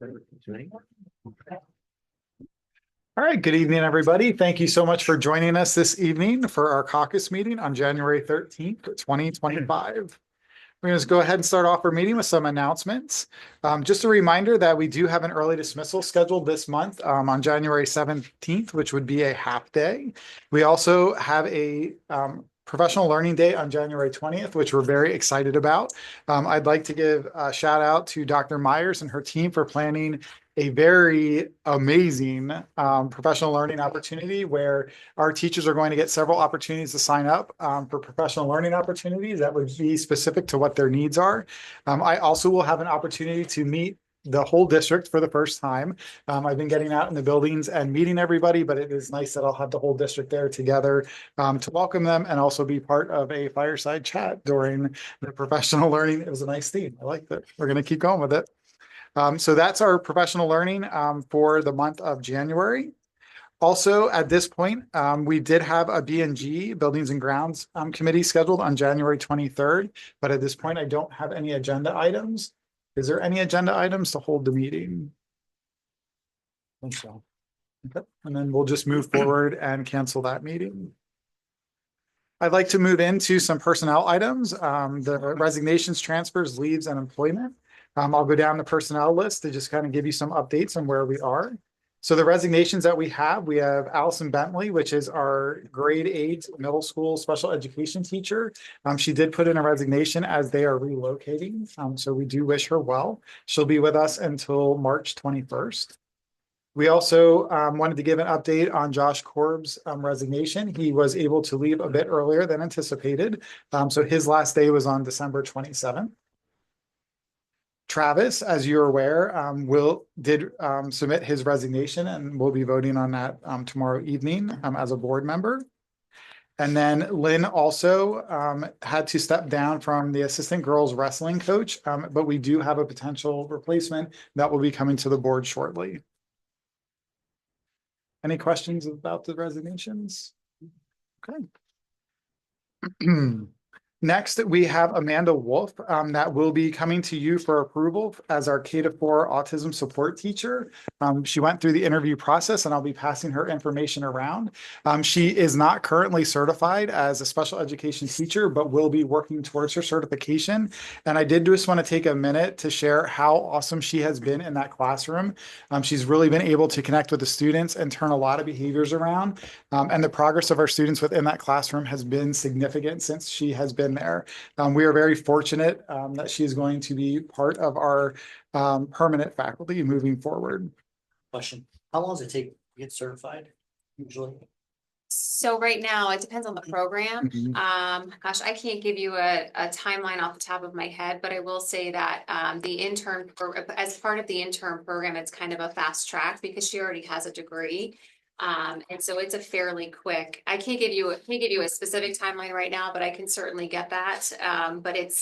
All right, good evening, everybody. Thank you so much for joining us this evening for our caucus meeting on January 13th, 2025. We're going to go ahead and start off our meeting with some announcements. Just a reminder that we do have an early dismissal scheduled this month on January 17th, which would be a half day. We also have a professional learning day on January 20th, which we're very excited about. I'd like to give a shout out to Dr. Myers and her team for planning a very amazing professional learning opportunity where our teachers are going to get several opportunities to sign up for professional learning opportunities that would be specific to what their needs are. I also will have an opportunity to meet the whole district for the first time. I've been getting out in the buildings and meeting everybody, but it is nice that I'll have the whole district there together to welcome them and also be part of a fireside chat during the professional learning. It was a nice theme. I liked it. We're going to keep going with it. So that's our professional learning for the month of January. Also, at this point, we did have a B&G, Buildings and Grounds Committee scheduled on January 23rd, but at this point, I don't have any agenda items. Is there any agenda items to hold the meeting? I think so. Okay. And then we'll just move forward and cancel that meeting. I'd like to move into some personnel items, the resignations, transfers, leaves, and employment. I'll go down the personnel list to just kind of give you some updates on where we are. So the resignations that we have Allison Bentley, which is our grade 8 middle school special education teacher. She did put in a resignation as they are relocating. So we do wish her well. She'll be with us until March 21st. We also wanted to give an update on Josh Korb's resignation. He was able to leave a bit earlier than anticipated. So his last day was on December 27th. Travis, as you're aware, did submit his resignation, and we'll be voting on that tomorrow evening as a board member. And then Lynn also had to step down from the assistant girls wrestling coach, but we do have a potential replacement that will be coming to the board shortly. Any questions about the resignations? Okay. Next, we have Amanda Wolf that will be coming to you for approval as our K-4 autism support teacher. She went through the interview process, and I'll be passing her information around. She is not currently certified as a special education teacher, but will be working towards her certification. And I did just want to take a minute to share how awesome she has been in that classroom. She's really been able to connect with the students and turn a lot of behaviors around. And the progress of our students within that classroom has been significant since she has been there. We are very fortunate that she is going to be part of our permanent faculty moving forward. Question: how long does it take to get certified usually? So right now, it depends on the program. Gosh, I can't give you a timeline off the top of my head, but I will say that as part of the intern program, it's kind of a fast track because she already has a degree. And so it's a fairly quick. I can't give you a specific timeline right now, but I can certainly get that. But it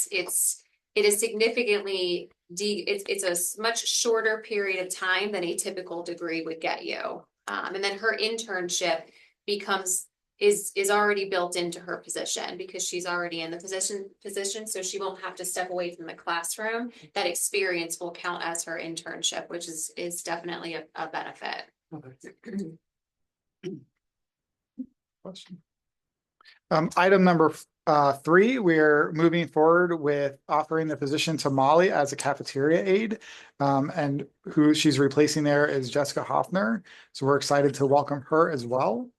is significantly it's a much shorter period of time than a typical degree would get you. And then her internship is already built into her position because she's already in the position, so she won't have to step away from the classroom. That experience will count as her internship, which is definitely a benefit. Okay. Question. Item number 3, we're moving forward with offering the position to Molly as a cafeteria aide, and who she's replacing there is Jessica Hoffner. So we're excited to welcome her as well.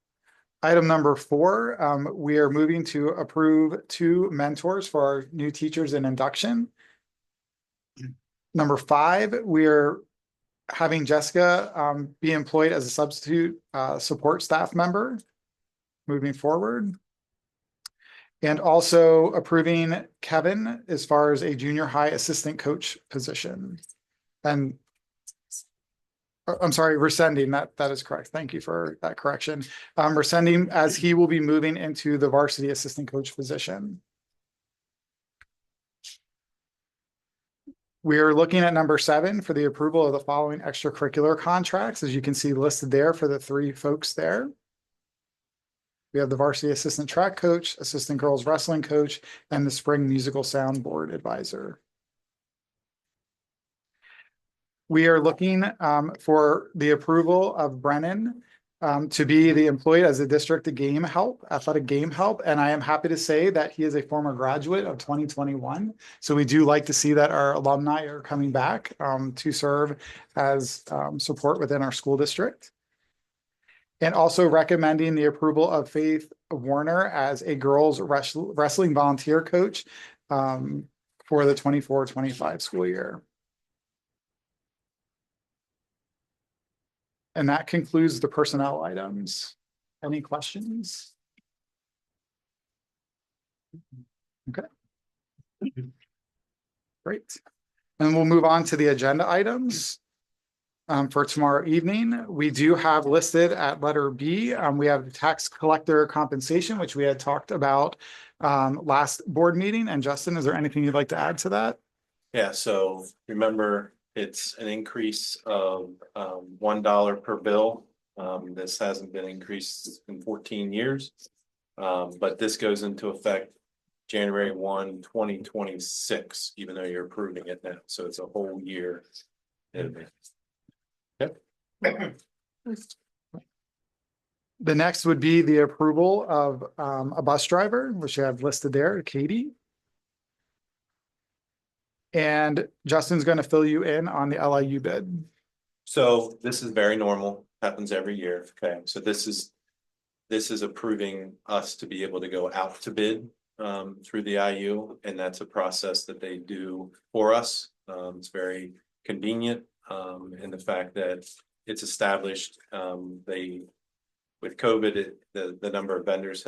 Item number 4, we are moving to approve 2 mentors for our new teachers in induction. Number 5, we're having Jessica be employed as a substitute support staff member moving forward. And also approving Kevin as far as a junior high assistant coach position. And I'm sorry, rescinding that is correct. Thank you for that correction. Rescinding as he will be moving into the varsity assistant coach position. We are looking at number 7 for the approval of the following extracurricular contracts, as you can see listed there for the 3 folks there. We have the varsity assistant track coach, assistant girls wrestling coach, and the spring musical sound board advisor. we are looking for the approval of Brennan to be the employee as a district athletic game help. And I am happy to say that he is a former graduate of 2021. So we do like to see that our alumni are coming back to serve as support within our school district. And also recommending the approval of Faith Warner as a girls wrestling volunteer coach for the 24-25 school year. And that concludes the personnel items. Any questions? Okay. Great. And we'll move on to the agenda items. For tomorrow evening, we do have listed at letter B, we have tax collector compensation, which we had talked about last board meeting. And Justin, is there anything you'd like to add to that? Yeah, so remember, it's an increase of $1 per bill. This hasn't been increased in 14 years. But this goes into effect January 1, 2026, even though you're approving it now. So it's a whole year in advance. Yep. The next would be the approval of a bus driver, which I have listed there, Katie. And Justin's going to fill you in on the LIU bid. So this is very normal, happens every year. Okay, so this is approving us to be able to go out to bid through the IU, and that's a process that they do for us. It's very convenient in the fact that it's established. With COVID, the number of vendors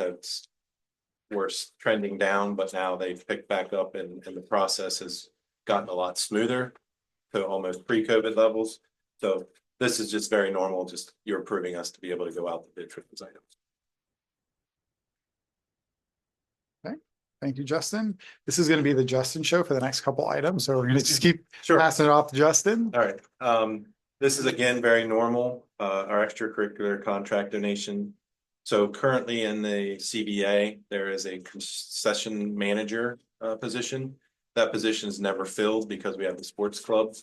were trending down, but now they've picked back up, and the process has gotten a lot smoother to almost pre-COVID levels. So this is just very normal. Just you're approving us to be able to go out to bid for those items. Okay, thank you, Justin. This is going to be the Justin show for the next couple items, so we're going to just keep passing it off to Justin. All right. This is again very normal. Our extracurricular contract donation. So currently in the CBA, there is a concession manager position. That position is never filled because we have the sports club.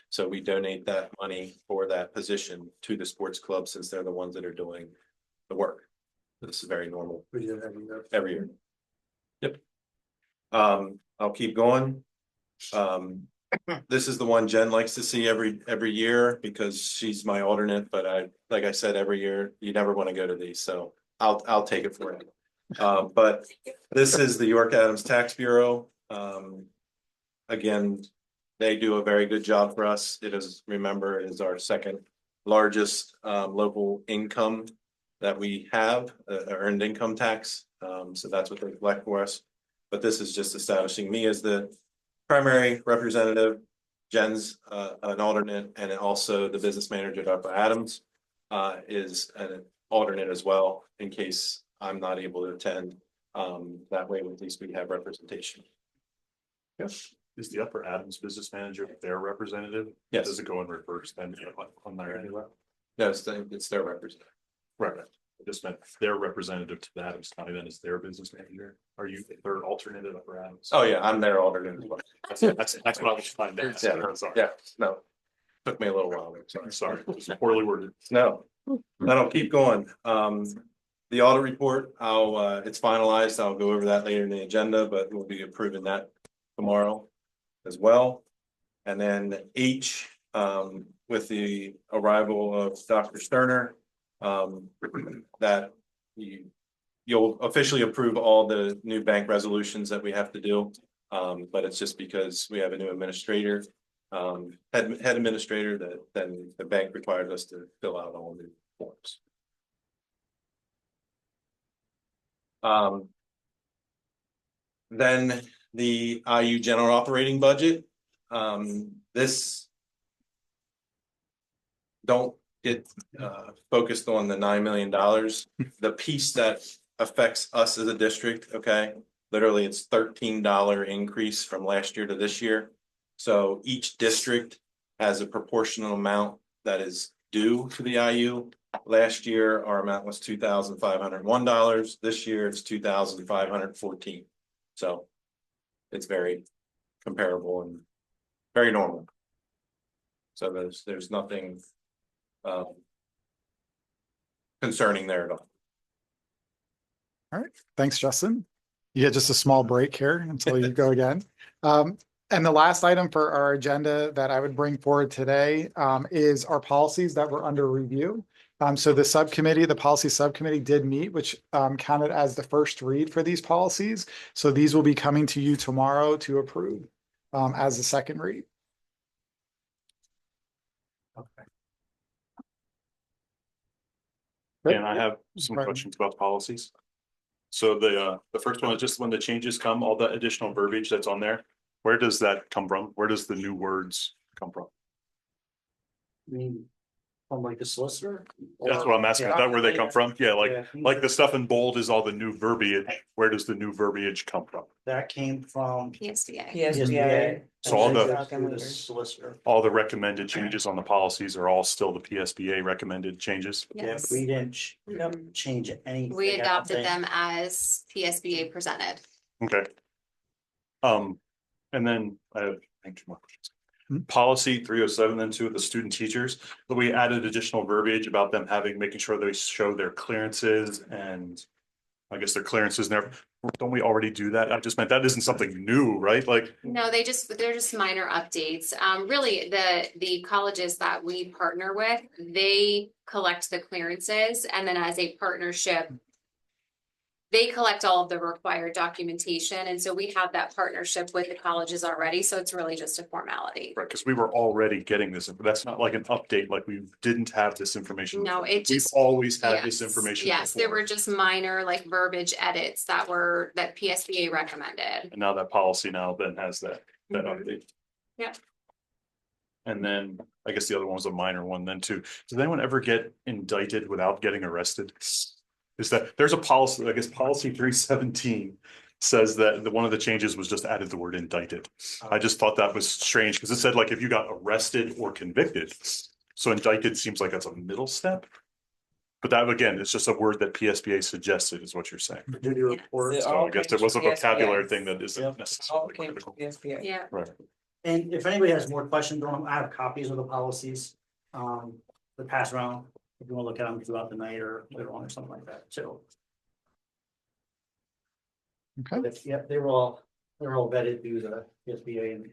So we donate that money for that position to the sports club since they're the ones that are doing the work. This is very normal. Every year. Yep. I'll keep going. This is the one Jen likes to see every year because she's my alternate, but like I said, every year you never want to go to these, so I'll take it for you. But this is the York Adams Tax Bureau. Again, they do a very good job for us. It is, remember, is our second largest local income that we have, earned income tax. So that's what they collect for us. But this is just establishing me as the primary representative. Jen's an alternate, and also the business manager, Dr. Adams, is an alternate as well in case I'm not able to attend. That way, at least we have representation. Yes. Is the Upper Adams business manager their representative? Yes. Does it go in reverse then on there anyway? No, it's their representative. Right. I just meant their representative to the Adams County then is their business manager. Are you their alternate at Upper Adams? Oh yeah, I'm their alternate as well. That's what I was trying to ask. Yeah, Sorry. yeah, no. Took me a little while. Sorry, it was poorly worded. No, I'll keep going. The audit report, it's finalized. I'll go over that later in the agenda, but we'll be approving that tomorrow as well. And then H, with the arrival of Dr. Sterner, that you'll officially approve all the new bank resolutions that we have to do. But it's just because we have a new administrator, head administrator, that then the bank requires us to fill out all new forms. Then the IU general operating budget. This don't get focused on the $9 million. The piece that affects us as a district, okay, literally it's $13 increase from last year to this year. So each district has a proportional amount that is due to the IU. Last year, our amount was $2,501. This year, it's $2,514. So it's very comparable and very normal. So there's nothing concerning there at all. All right, thanks, Justin. You get just a small break here until you go again. And the last item for our agenda that I would bring forward today is our policies that were under review. So the subcommittee, the policy subcommittee did meet, which counted as the first read for these policies. So these will be coming to you tomorrow to approve as the second read. Okay. And I have some Right. questions about policies. So the first one is just when the changes come, all the additional verbiage that's on there, where does that come from? Where does the new words come from? I mean, from like the solicitor? That's what I'm asking. Is that where they come from? Yeah, like the stuff in bold is all the new verbiage. Where does the new verbiage come from? That came from. PSBA. PSBA. So all and the- then goes through the solicitor. All the recommended changes on the policies are all still the PSBA recommended changes? Yeah, Yes. we didn't change anything. We I don't adopted think. them as PSBA presented. Okay. And then I have two more questions. Hmm. Policy 307 then too, the student teachers, but we added additional verbiage about them making sure they show their clearances and I guess their clearances and everything. Don't we already do that? I just meant that isn't something new, right? Like, No, they're just minor updates. Really, the colleges that we partner with, they collect the clearances and then as a partnership, they collect all of the required documentation. And so we have that partnership with the colleges already. So it's really just a formality. right, because we were already getting this, but that's not like an update, like we didn't have this information. No, before. it We've just. always had this Yes, information. Yes, there before. were just minor like verbiage edits that PSBA recommended. And now that policy now then has that Mhm. update. Yeah. And then I guess the other one was a minor one then too. Did anyone ever get indicted without getting arrested? Is that there's a policy, I guess policy 317 says that one of the changes was just added the word indicted. I just thought that was strange because it said like if you got arrested or convicted. So indicted seems like that's a middle step. But that again, it's just a word that PSBA suggested is what you're saying. Duty report. Yes. So I guess there was a PSBA. vocabulary thing that Yep. isn't necessarily Okay, critical. PSBA. Yeah. Right. And if anybody has more questions on them, I have copies of the policies, to pass around. If you want to look at them throughout the night or later on or something like that, so. Okay. But yeah, they're all vetted through the SBA and.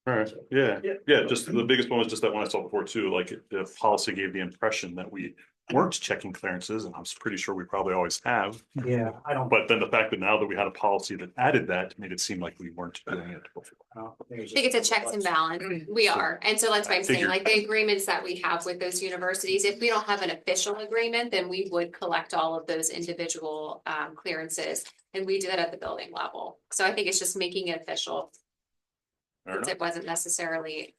All right, yeah, Yeah. yeah, just the biggest one was just that one I saw before too, like the policy gave the impression that we weren't checking clearances, and I was pretty sure we probably always have. Yeah, I don't. But then the fact that now that we had a policy that added that made it seem like we weren't doing it before. I think it's a checks and balance. We are. And so that's why I'm saying, Figured. like, the agreements that we have with those universities, if we don't have an official agreement, then we would collect all of those individual clearances. And we do that at the building level. So I think it's just making it official. Fair Since enough. it wasn't necessarily.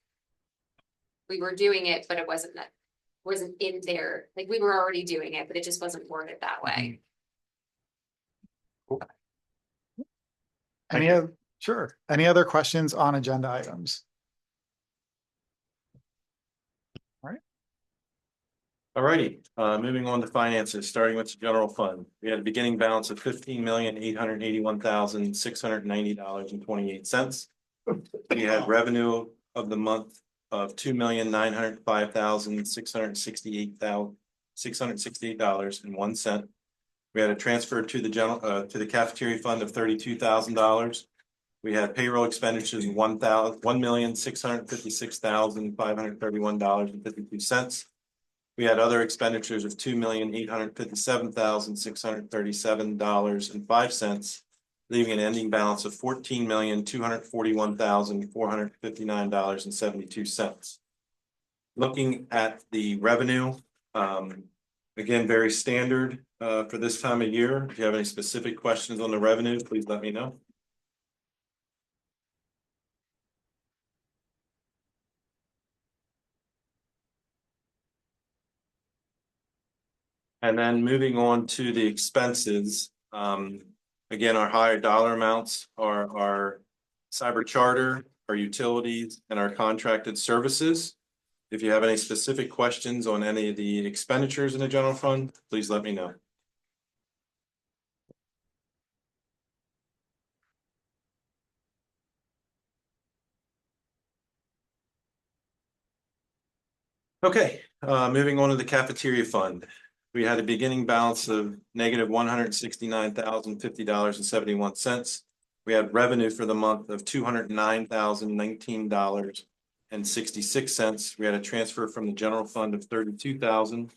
We were doing it, but it wasn't in there. Like, we were already doing it, but it just wasn't worded that way. Any other, sure. Any other questions on agenda items? Alrighty, moving on to finances, starting with the general fund. We had a beginning balance of $15,881,690.28. We had revenue of the month of $2,905,668.01. We had a transfer to the to the cafeteria fund of $32,000. We had payroll expenditures of $1,656,531.52. We had other expenditures of $2,857,637.05, leaving an ending balance of $14,241,459.72. Looking at the revenue, again, very standard for this time of year. If you have any specific questions on the revenue, please let me know. And then moving on to the expenses, again, our higher dollar amounts are our cyber charter, our utilities, and our contracted services. If you have any specific questions on any of the expenditures in the general fund, please let me know. Okay, moving on to the cafeteria fund. We had a beginning balance of negative $169,050.71. We had revenue for the month of $209,019.66. We had a transfer from the general fund of $32,000.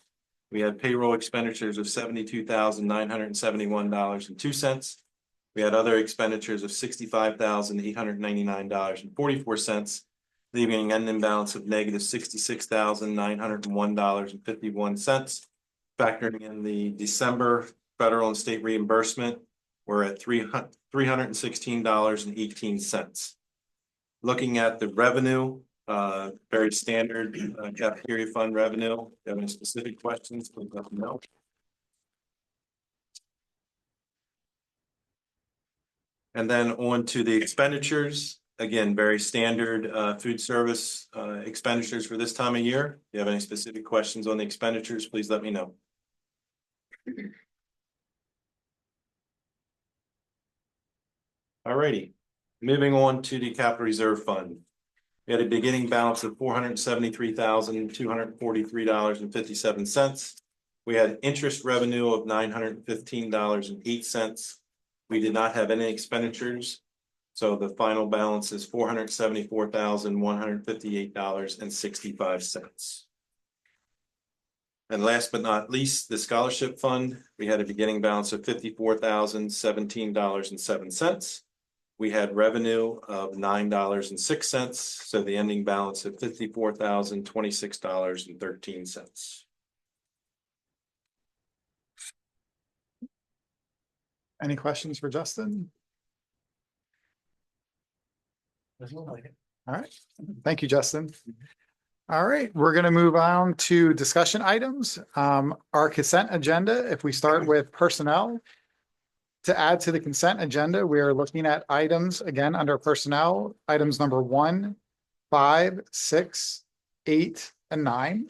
We had payroll expenditures of $72,971.02. We had other expenditures of $65,899.44, leaving an ending balance of negative $66,901.51. Factoring in the December federal and state reimbursement, we're at $316.18. Looking at the revenue, very standard cafeteria fund revenue. If you have any specific questions, please let me know. And then on to the expenditures. Again, very standard food service expenditures for this time of year. If you have any specific questions on the expenditures, please let me know. All righty, moving on to the capital reserve fund. We had a beginning balance of $473,243.57. We had interest revenue of $915.08. We did not have any expenditures, so the final balance is $474,158.65. And last but not least, the scholarship fund. We had a beginning balance of $54,017.07. We had revenue of $9.06, so the ending balance of $54,026.13. Any questions for Justin? All right, thank you, Justin. All right, we're going to move on to discussion items. Our consent agenda, if we start with personnel. To add to the consent agenda, we are looking at items, again, under personnel, items number 1, 5, 6, 8, and 9.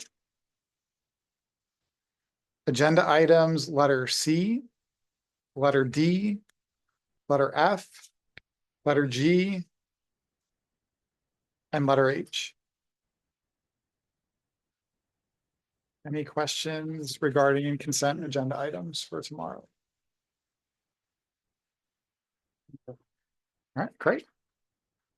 Agenda items, letter C, letter D, letter F, letter G, and letter H. Any questions regarding consent agenda items for tomorrow? All right, great.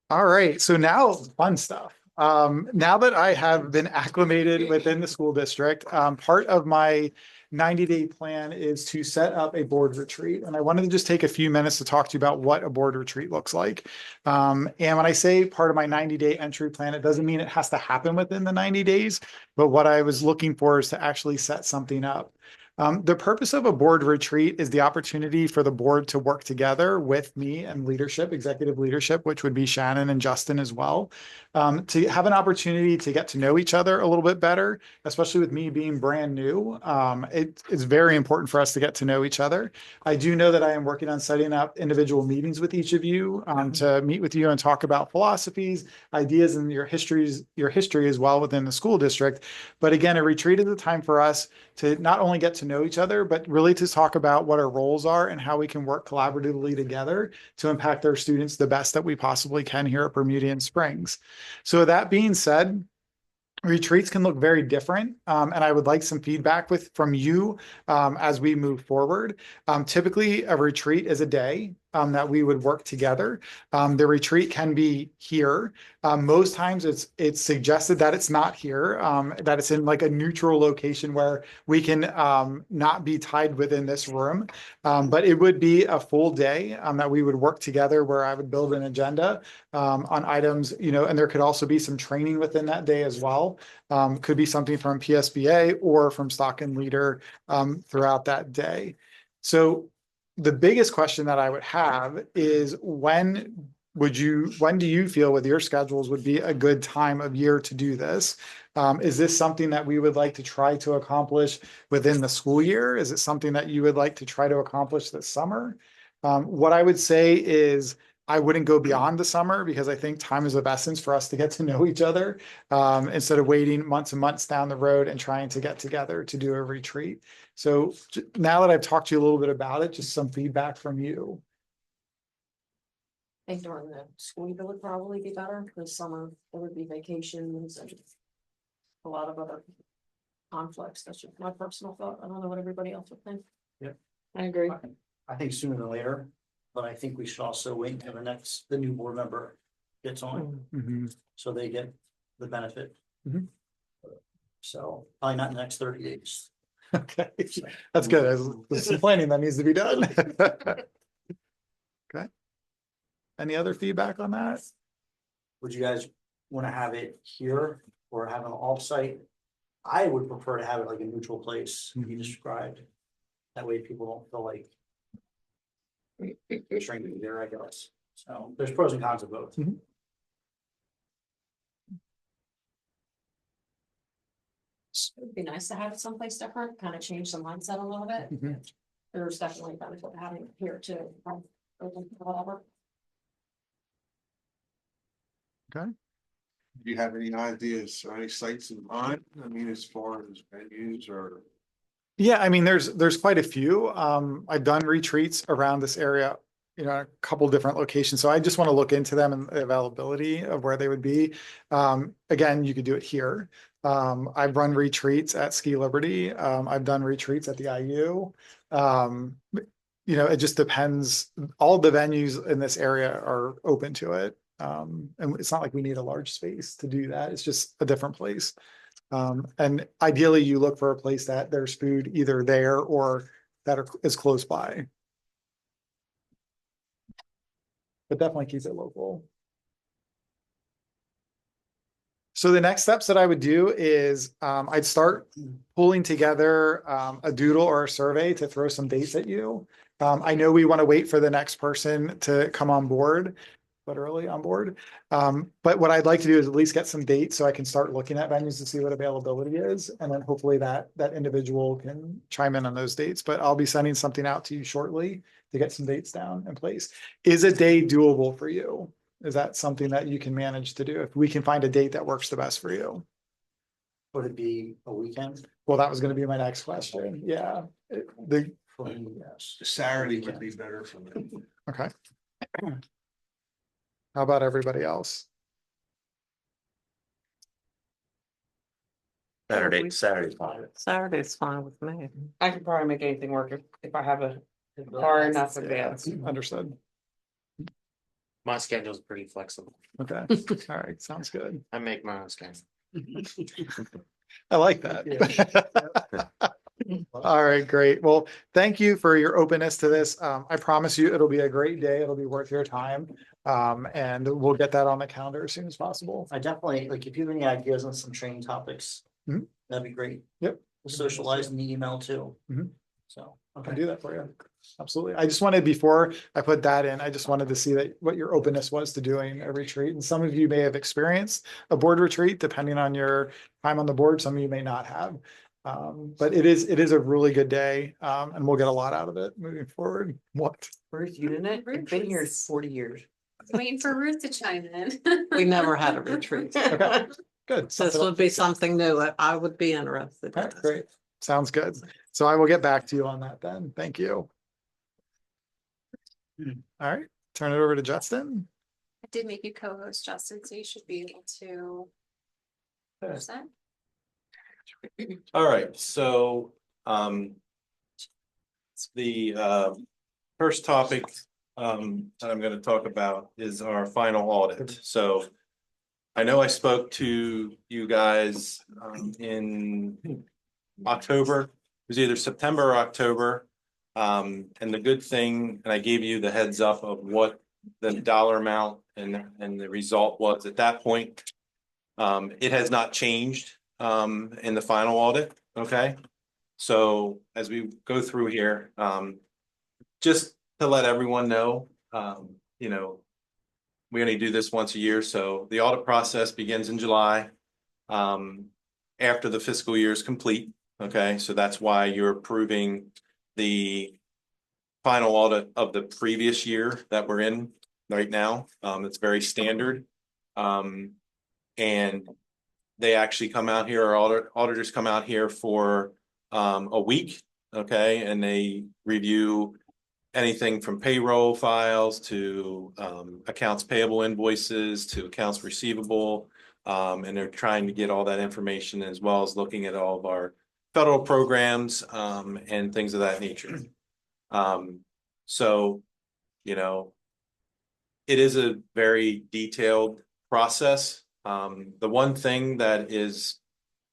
All right, so now fun stuff. Now that I have been acclimated within the school district, part of my 90-day plan is to set up a board retreat. And I wanted to just take a few minutes to talk to you about what a board retreat looks like. And when I say part of my 90-day entry plan, it doesn't mean it has to happen within the 90 days, but what I was looking for is to actually set something up. The purpose of a board retreat is the opportunity for the board to work together with me and leadership, executive leadership, which would be Shannon and Justin as well, to have an opportunity to get to know each other a little bit better, especially with me being brand new. It's very important for us to get to know each other. I do know that I am working on setting up individual meetings with each of you to meet with you and talk about philosophies, ideas, and your history as well within the school district. But again, a retreat is a time for us to not only get to know each other, but really to talk about what our roles are and how we can work collaboratively together to impact our students the best that we possibly can here at Bermudian Springs. So that being said, retreats can look very different, and I would like some feedback from you as we move forward. Typically, a retreat is a day that we would work together. The retreat can be here. Most times it's suggested that it's not here, that it's in like a neutral location where we can not be tied within this room. But it would be a full day that we would work together where I would build an agenda on items, and there could also be some training within that day as well. Could be something from PSBA or from Stock and Leader throughout that day. So the biggest question that I would have is when do you feel with your schedules would be a good time of year to do this? Is this something that we would like to try to accomplish within the school year? Is it something that you would like to try to accomplish this summer? What I would say is I wouldn't go beyond the summer because I think time is of essence for us to get to know each other instead of waiting months and months down the road and trying to get together to do a retreat. So now that I've talked to you a little bit about it, just some feedback from you. I think during the school year would probably be better because summer there would be vacations and a lot of other conflicts. That's just my personal thought. I don't know what everybody else would think. Yeah. I agree. I think sooner than later, but I think we should also wait until the new board member gets on, Mhm. so they get the benefit. Mhm. So probably not in the next 30 days. Okay, that's good. There's some planning that needs to be done. Okay. Any other feedback on that? Would you guys want to have it here or have an off-site? I would prefer to have it like a neutral place you described. That way people don't feel like shrinking there, I guess. So there's pros and cons of both. It'd be nice to have it someplace different, kind of change the mindset a little bit. Mhm. There's definitely a benefit to having it here too. Open for whatever. Okay. Do you have any ideas or any sites in mind? I mean, as far as venues or? Yeah, I mean, there's quite a few. I've done retreats around this area, a couple different locations. So I just want to look into them and the availability of where they would be. Again, you could do it here. I've run retreats at Ski Liberty. I've done retreats at the IU. It just depends. All the venues in this area are open to it. And it's not like we need a large space to do that. It's just a different place. And ideally you look for a place that there's food either there or that is close by. But definitely keep it local. So the next steps that I would do is I'd start pulling together a doodle or a survey to throw some dates at you. I know we want to wait for the next person to come on board, literally on board. But what I'd like to do is at least get some dates so I can start looking at venues to see what availability is. And then hopefully that individual can chime in on those dates. But I'll be sending something out to you shortly to get some dates down in place. Is a day doable for you? Is that something that you can manage to do? If we can find a date that works the best for you? Would it be a weekend? Well, that was going to be my next question. Yeah. The, For me, yes. Saturday would be better for me. okay. How about everybody else? Saturday's fine. Saturday's fine with me. I could probably make anything work if I have a far enough advance. Understood. My schedule's pretty flexible. Okay. All right. Sounds good. I make my own schedule. I like that. All right, great. Well, thank you for your openness to this. I promise you it'll be a great day. It'll be worth your time. And we'll get that on the calendar as soon as possible. I definitely, like, if you have any ideas on some training topics, Mhm. that'd be great. Yep. We'll socialize in the email too. Mhm. So, I can okay. do that for you. Absolutely. I just wanted, before I put that in, I just wanted to see that what your openness was to doing a retreat. And some of you may have experienced a board retreat, depending on your time on the board. Some of you may not have. But it is a really good day. And we'll get a lot out of it moving forward. What? Ruth, you didn't? You've been here 40 years. Waiting for Ruth to chime in. We never had a retreat. Okay, good. This would be something new. I would be interested. All in right, this. great. Sounds good. So I will get back to you on that then. Thank you. All right, turn it over to Justin. I did make you co-host, Justin, so you should be able to. Present. All right, so the first topic that I'm going to talk about is our final audit. So I know I spoke to you guys in October. It was either September or October. And the good thing, and I gave you the heads up of what the dollar amount and the result was at that point. It has not changed in the final audit. Okay. So as we go through here, just to let everyone know, we only do this once a year. So the audit process begins in July after the fiscal year is complete. Okay. So that's why you're approving the final audit of the previous year that we're in right now. It's very standard. And they actually come out here, our auditors come out here for a week, okay, and they review anything from payroll files to accounts payable invoices to accounts receivable, And they're trying to get all that information as well as looking at all of our federal programs, and things of that nature. So, you know, it is a very detailed process. The one thing that is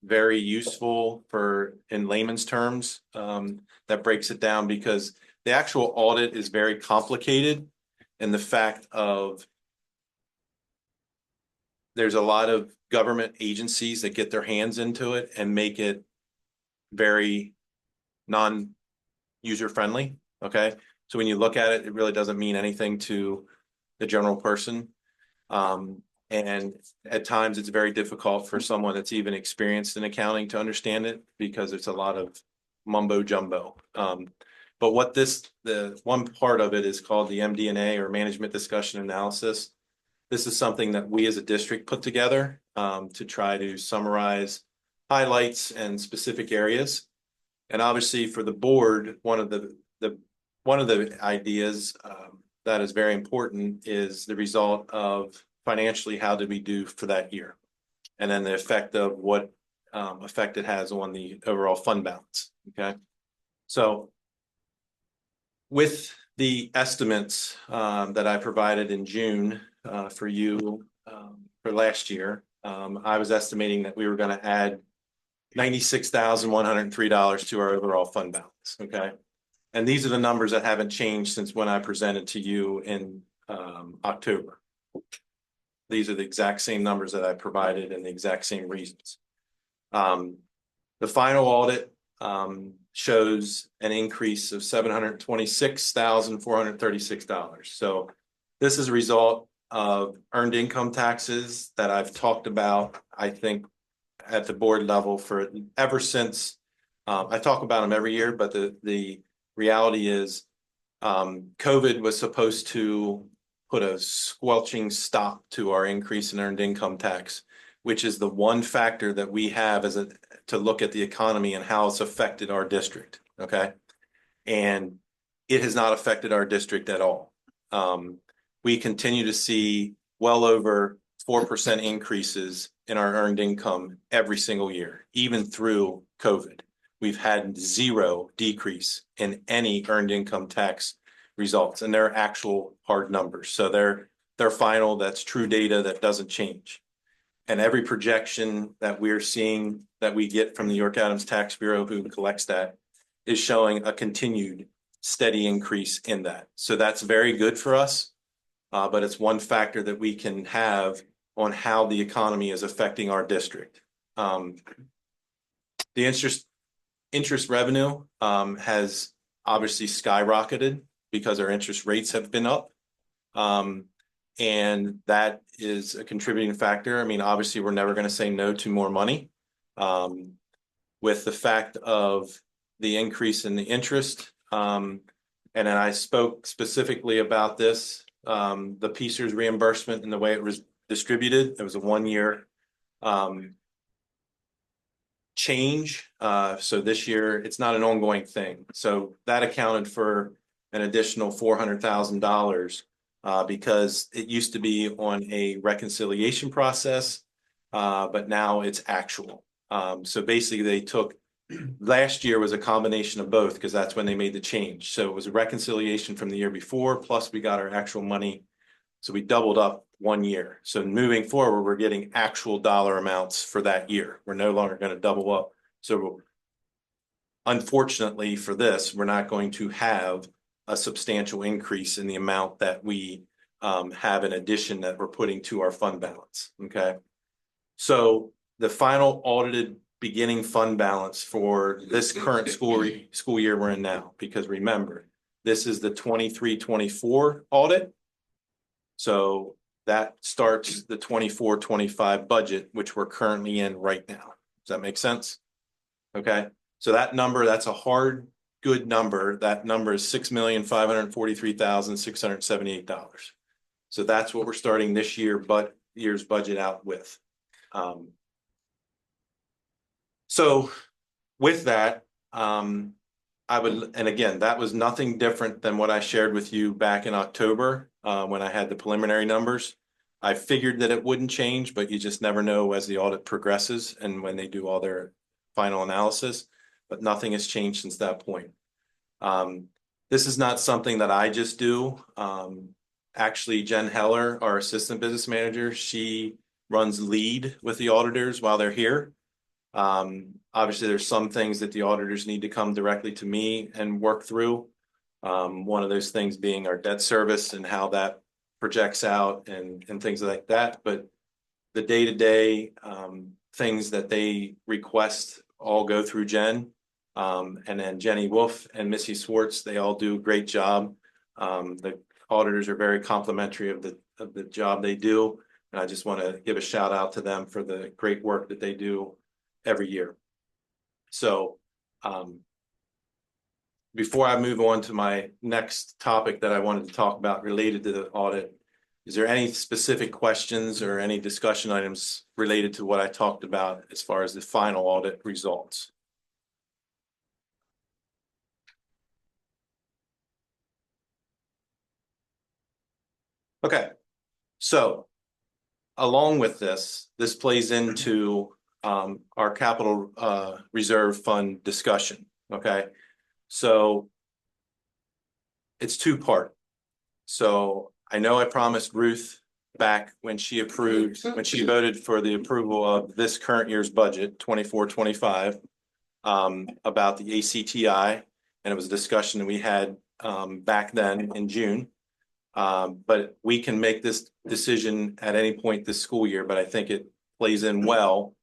very useful for in layman's terms, that breaks it down, because the actual audit is very complicated, and the fact of there's a lot of government agencies that get their hands into it and make it very non-user friendly. Okay. So when you look at it, it really doesn't mean anything to the general person. And at times it's very difficult for someone that's even experienced in accounting to understand it, because it's a lot of mumbo jumbo. But what the one part of it is called the MD&A, or Management Discussion Analysis. This is something that we as a district put together, to try to summarize highlights and specific areas. And obviously for the board, one of the ideas, that is very important is the result of financially, how did we do for that year? And then the effect of what effect it has on the overall fund balance. Okay. So with the estimates that I provided in June for you for last year, I was estimating that we were going to add $96,103 to our overall fund balance. Okay. And these are the numbers that haven't changed since when I presented to you in October. These are the exact same numbers that I provided and the exact same reasons. The final audit shows an increase of $726,436. So this is a result of earned income taxes that I've talked about, I think, at the board level for ever since. I talk about them every year, but the reality is COVID was supposed to put a squelching stop to our increase in earned income tax, which is the one factor that we have to look at the economy and how it's affected our district. Okay. And it has not affected our district at all. We continue to see well over 4% increases in our earned income every single year, even through COVID. We've had zero decrease in any earned income tax results, and they're actual hard numbers. So they're final. That's true data that doesn't change. And every projection that we're seeing that we get from the York Adams Tax Bureau, who collects that, is showing a continued steady increase in that. So that's very good for us. But it's one factor that we can have on how the economy is affecting our district. The interest revenue has obviously skyrocketed because our interest rates have been up. And that is a contributing factor. I mean, obviously, we're never going to say no to more money. With the fact of the increase in the interest, and then I spoke specifically about this, the PCERS reimbursement and the way it was distributed. It was a 1-year change. So this year, it's not an ongoing thing. So that accounted for an additional $400,000 because it used to be on a reconciliation process, but now it's actual. So basically they took, last year was a combination of both because that's when they made the change. So it was a reconciliation from the year before, plus we got our actual money. So we doubled up 1 year. So moving forward, we're getting actual dollar amounts for that year. We're no longer going to double up. So unfortunately for this, we're not going to have a substantial increase in the amount that we have in addition that we're putting to our fund balance. Okay. So the final audited beginning fund balance for this current school year we're in now, because remember, this is the 23-24 audit. So that starts the 24-25 budget, which we're currently in right now. Does that make sense? Okay. So that number, that's a hard, good number. That number is $6,543,678. So that's what we're starting this year's budget out with. So with that, I would, and again, that was nothing different than what I shared with you back in October when I had the preliminary numbers. I figured that it wouldn't change, but you just never know as the audit progresses and when they do all their final analysis, but nothing has changed since that point. This is not something that I just do. Actually, Jen Heller, our assistant business manager, she runs lead with the auditors while they're here. Obviously, there's some things that the auditors need to come directly to me and work through. One of those things being our debt service and how that projects out and things like that. But the day-to-day things that they request all go through Jen. And then Jenny Wolf and Missy Swartz, they all do a great job. The auditors are very complimentary of the job they do. And I just want to give a shout out to them for the great work that they do every year. So before I move on to my next topic that I wanted to talk about related to the audit, is there any specific questions or any discussion items related to what I talked about as far as the final audit results? Okay, so along with this plays into our capital reserve fund discussion. Okay, so it's two-part. So I know I promised Ruth back when she voted for the approval of this current year's budget, 24-25, about the ACTI, and it was a discussion that we had back then in June. But we can make this decision at any point this school year, but I think it plays in well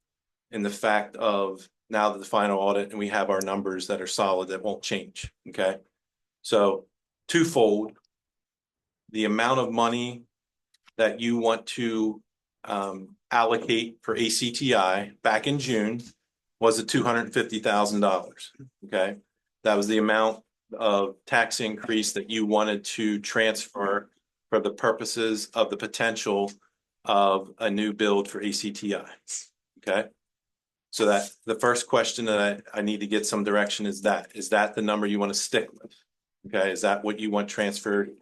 in the fact of now that the final audit and we have our numbers that are solid, that won't change. Okay, so twofold. The amount of money that you want to allocate for ACTI back in June was $250,000. Okay, that was the amount of tax increase that you wanted to transfer for the purposes of the potential of a new build for ACTI. Okay, so that the first question that I need to get some direction is that the number you want to stick with? Okay, is that what you want transferred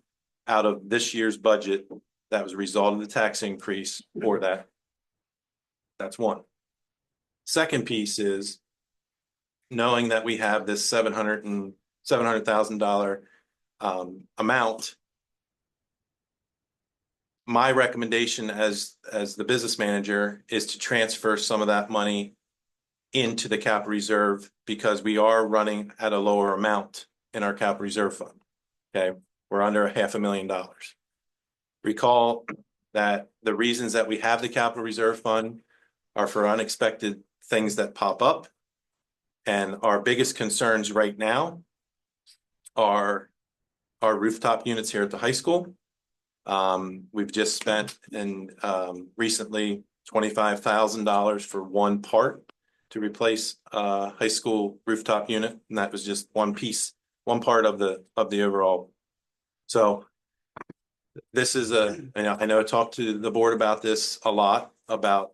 out of this year's budget that was a result of the tax increase or that? That's one. Second piece is knowing that we have this $700,000 amount. My recommendation as the business manager is to transfer some of that money into the capital reserve because we are running at a lower amount in our capital reserve fund. Okay, we're under $500,000. Recall that the reasons that we have the capital reserve fund are for unexpected things that pop up. And our biggest concerns right now are our rooftop units here at the high school. We've just spent recently $25,000 for one part to replace a high school rooftop unit, and that was just one piece, one part of the overall. So this is I know I talked to the board about this a lot, about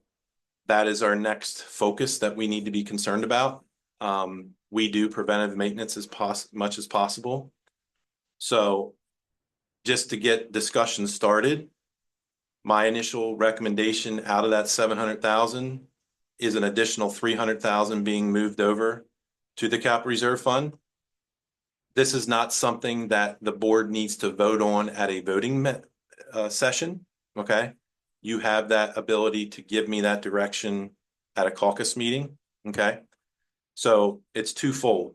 that is our next focus that we need to be concerned about. We do preventive maintenance as much as possible. So just to get discussion started, my initial recommendation out of that 700,000 is an additional 300,000 being moved over to the capital reserve fund. This is not something that the board needs to vote on at a voting session. Okay, you have that ability to give me that direction at a caucus meeting. Okay, so it's twofold.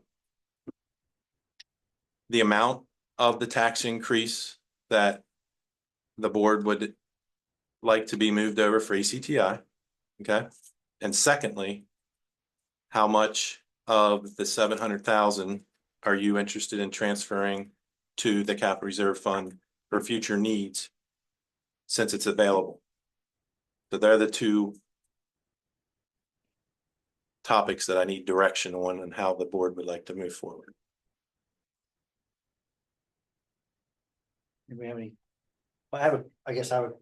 The amount of the tax increase that the board would like to be moved over for ACTI. Okay, and secondly, how much of the 700,000 are you interested in transferring to the capital reserve fund for future needs since it's available? So they're the two topics that I need direction on and how the board would like to move forward. Do we have any? Well, I guess I have a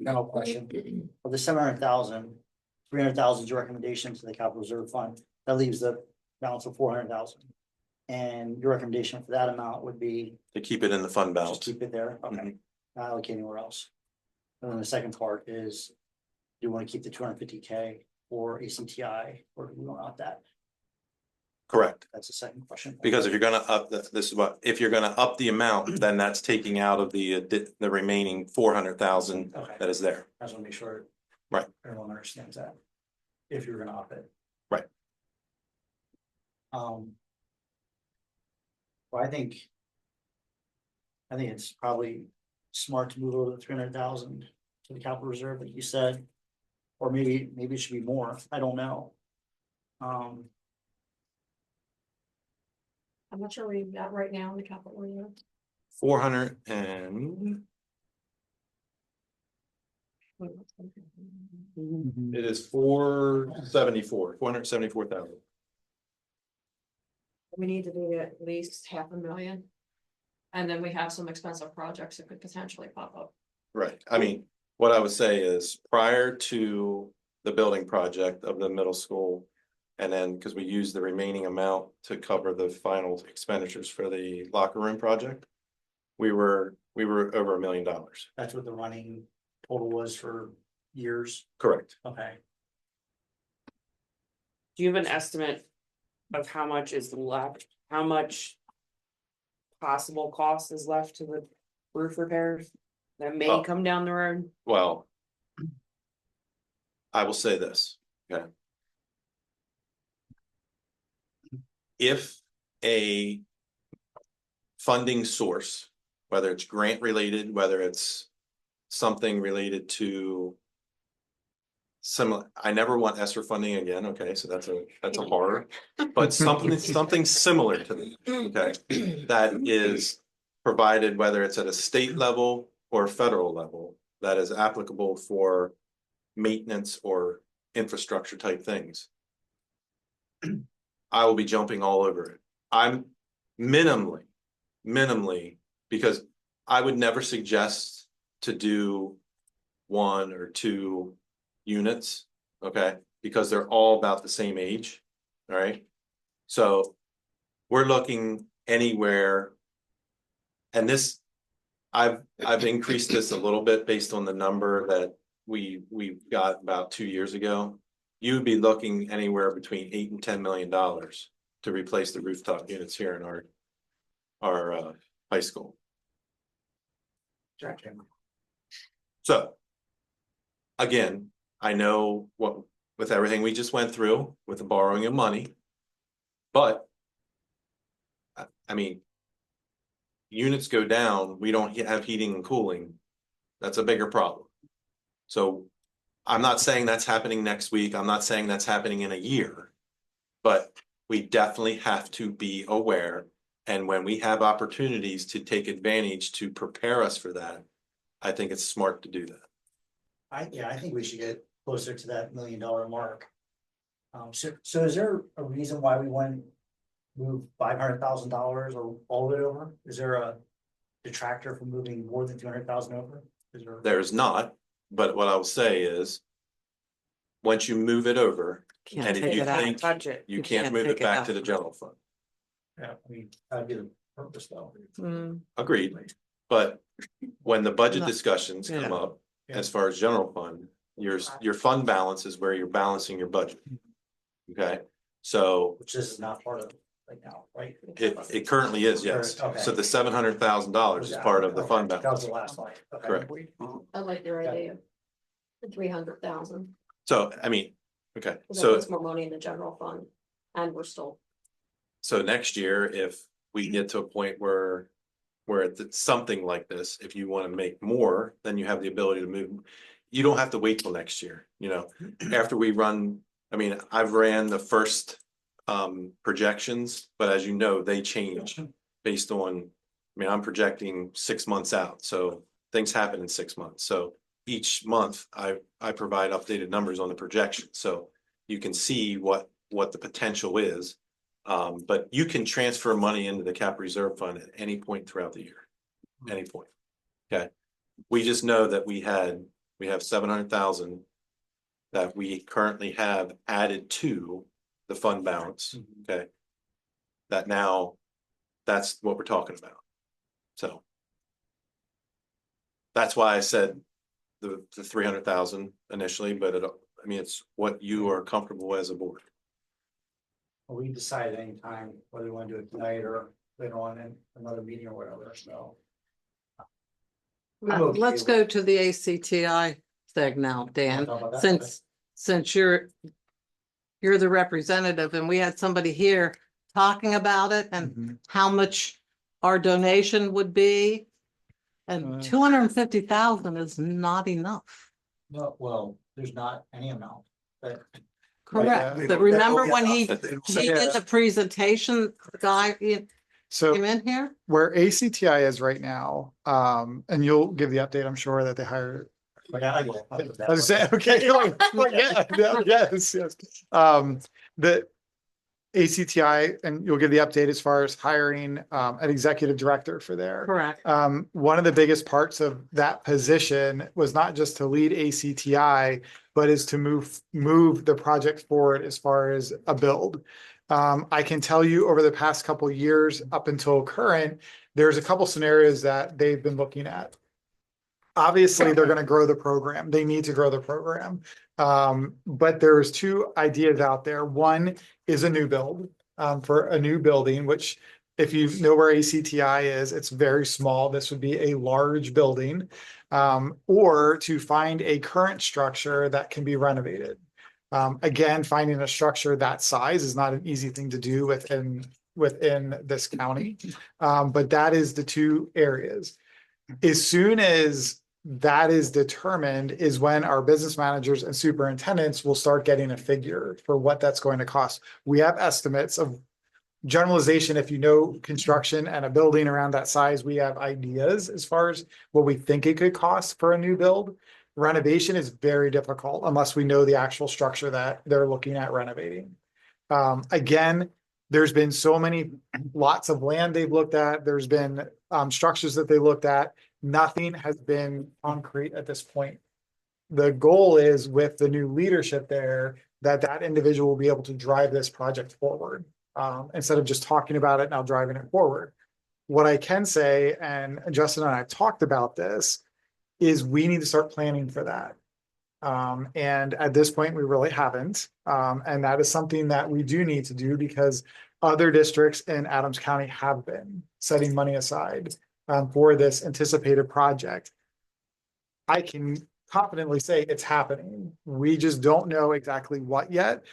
general question. For the 700,000, 300,000 is your recommendation to the capital reserve fund. That leaves the balance of 400,000. And your recommendation for that amount would be To keep it in the fund just balance. keep it there. Okay, not allocate anywhere else. And then the second part is, do you want to keep the 250K or ACTI, or do we want to opt that? Correct. That's the second question. Because if you're gonna up, this is what, if you're gonna up the amount, then that's taking out of the remaining 400,000 Okay, that is there. I just want to make sure. Right. Everyone understands that. If you're gonna opt it. Right. Well, I think it's probably smart to move over the 300,000 to the capital reserve, like you said. Or maybe it should be more, I don't know. How much are we at right now in the capital reserve? 400 and it is 474,000. We need to be at least 500,000. And then we have some expensive projects that could potentially pop up. Right, I mean, what I would say is prior to the building project of the middle school. And then, because we used the remaining amount to cover the final expenditures for the locker room project. We were over $1 million. That's what the running total was for years, Correct. okay. Do you have an estimate of how much is left, how much possible cost is left to the roof repairs that may Oh. come down the road? Well, I will say this, okay? If a funding source, whether it's grant related, whether it's something related to similar, I never want ESSER funding again, okay, so that's a horror. But something similar to that, okay, that is provided, whether it's at a state level or federal level, that is applicable for maintenance or infrastructure type things. I will be jumping all over it. I'm minimally, because I would never suggest to do 1 or 2 units, okay? Because they're all about the same age, all right? So we're looking anywhere, and this, I've increased this a little bit based on the number that we got about 2 years ago. You'd be looking anywhere between $8 and $10 million to replace the rooftop units here in our high school. So again, I know what, with everything we just went through with the borrowing of money, but I mean, units go down, we don't have heating and cooling. That's a bigger problem. So I'm not saying that's happening next week. I'm not saying that's happening in a year, but we definitely have to be aware. And when we have opportunities to take advantage to prepare us for that, I think it's smart to do that. I think we should get closer to that $1 million mark. So is there a reason why we wouldn't move $500,000 or all of it over? Is there a detractor from moving more than 200,000 over? Is there? There's not, but what I'll say is, once you move it over, Can't and if take you it out. think Budget. you You can't can't move take it it back out. to the general fund. Yeah, I mean, that'd be the purpose though. Mm, Agreed, but when the budget No. discussions come Yeah. up, as far as general fund, your fund balance is where you're balancing your budget. Okay, so Which this is not part of right now, right? it currently is, yes. Okay. So the $700,000 is part of the fund Okay, that was balance. the last line. Okay. Correct. I like your idea. The 300,000, So, I mean, okay, that so puts more money in the general fund, and we're still. so next year, if we get to a point where it's something like this, if you want to make more, then you have the ability to move. You don't have to wait till next year, you know, after we run, I mean, I've ran the first projections, but as you know, they change based on, I mean, I'm projecting 6 months out, so things happen in 6 months. So each month I provide updated numbers on the projection, so you can see what the potential is. But you can transfer money into the cap reserve fund at any point throughout the year, any point. Okay, we just know that we have 700,000 that we currently have added to the fund balance. Okay, that now that's what we're talking about. So that's why I said the 300,000 initially, but I mean, it's what you are comfortable as a board. We decide anytime whether we want to do it tonight or later on in another meeting or whatever, so. I'm okay Let's with- go to the ACTI thing now, Dan, Talk about that, since you're the representative and we had somebody here talking about it and Mhm. how much our donation would be. And 250,000 is not enough. No, well, there's not any amount, but Correct, yeah. but remember when he Yeah. did the presentation, the guy came So in here? where ACTI is right now, and you'll give the update, I'm sure that they hired. like, I will. I'll do that I was one. saying, okay, yes. The ACTI, and you'll give the update as far as hiring, an executive director for there. Correct. One of the biggest parts of that position was not just to lead ACTI, but is to move the project forward as far as a build. I can tell you over the past couple years up until current, there's a couple scenarios that they've been looking at. Obviously, they're going to grow the program. They need to grow the program. But there's two ideas out there. One is a new build, for a new building, which if you know where ACTI is, it's very small. This would be a large building. Or to find a current structure that can be renovated. Again, finding a structure that size is not an easy thing to do within this county. But that is the two areas. As soon as that is determined is when our business managers and superintendents will start getting a figure for what that's going to cost. We have estimates of generalization. If you know construction and a building around that size, we have ideas as far as what we think it could cost for a new build. Renovation is very difficult unless we know the actual structure that they're looking at renovating. Again, there's been so many lots of land they've looked at. There's been structures that they looked at. Nothing has been concrete at this point. The goal is with the new leadership there, that individual will be able to drive this project forward. Instead of just talking about it, now driving it forward. What I can say, and Justin and I talked about this, is we need to start planning for that. And at this point, we really haven't. And that is something that we do need to do because other districts in Adams County have been setting money aside for this anticipated project. I can confidently say it's happening. We just don't know exactly what yet,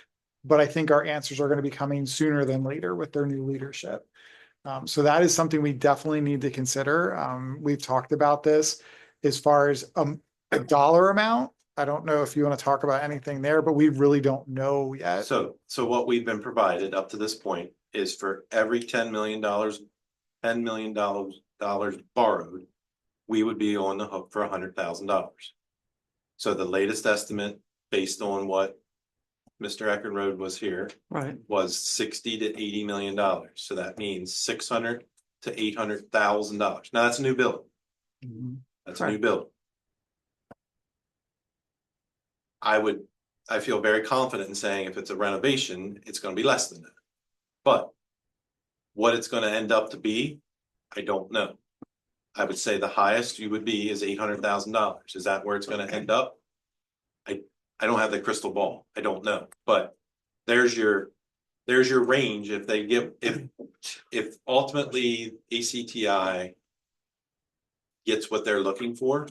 but I think our answers are going to be coming sooner than later with their new leadership. So that is something we definitely need to consider. We've talked about this as far as a dollar amount. I don't know if you want to talk about anything there, but we really don't know yet. So what we've been provided up to this point is for every $10 million borrowed, we would be on the hook for $100,000. So the latest estimate, based on what Mr. Eckenrode was here, Right. was $60 to $80 million. So that means $600,000 to $800,000. Now that's a new build. That's a new Right. build. I feel very confident in saying if it's a renovation, it's gonna be less than that. But what it's gonna end up to be, I don't know. I would say the highest you would be is $800,000. Is that where it's gonna end up? I don't have the crystal ball. I don't know, but there's your range. If they give, if ultimately ACTI gets what they're looking for,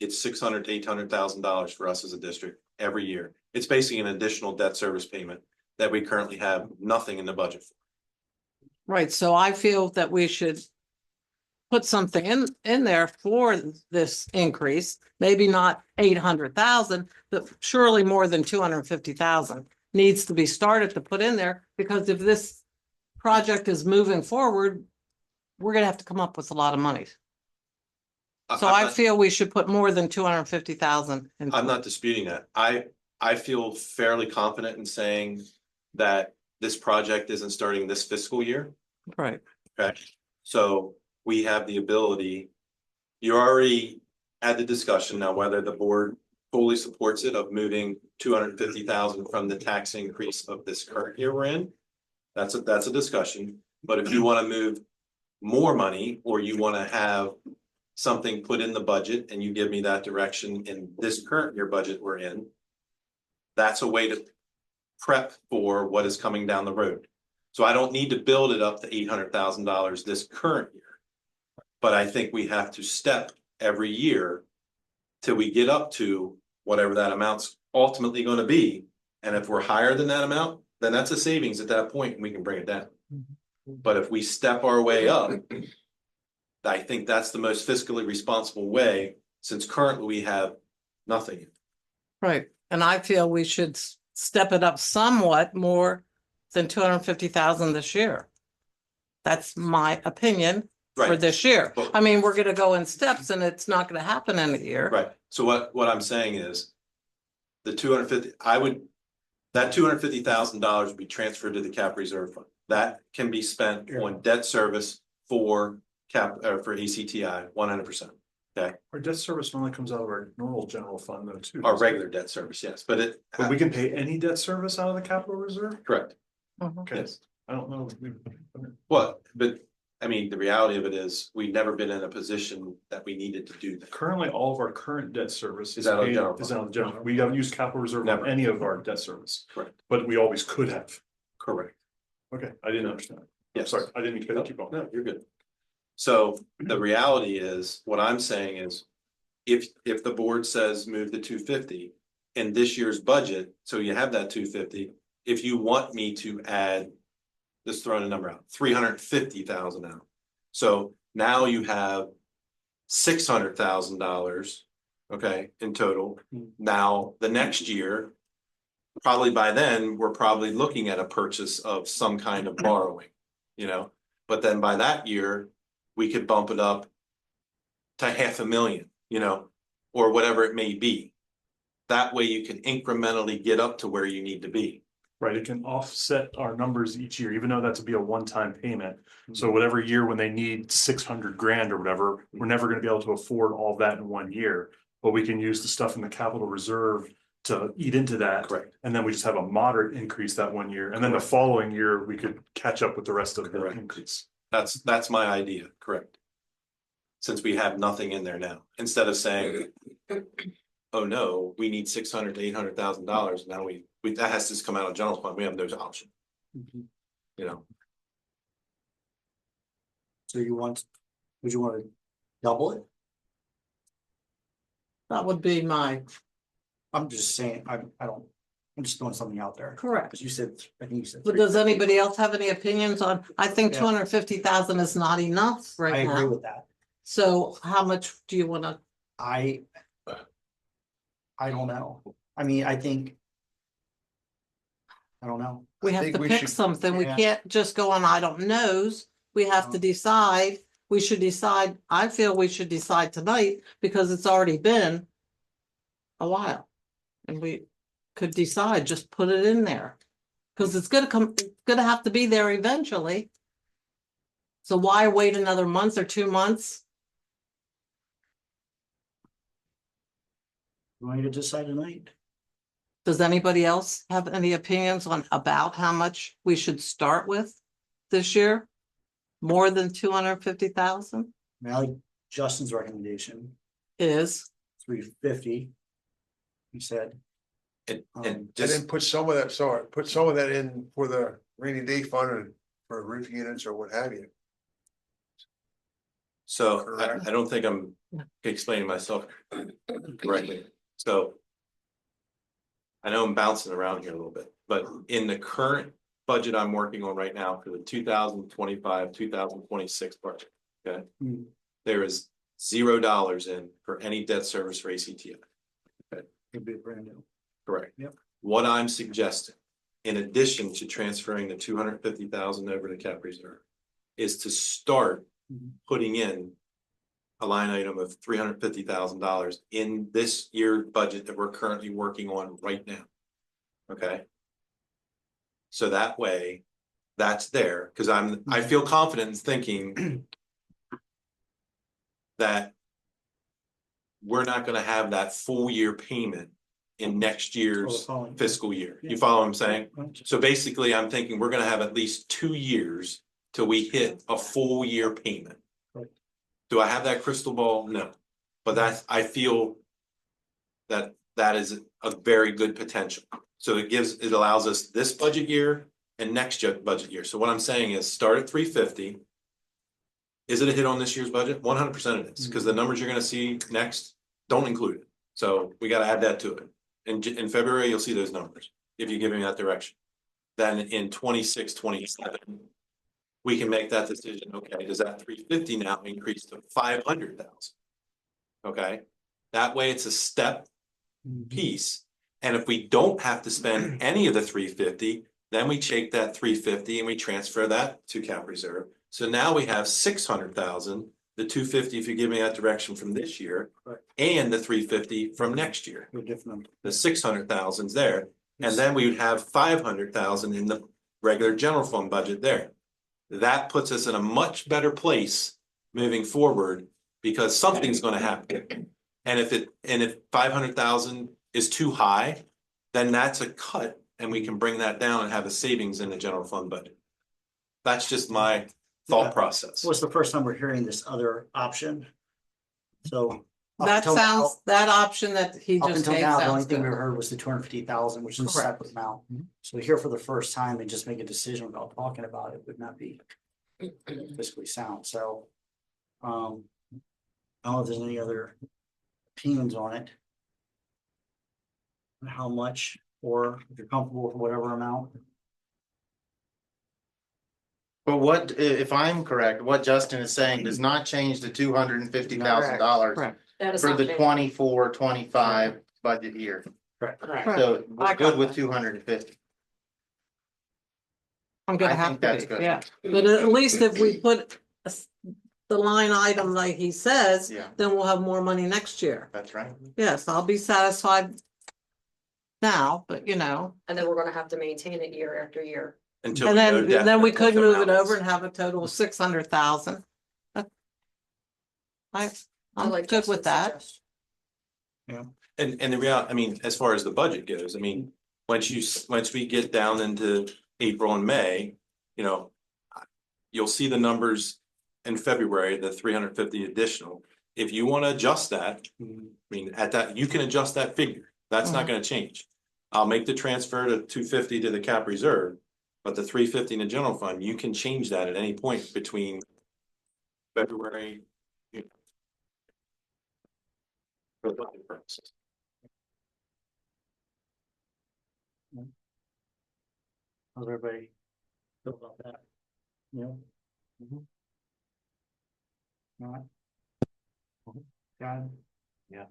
it's $600,000 to $800,000 for us as a district every year. It's basically an additional debt service payment that we currently have nothing in the budget for. Right, so I feel that we should put something in there for this increase, maybe not 800,000, but surely more than 250,000 needs to be started to put in there, because if this project is moving forward, we're gonna have to come up with a lot of money. So I feel we should put more than 250,000. I'm not disputing that. I feel fairly confident in saying that this project isn't starting this fiscal year. Right. Okay, so we have the ability. You already had the discussion now whether the board fully supports it of moving 250,000 from the tax increase of this current year we're in. That's a discussion. But if you want to move more money or you want to have something put in the budget and you give me that direction in this current year budget we're in, that's a way to prep for what is coming down the road. So I don't need to build it up to $800,000 this current year. But I think we have to step every year till we get up to whatever that amount's ultimately going to be. And if we're higher than that amount, then that's a savings at that point and we can bring it down. But if we step our way up, I think that's the most fiscally responsible way, since currently we have nothing. Right, and I feel we should step it up somewhat more than 250,000 this year. That's my opinion for Right. this year. But- I mean, we're gonna go in steps and it's not gonna happen in a year. Right, so what I'm saying is, the 250, that $250,000 would be transferred to the cap reserve fund. That can be spent on debt service for for ACTI, 100%. Okay, Our debt service normally comes out of our normal general fund though too. our regular debt service, yes, but But we can pay any debt service out of the capital reserve? correct, Mhm. Okay, yes. I don't know. Well, but I mean, the reality of it is, we've never been in a position that we needed to do that. Currently, all of our current debt service Is out of paid- general is fund. out of general. We haven't used capital reserve Never. on any of our debt service, Correct, but we always could have. correct. Okay, I didn't understand. Yes. Sorry, I didn't mean to keep going. No, you're good. So the reality is, what I'm saying is, if the board says move the 250 in this year's budget, so you have that 250, if you want me to add, just throwing a number out, 350,000 out. So now you have $600,000, okay, in total. Now, the next year, probably by then, we're probably looking at a purchase of some kind of borrowing, you know? But then by that year, we could bump it up to 500,000, you know, or whatever it may be. That way you can incrementally get up to where you need to be. Right, it can offset our numbers each year, even though that's be a one-time payment. So whatever year when they need 600 grand or whatever, we're never gonna be able to afford all that in one year. But we can use the stuff in the capital reserve to eat into that. Correct. And then we just have a moderate increase that one year, and then the Correct. following year, we could catch up with the rest of the Correct. increase. That's my idea, correct? Since we have nothing in there now, instead of saying, oh no, we need 600 to $800,000, now we, that has to come out of general fund, we have no option, you know? So would you want to double it? That would be my, I'm just saying, I'm just throwing something out there. correct. Because you said, I think you said. But does anybody else have any opinions on, I think Yeah. 250,000 is not enough I right agree now. with that. So how much do you wanna, I don't know. I mean, I think. I don't know. we I have think to we pick should- something. We yeah. can't just go on, I don't knows. We have to No. decide. We should decide, I feel we should decide tonight because it's already been a while. And we could decide, just put it in there. Cause it's gonna have to be there eventually. So why wait another month or 2 months? You want me to decide tonight? Does anybody else have any opinions on about how much we should start with this year? More than 250,000 I mean, I like Justin's recommendation, is, 350. He said, And And just, then put some of that in for the rainy day fund and for roof units or what have you. so Correct. I don't think I'm explaining myself correctly, so. I know I'm bouncing around here a little bit, but in the current budget I'm working on right now for the 2025, 2026 budget, okay? Hmm. There is $0 in for any debt service for ACTI, it'd be brand new. correct? Yep. What I'm suggesting, in addition to transferring the 250,000 over to cap reserve, is to start Mhm. putting in a line item of $350,000 in this year budget that we're currently working on right now. Okay? So that way, that's there, because I feel confident in thinking that we're not gonna have that full year payment in next year's following. fiscal year. Yeah. You follow what I'm saying? So basically, I'm thinking we're gonna have at least 2 years till we hit a full year payment. Right. Do I have that crystal ball? No. But I feel that is a very good potential. So it allows us this budget year and next budget year. So what I'm saying is start at 350. Is it a hit on this year's budget? 100% it is, because the numbers you're gonna see next don't include it. So we gotta add that to it. In February, you'll see those numbers, if you give me that direction. Then in 26, 27, we can make that decision. Okay, does that 350 now increase to 500,000? Okay, that way it's a step piece. And if we don't have to spend any of the 350, then we take that 350 and we transfer that to cap reserve. So now we have 600,000, the 250 if you give me that direction from this year, and the 350 from next year. You're different. The 600,000's there, and then we would have 500,000 in the regular general fund budget there. That puts us in a much better place moving forward, because something's gonna happen. And if 500,000 is too high, then that's a cut, and we can bring that down and have a savings in the general fund budget. That's just my thought process. Well, it's the first time we're hearing this other option. So. up That until now- sounds, that option that he Up just until gave now, the only sounds thing we good. heard was the 250,000, which is a Correct. separate amount. So here for the first time and just make a decision without talking about it would not be fiscally sound, so. I don't know if there's any other opinions on it. How much, or if you're comfortable with whatever amount. But what, if I'm correct, what Justin is saying does not change the $250,000 Correct. That is for not the big. 24-25 budget year. Correct. Correct. So I we're good got with that. 250. I'm gonna I have think to that's be, good. yeah, but at least if we put the line item like he says, Yeah. then we'll have more money next year. That's right. Yes, I'll be satisfied now, but you know, And then we're gonna have to maintain it year after year. Until and we know then we definitely could what the move it amount over is. and have a total of 600,000. I I'm like good with Justin's that. suggestion. And the reality, I mean, as far as the budget goes, I mean, once we get down into April and May, you know, you'll see the numbers in February, the 350 additional. If you want to adjust that, I mean, at that, you can adjust that figure. That's not going to change. I'll make the transfer to 250 to the cap reserve, but the 350 in the general fund, you can change that at any point between February. For budget purposes. How's everybody feel about that? Yeah. All right. God. Yeah.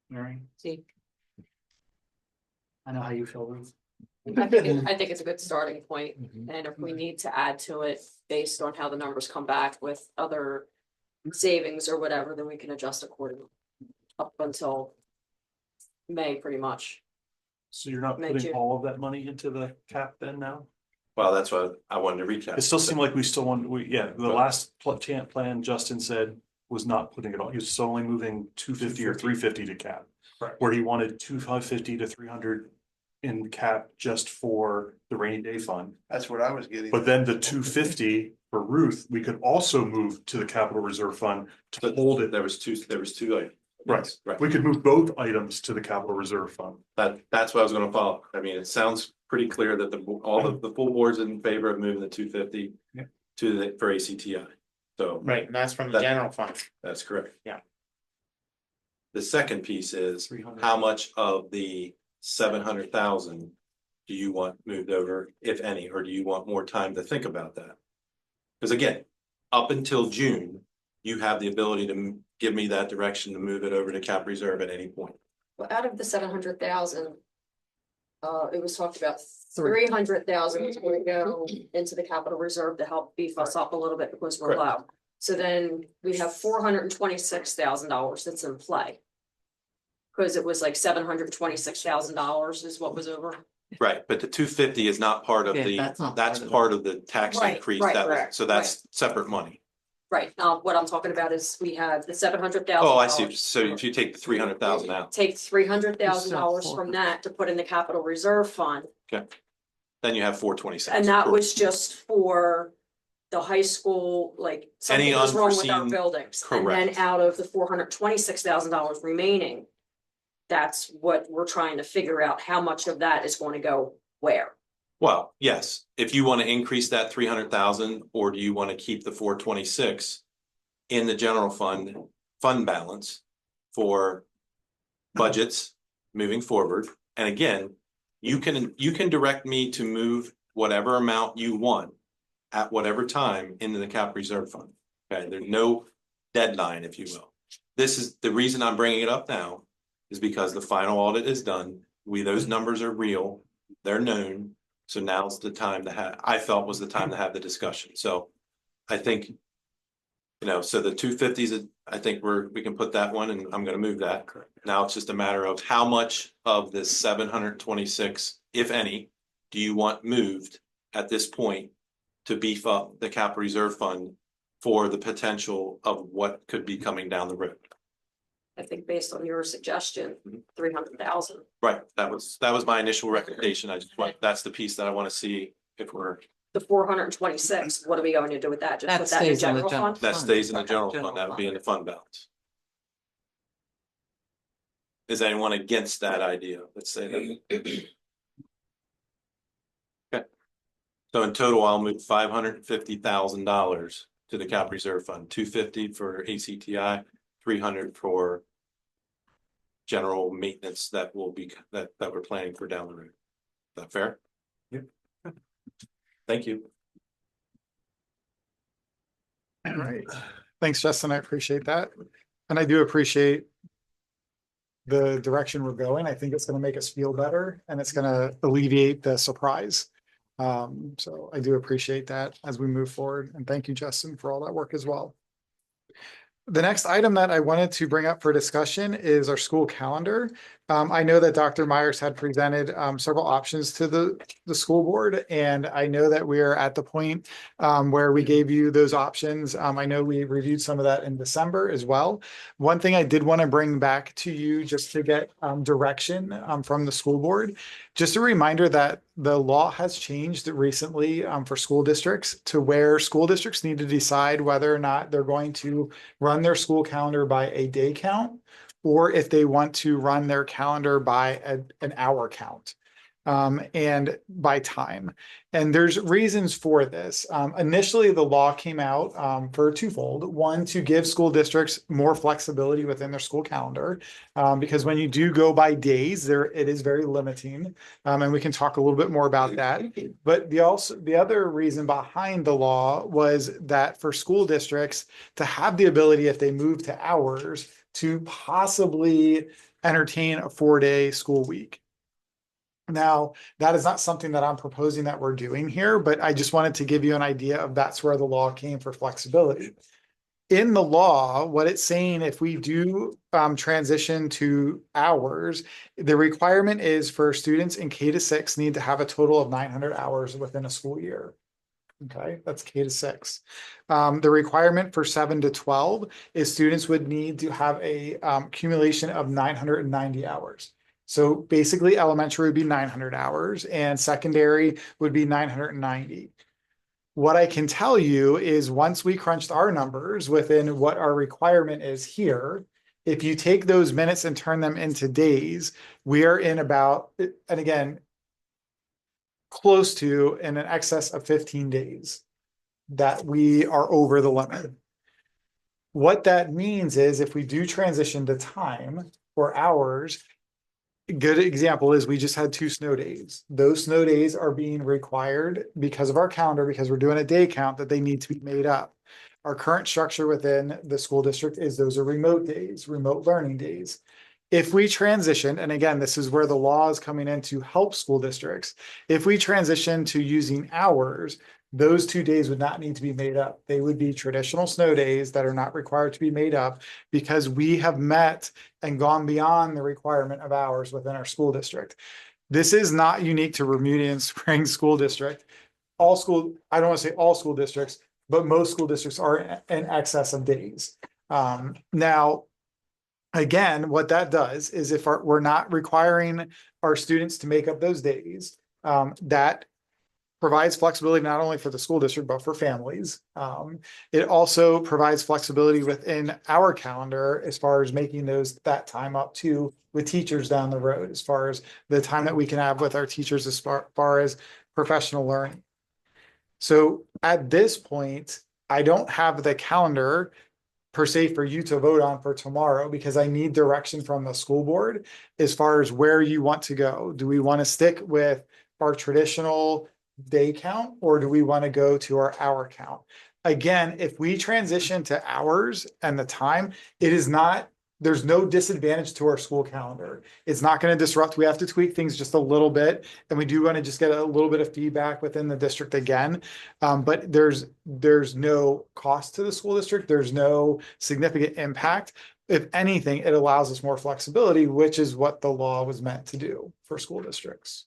Mary, See, I know how you feel, Ruth. I think it's a good starting point, and if we need to add to it based on how the numbers come back with other savings or whatever, then we can adjust accordingly. Up until May, pretty much. So you're not May, putting June. all of that money into the cap then now? Well, that's what I wanted to recap. It still seemed like we still want, the last plan Justin said was not putting it all, he was still only moving 250 or 350 to cap. Correct. Where he wanted 250 to 300 in cap just for the rainy day fund. That's what I was getting. But then the 250 for Ruth, we could also move to the capital reserve fund to hold it. There was two items. Right, Right. we could move both items to the capital reserve fund. That's what I was gonna follow. I mean, it sounds pretty clear that all the full board's in favor of moving the 250 for ACTI. So. Right, and that's from the That- general fund. That's correct. Yeah. The second piece is 300. how much of the 700,000 do you want moved over, if any, or do you want more time to think about that? Because again, up until June, you have the ability to give me that direction to move it over to cap reserve at any point. Well, out of the 700,000. It was talked about 3. 300,000 was going to go into the capital reserve to help beef us up a little bit because we're Correct. low. So then we have $426,000 that's in play. Cause it was like $726,000 is what was over. Right, but the 250 is not part of Yeah, the, that's not that's part of it. part of the tax Right, increase. right, That was, correct, so that's separate money. Right, what I'm talking about is we have the $700,000. Oh, I see. So if you take the 300,000 out, Take $300,000 Still from that to put in the capital reserve fund. then you have 426. And that was just for the high school, like Any something was wrong with our unforeseen- buildings. And then correct. out of the $426,000 remaining, that's what we're trying to figure out, how much of that is going to go where. Well, yes, if you want to increase that 300,000, or do you want to keep the 426 in the general fund balance for budgets moving forward? And again, you can direct me to move whatever amount you want at whatever time into the cap reserve fund. Okay, there's no deadline, if you will. This is the reason I'm bringing it up now, is because the final audit is done. Those numbers are real, they're known. So now's the time to have, I felt was the time to have the discussion. So I think, so the 250s, I think we can put that one, and I'm gonna move that. Now it's just a matter of how much of this 726, if any, do you want moved at this point to beef up the capital reserve fund for the potential of what could be coming down the road? I think based on your suggestion, Mhm. 300,000. Right, that was my initial recommendation. That's the piece that I want to see if we're, The 426, what are we going to do with that? Just That put that in stays in the general general fund? that fund. stays in the Okay, general fund, that would be in the fund balance. Is anyone against that idea? Let's say that. Okay. So in total, I'll move $550,000 to the cap reserve fund, 250 for ACTI, 300 for general maintenance that we're planning for down the road. Is that fair? Yep. Thank you. All right. Thanks, Justin. I appreciate that. And I do appreciate the direction we're going. I think it's going to make us feel better, and it's going to alleviate the surprise. So I do appreciate that as we move forward. And thank you, Justin, for all that work as well. The next item that I wanted to bring up for discussion is our school calendar. I know that Dr. Myers had presented several options to the school board, and I know that we are at the point where we gave you those options. I know we reviewed some of that in December as well. One thing I did want to bring back to you just to get direction from the school board, just a reminder that the law has changed recently for school districts to where school districts need to decide whether or not they're going to run their school calendar by a day count, or if they want to run their calendar by an hour count and by time. And there's reasons for this. Initially, the law came out for twofold. One, to give school districts more flexibility within their school calendar, because when you do go by days, it is very limiting. And we can talk a little bit more about that. But the other reason behind the law was that for school districts to have the ability, if they move to hours, to possibly entertain a 4-day school week. Now, that is not something that I'm proposing that we're doing here, but I just wanted to give you an idea of that's where the law came for flexibility. In the law, what it's saying, if we do transition to hours, the requirement is for students in K-6 need to have a total of 900 hours within a school year. Okay, that's K-6. The requirement for 7 to 12 is students would need to have a accumulation of 990 hours. So basically elementary would be 900 hours and secondary would be 990. What I can tell you is once we crunched our numbers within what our requirement is here, if you take those minutes and turn them into days, we are in about, and again, close to in an excess of 15 days that we are over the limit. What that means is if we do transition to time or hours, a good example is we just had 2 snow days. Those snow days are being required because of our calendar, because we're doing a day count, that they need to be made up. Our current structure within the school district is those are remote days, remote learning days. If we transition, and again, this is where the law is coming in to help school districts. If we transition to using hours, those 2 days would not need to be made up. They would be traditional snow days that are not required to be made up because we have met and gone beyond the requirement of hours within our school district. This is not unique to Bermudian Springs School District. I don't want to say all school districts, but most school districts are in excess of days. Now, again, what that does is if we're not requiring our students to make up those days, that provides flexibility not only for the school district, but for families. It also provides flexibility within our calendar as far as making that time up to with teachers down the road, as far as the time that we can have with our teachers as far as professional learning. So at this point, I don't have the calendar per se for you to vote on for tomorrow, because I need direction from the school board as far as where you want to go. Do we want to stick with our traditional day count, or do we want to go to our hour count? Again, if we transition to hours and the time, there's no disadvantage to our school calendar. It's not going to disrupt. We have to tweak things just a little bit, and we do want to just get a little bit of feedback within the district again. But there's no cost to the school district. There's no significant impact. If anything, it allows us more flexibility, which is what the law was meant to do for school districts.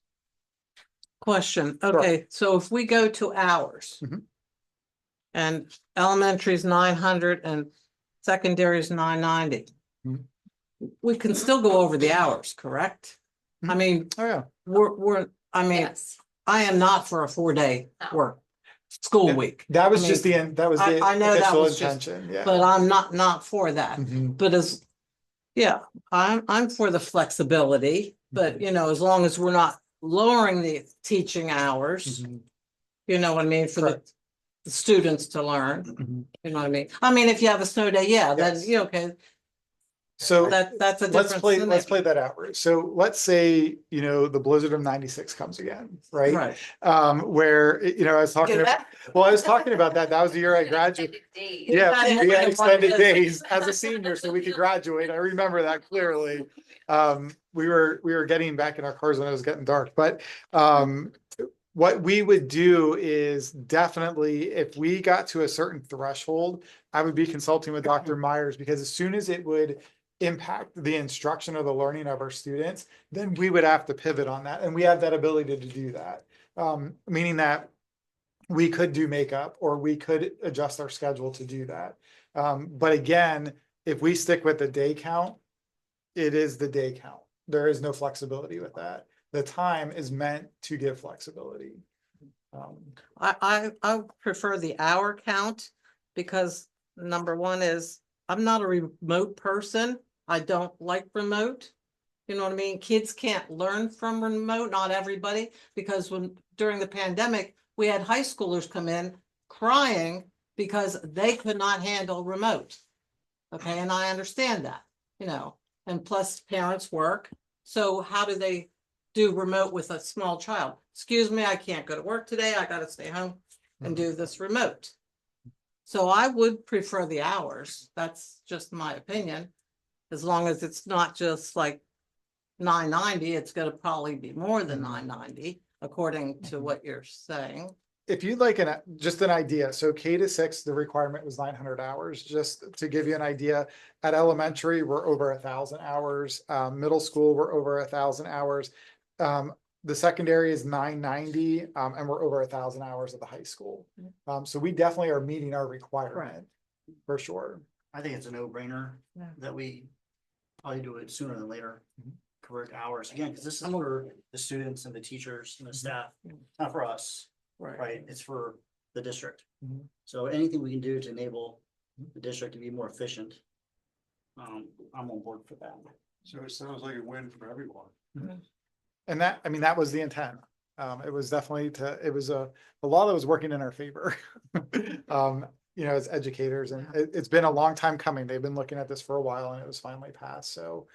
Question, okay, so if we go to hours. Mhm. And elementary is 900 and secondary is 990. Mhm. We can still go over the hours, correct? I mean, Oh, yeah. I mean, Yes. I am not for a 4-day No. work school Yeah, week. That was I just mean, that was the I know that initial was just- intention, yeah. But I'm not for that. Mhm. But I'm for the flexibility, but as long as we're not lowering the teaching hours, Mhm. you know what I mean, for Correct. the students to learn, Mhm. you know what I mean? I mean, if you have a snow day, yeah, then, Yes. okay, So that's a let's different. play that out. So let's say, the blizzard of 96 comes again, right? Right. Where, I was talking about, that. That was the year I graduated. Yeah, Yeah. we had extended days as a senior so we could graduate. I remember that clearly. We were getting back in our cars when it was getting dark, but what we would do is definitely, if we got to a certain threshold, I would be consulting with Dr. Myers, because as soon as it would impact the instruction or the learning of our students, then we would have to pivot on that. And we have that ability to do that. Meaning that we could do makeup, or we could adjust our schedule to do that. But again, if we stick with the day count, it is the day count. There is no flexibility with that. The time is meant to give flexibility. I prefer the hour count, because number one is I'm not a remote person. I don't like remote. You know what I mean? Kids can't learn from remote, not everybody, because during the pandemic, we had high schoolers come in crying because they could not handle remote. Okay, and I understand that, and plus parents work. So how do they do remote with a small child? Excuse me, I can't go to work today. I gotta stay home and do this remote. So I would prefer the hours. That's just my opinion. As long as it's not just like 990, it's gonna probably be more than 990, according to what you're saying. If you'd like just an idea, so K-6, the requirement was 900 hours. Just to give you an idea, at elementary, we're over 1,000 hours. Middle school, we're over 1,000 hours. The secondary is 990, and we're over 1,000 hours at the high school. So we definitely are meeting our requirement for sure. I think it's a no-brainer that we probably do it sooner than later. Correct hours, again, because this is for the students and the teachers and the staff, not for us, right? It's for the district. Mhm. So anything we can do to enable the district to be more efficient, I'm on board for that. So it sounds like a win for everyone. And that was the intent. It was definitely it was a law that was working in our favor. As educators, and it's been a long time coming. They've been looking at this for a while, and it was finally passed. So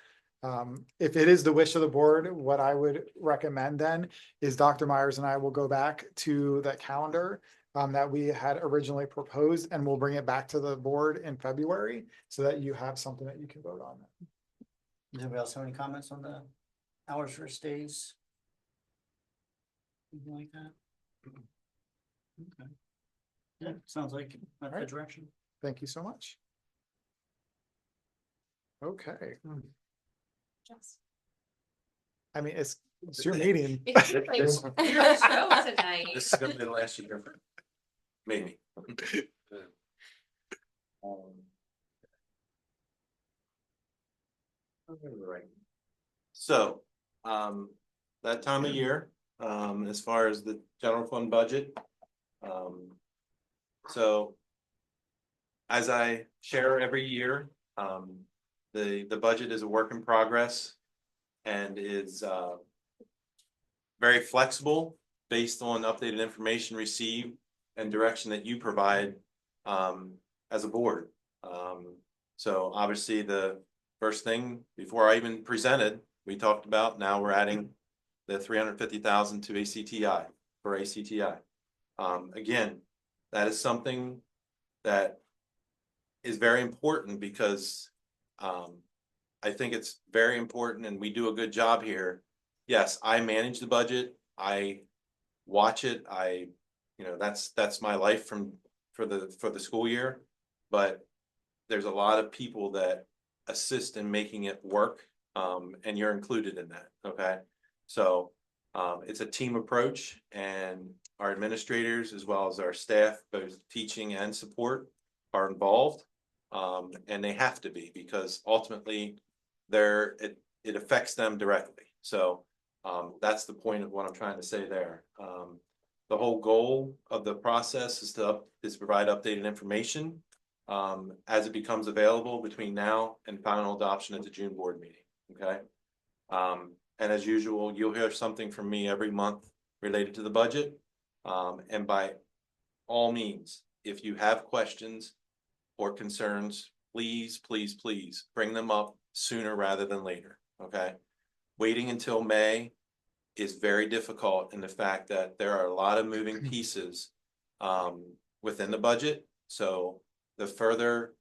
if it is the wish of the board, what I would recommend then is Dr. Myers and I will go back to that calendar that we had originally proposed, and we'll bring it back to the board in February so that you have something that you can vote on. Does anybody else have any comments on the hours for days? Anything like that? Okay. Yeah, sounds like that's the Alright. direction. Thank you so much. Okay. I mean, it's your meeting. This Show tonight. this is gonna be the last year for maybe. Right. So, that time of year, as far as the general fund budget. So as I share every year, the budget is a work in progress and is very flexible based on updated information received and direction that you provide as a board. So obviously the first thing before I even presented, we talked about, now we're adding the 350,000 to ACTI for ACTI. Again, that is something that is very important because I think it's very important and we do a good job here. Yes, I manage the budget. I watch it. That's my life for the school year, but there's a lot of people that assist in making it work, and you're included in that. Okay. So it's a team approach, and our administrators as well as our staff, both teaching and support, are involved. And they have to be, because ultimately it affects them directly. So that's the point of what I'm trying to say there. The whole goal of the process is to provide updated information as it becomes available between now and final adoption at the June board meeting. Okay. And as usual, you'll hear something from me every month related to the budget. And by all means, if you have questions or concerns, please bring them up sooner rather than later. Okay. Waiting until May is very difficult in the fact that there are a lot of moving pieces within the budget. So the further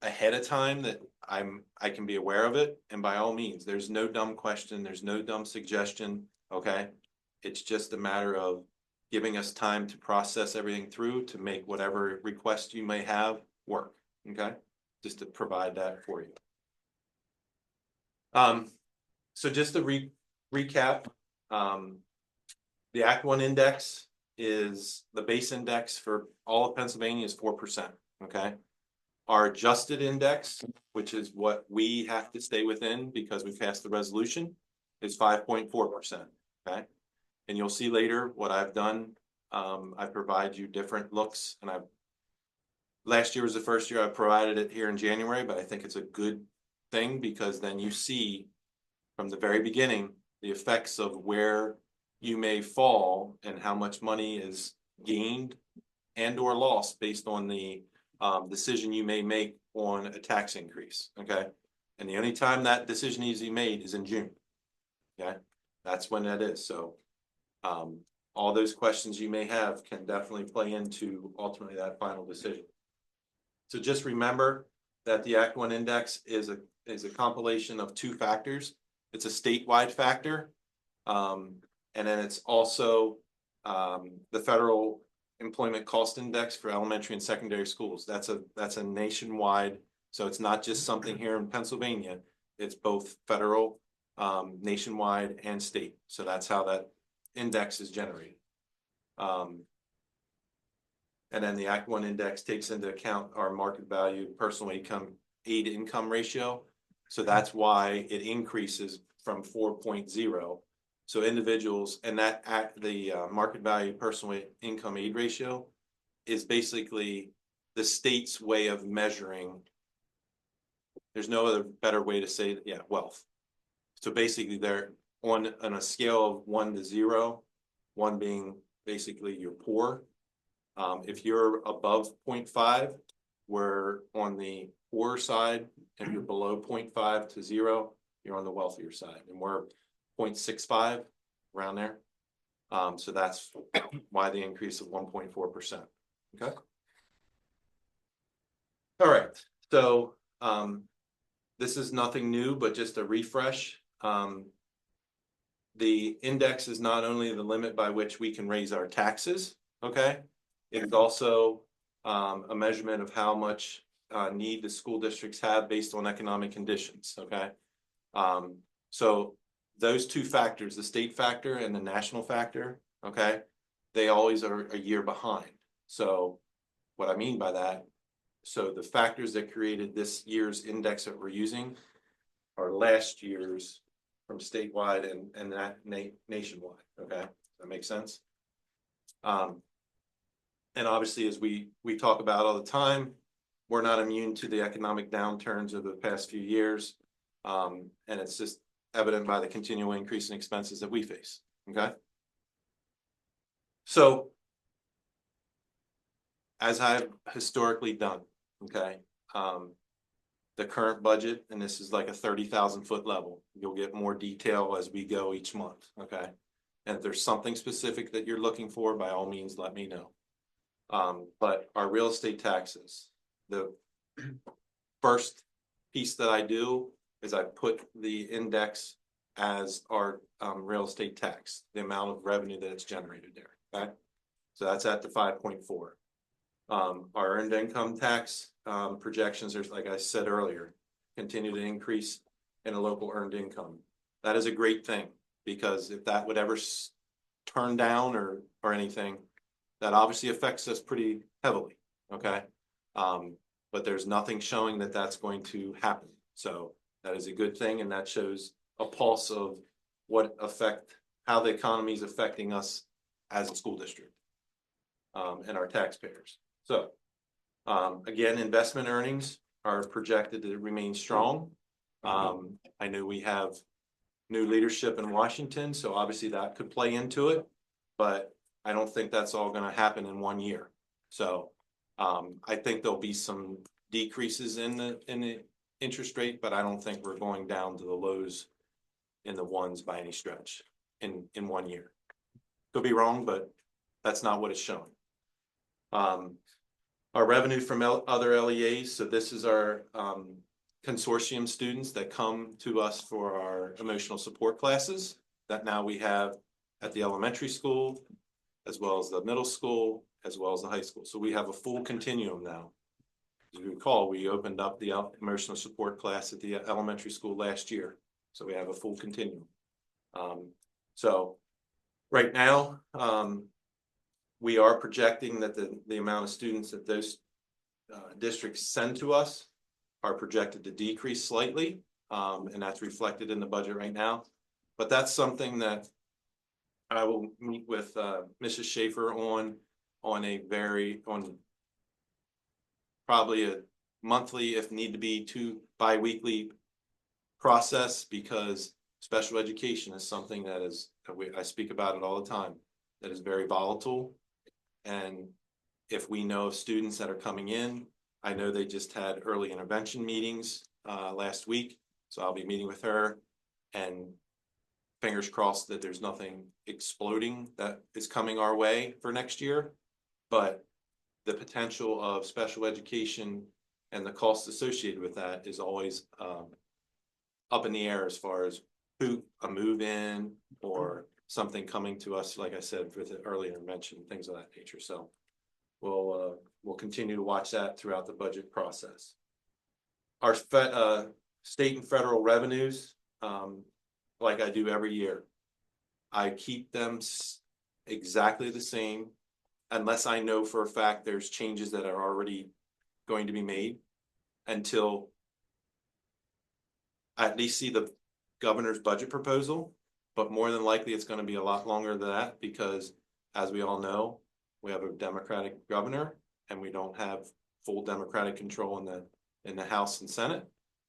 ahead of time that I can be aware of it, and by all means, there's no dumb question, there's no dumb suggestion. Okay. It's just a matter of giving us time to process everything through to make whatever request you may have work. Okay. Just to provide that for you. So just to recap, the Act 1 index is the base index for all of Pennsylvania is 4%. Okay. Our adjusted index, which is what we have to stay within because we passed the resolution, is 5.4%. Okay. And you'll see later what I've done. I provide you different looks, and last year was the first year I provided it here in January, but I think it's a good thing because then you see from the very beginning the effects of where you may fall and how much money is gained and or lost based on the decision you may make on a tax increase. Okay. And the only time that decision needs to be made is in June. Okay. That's when that is. So all those questions you may have can definitely play into ultimately that final decision. So just remember that the Act 1 index is a compilation of two factors. It's a statewide factor, and then it's also the federal employment cost index for elementary and secondary schools. That's a nationwide. So it's not just something here in Pennsylvania. It's both federal, nationwide, and state. So that's how that index is generated. And then the Act 1 index takes into account our market value personal aid income ratio. So that's why it increases from 4.0. So individuals, and the market value personal income aid ratio is basically the state's way of measuring. There's no other better way to say that, yeah, wealth. So basically they're on a scale of 1 to 0, 1 being basically you're poor. If you're above 0.5, we're on the poor side. If you're below 0.5 to 0, you're on the wealthier side. And we're 0.65 around there. So that's why the increase of 1.4%. Okay. All right. So this is nothing new, but just a refresh. The index is not only the limit by which we can raise our taxes. Okay. It's also a measurement of how much need the school districts have based on economic conditions. Okay. So those two factors, the state factor and the national factor, okay, they always are a year behind. So what I mean by that, so the factors that created this year's index that we're using are last year's from statewide and that nationwide, okay? That makes sense? And obviously, as we talk about all the time, we're not immune to the economic downturns of the past few years. And it's just evident by the continual increase in expenses that we face, okay? So, as I've historically done, okay, the current budget, and this is like a 30,000 foot level. You'll get more detail as we go each month, okay? And if there's something specific that you're looking for, by all means, let me know. But our real estate taxes, the first piece that I do is I put the index as our real estate tax, the amount of revenue that it's generated there, okay? So that's at the 5.4. Our earned income tax projections, there's, like I said earlier, continue to increase in a local earned income. That is a great thing, because if that would ever turn down or anything, that obviously affects us pretty heavily, okay? But there's nothing showing that that's going to happen. So that is a good thing, and that shows a pulse of how the economy is affecting us as a school district and our taxpayers. So again, investment earnings are projected to remain strong. I know we have new leadership in Washington, so obviously that could play into it, but I don't think that's all going to happen in 1 year. So I think there'll be some decreases in the interest rate, but I don't think we're going down to the lows in the ones by any stretch in 1 year. Could be wrong, but that's not what it's showing. Our revenue from other LEAs, so this is our consortium students that come to us for our emotional support classes that now we have at the elementary school, as well as the middle school, as well as the high school. So we have a full continuum now. As you recall, we opened up the emotional support class at the elementary school last year. So we have a full continuum. So right now, we are projecting that the amount of students that those districts send to us are projected to decrease slightly. And that's reflected in the budget right now. But that's something that I will meet with Mrs. Schaefer on probably a monthly, if need to be, bi-weekly process, because special education is something that I speak about it all the time, that is very volatile. And if we know of students that are coming in, I know they just had early intervention meetings last week, so I'll be meeting with her, and fingers crossed that there's nothing exploding that is coming our way for next year. But the potential of special education and the costs associated with that is always up in the air, as far as a move in or something coming to us, like I said, with the early intervention, things of that nature. So we'll continue to watch that throughout the budget process. Our state and federal revenues, like I do every year, I keep them exactly the same unless I know for a fact there's changes that are already going to be made, until I at least see the governor's budget proposal. But more than likely, it's going to be a lot longer than that, because as we all know, we have a Democratic governor and we don't have full Democratic control in the House and Senate.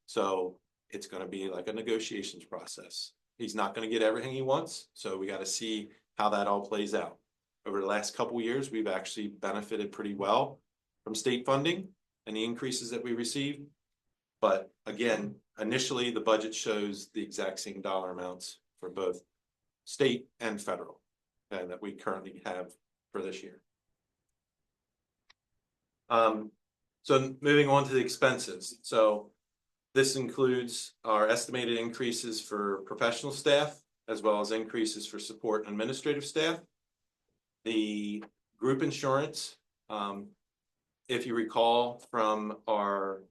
So it's going to be like a negotiations process. He's not going to get everything he wants, so we got to see how that all plays out. Over the last couple of years, we've actually benefited pretty well from state funding and the increases that we received. But again, initially the budget shows the exact same dollar amounts for both state and federal that we currently have for this year. So moving on to the expenses. So this includes our estimated increases for professional staff, as well as increases for support and administrative staff. The group insurance, if you recall from our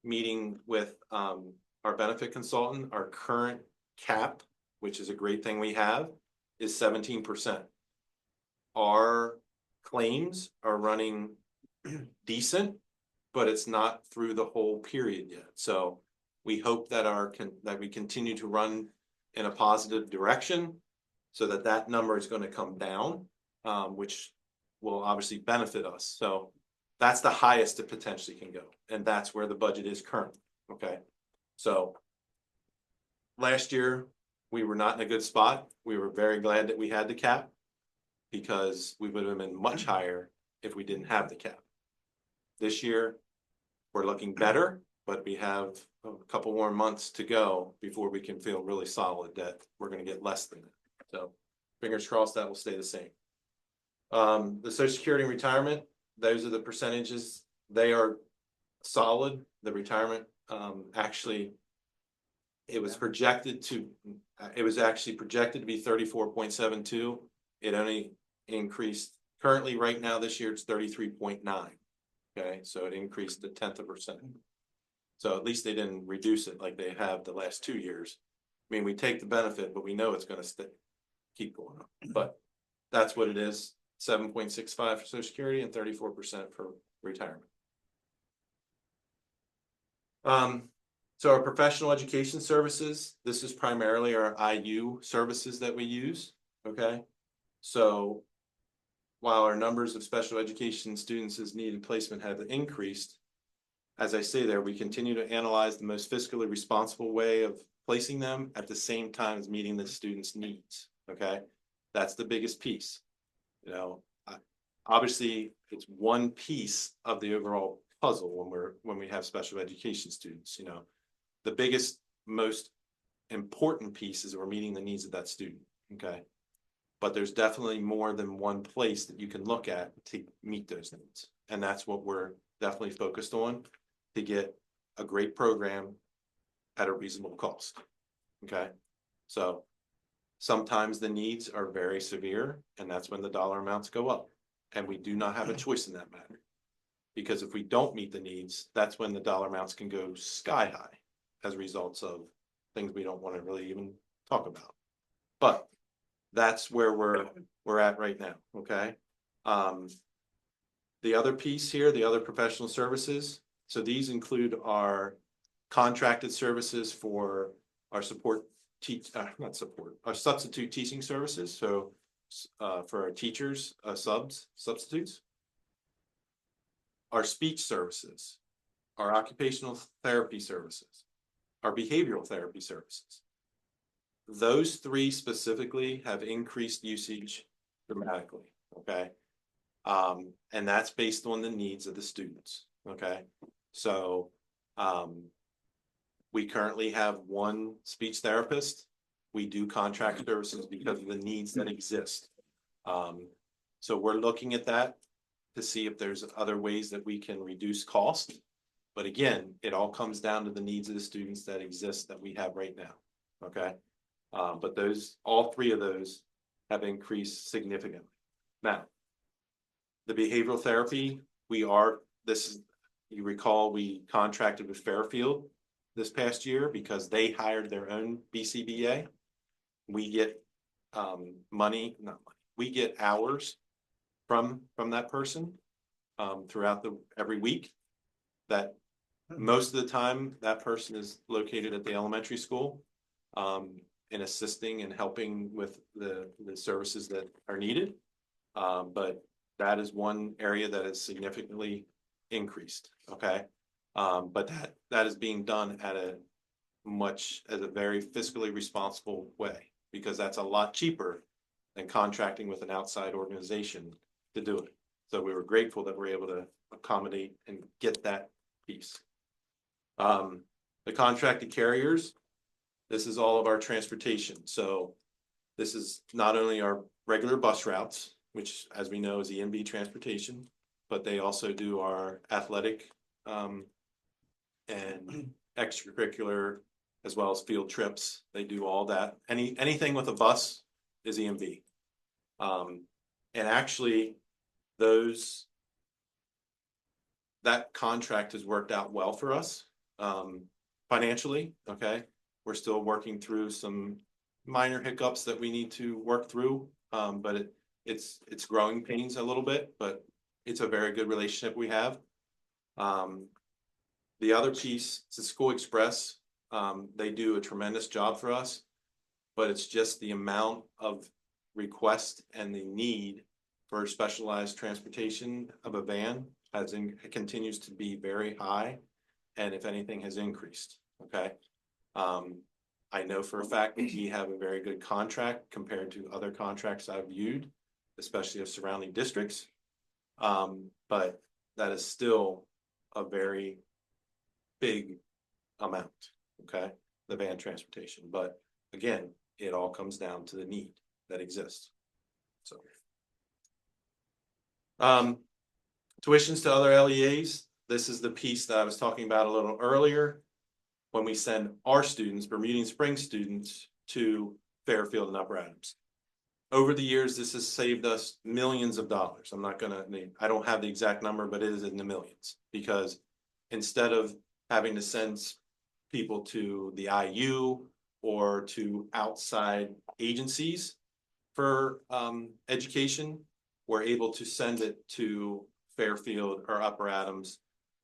meeting with our benefit consultant, our current cap, which is a great thing we have, is 17%. Our claims are running decent, but it's not through the whole period yet. So we hope that we continue to run in a positive direction so that that number is going to come down, which will obviously benefit us. So that's the highest it potentially can go. And that's where the budget is currently. Okay. So last year, we were not in a good spot. We were very glad that we had the cap because we would have been much higher if we didn't have the cap. This year, we're looking better, but we have a couple more months to go before we can feel really solid that we're going to get less than it. So fingers crossed that will stay the same. The Social Security and retirement, those are the percentages. They are solid. The retirement, actually, it was actually projected to be 34.72. It only increased. Currently, right now, this year, it's 33.9. Okay, so it increased 0.1%. So at least they didn't reduce it like they have the last 2 years. I mean, we take the benefit, but we know it's going to keep going up. But that's what it is. 7.65 for Social Security and 34% for retirement. So our professional education services, this is primarily our IU services that we use. Okay, so while our numbers of special education students as needed placement have increased, as I say there, we continue to analyze the most fiscally responsible way of placing them at the same time as meeting the students' needs. Okay, that's the biggest piece. You know, obviously it's one piece of the overall puzzle when we have special education students. You know, the biggest, most important piece is we're meeting the needs of that student. Okay, but there's definitely more than one place that you can look at to meet those needs, and that's what we're definitely focused on, to get a great program at a reasonable cost. Okay, so sometimes the needs are very severe, and that's when the dollar amounts go up, and we do not have a choice in that matter, because if we don't meet the needs, that's when the dollar amounts can go sky high as results of things we don't want to really even talk about. But that's where we're at right now. Okay, the other piece here, the other professional services, so these include our contracted services for our our substitute teaching services. So for our teachers, substitutes, our speech services, our occupational therapy services, our behavioral therapy services. Those three specifically have increased usage dramatically. Okay, and that's based on the needs of the students. Okay, so we currently have one speech therapist. We do contract services because of the needs that exist. So we're looking at that to see if there's other ways that we can reduce cost. But again, it all comes down to the needs of the students that exist that we have right now. Okay, but all three of those have increased significantly. Now, the behavioral therapy, you recall we contracted with Fairfield this past year because they hired their own BCBA. We get we get hours from that person throughout every week. That most of the time that person is located at the elementary school, and assisting and helping with the services that are needed. But that is one area that has significantly increased. Okay, but that is being done at a very fiscally responsible way, because that's a lot cheaper than contracting with an outside organization to do it. So we were grateful that we're able to accommodate and get that piece. The contracted carriers, this is all of our transportation. So this is not only our regular bus routes, which as we know is EMB transportation, but they also do our athletic and extracurricular, as well as field trips. They do all that. Anything with a bus is EMB. And actually that contract has worked out well for us financially. Okay, we're still working through some minor hiccups that we need to work through, but it's growing pains a little bit, but it's a very good relationship we have. The other piece is the School Express. They do a tremendous job for us. but it's just the amount of request and the need for specialized transportation of a van continues to be very high. And if anything has increased, okay? I know for a fact that we have a very good contract compared to other contracts I've viewed, especially of surrounding districts. But that is still a very big amount, okay? The van transportation, but again, it all comes down to the need that exists. So. Tuitions to other LEAs, this is the piece that I was talking about a little earlier. When we send our students, Bermudian Springs students, to Fairfield and Upper Adams. Over the years, this has saved us millions of dollars. I'm not gonna name, I don't have the exact number, but it is in the millions. Because instead of having to send people to the IU or to outside agencies for education, we're able to send it to Fairfield or Upper Adams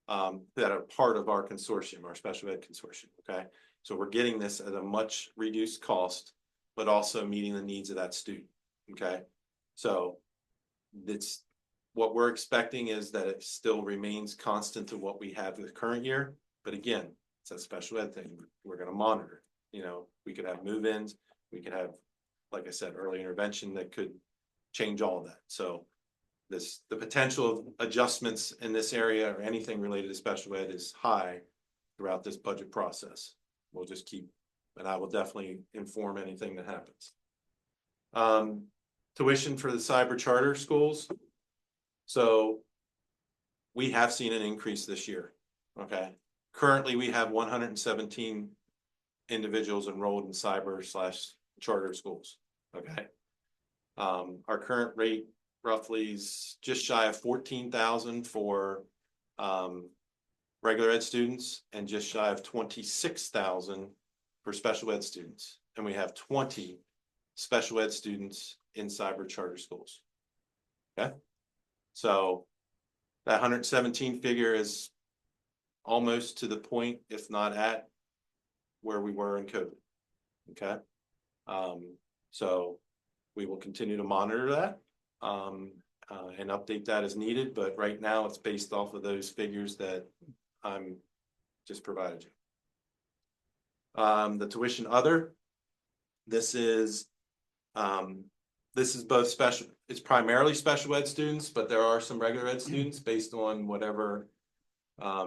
that are part of our consortium, our special ed consortium, okay? So we're getting this at a much reduced cost, but also meeting the needs of that student, okay? So it's what we're expecting is that it still remains constant to what we have the current year. But again, it's a special ed thing. We're gonna monitor, you know, we could have move-ins, we could have, like I said, early intervention that could change all of that. So the potential of adjustments in this area or anything related to special ed is high throughout this budget process. We'll just keep, and I will definitely inform anything that happens. Tuition for the cyber charter schools. So we have seen an increase this year, okay? Currently, we have 117 individuals enrolled in cyber/charter schools, okay? Our current rate roughly is just shy of 14,000 for regular ed students and just shy of 26,000 for special ed students. And we have 20 special ed students in cyber charter schools. Okay. So that 117 figure is almost to the point, if not at where we were in COVID. Okay. So we will continue to monitor that and update that as needed, but right now it's based off of those figures that I'm just provided you. The tuition other, this is both special, it's primarily special ed students, but there are some regular ed students based on whatever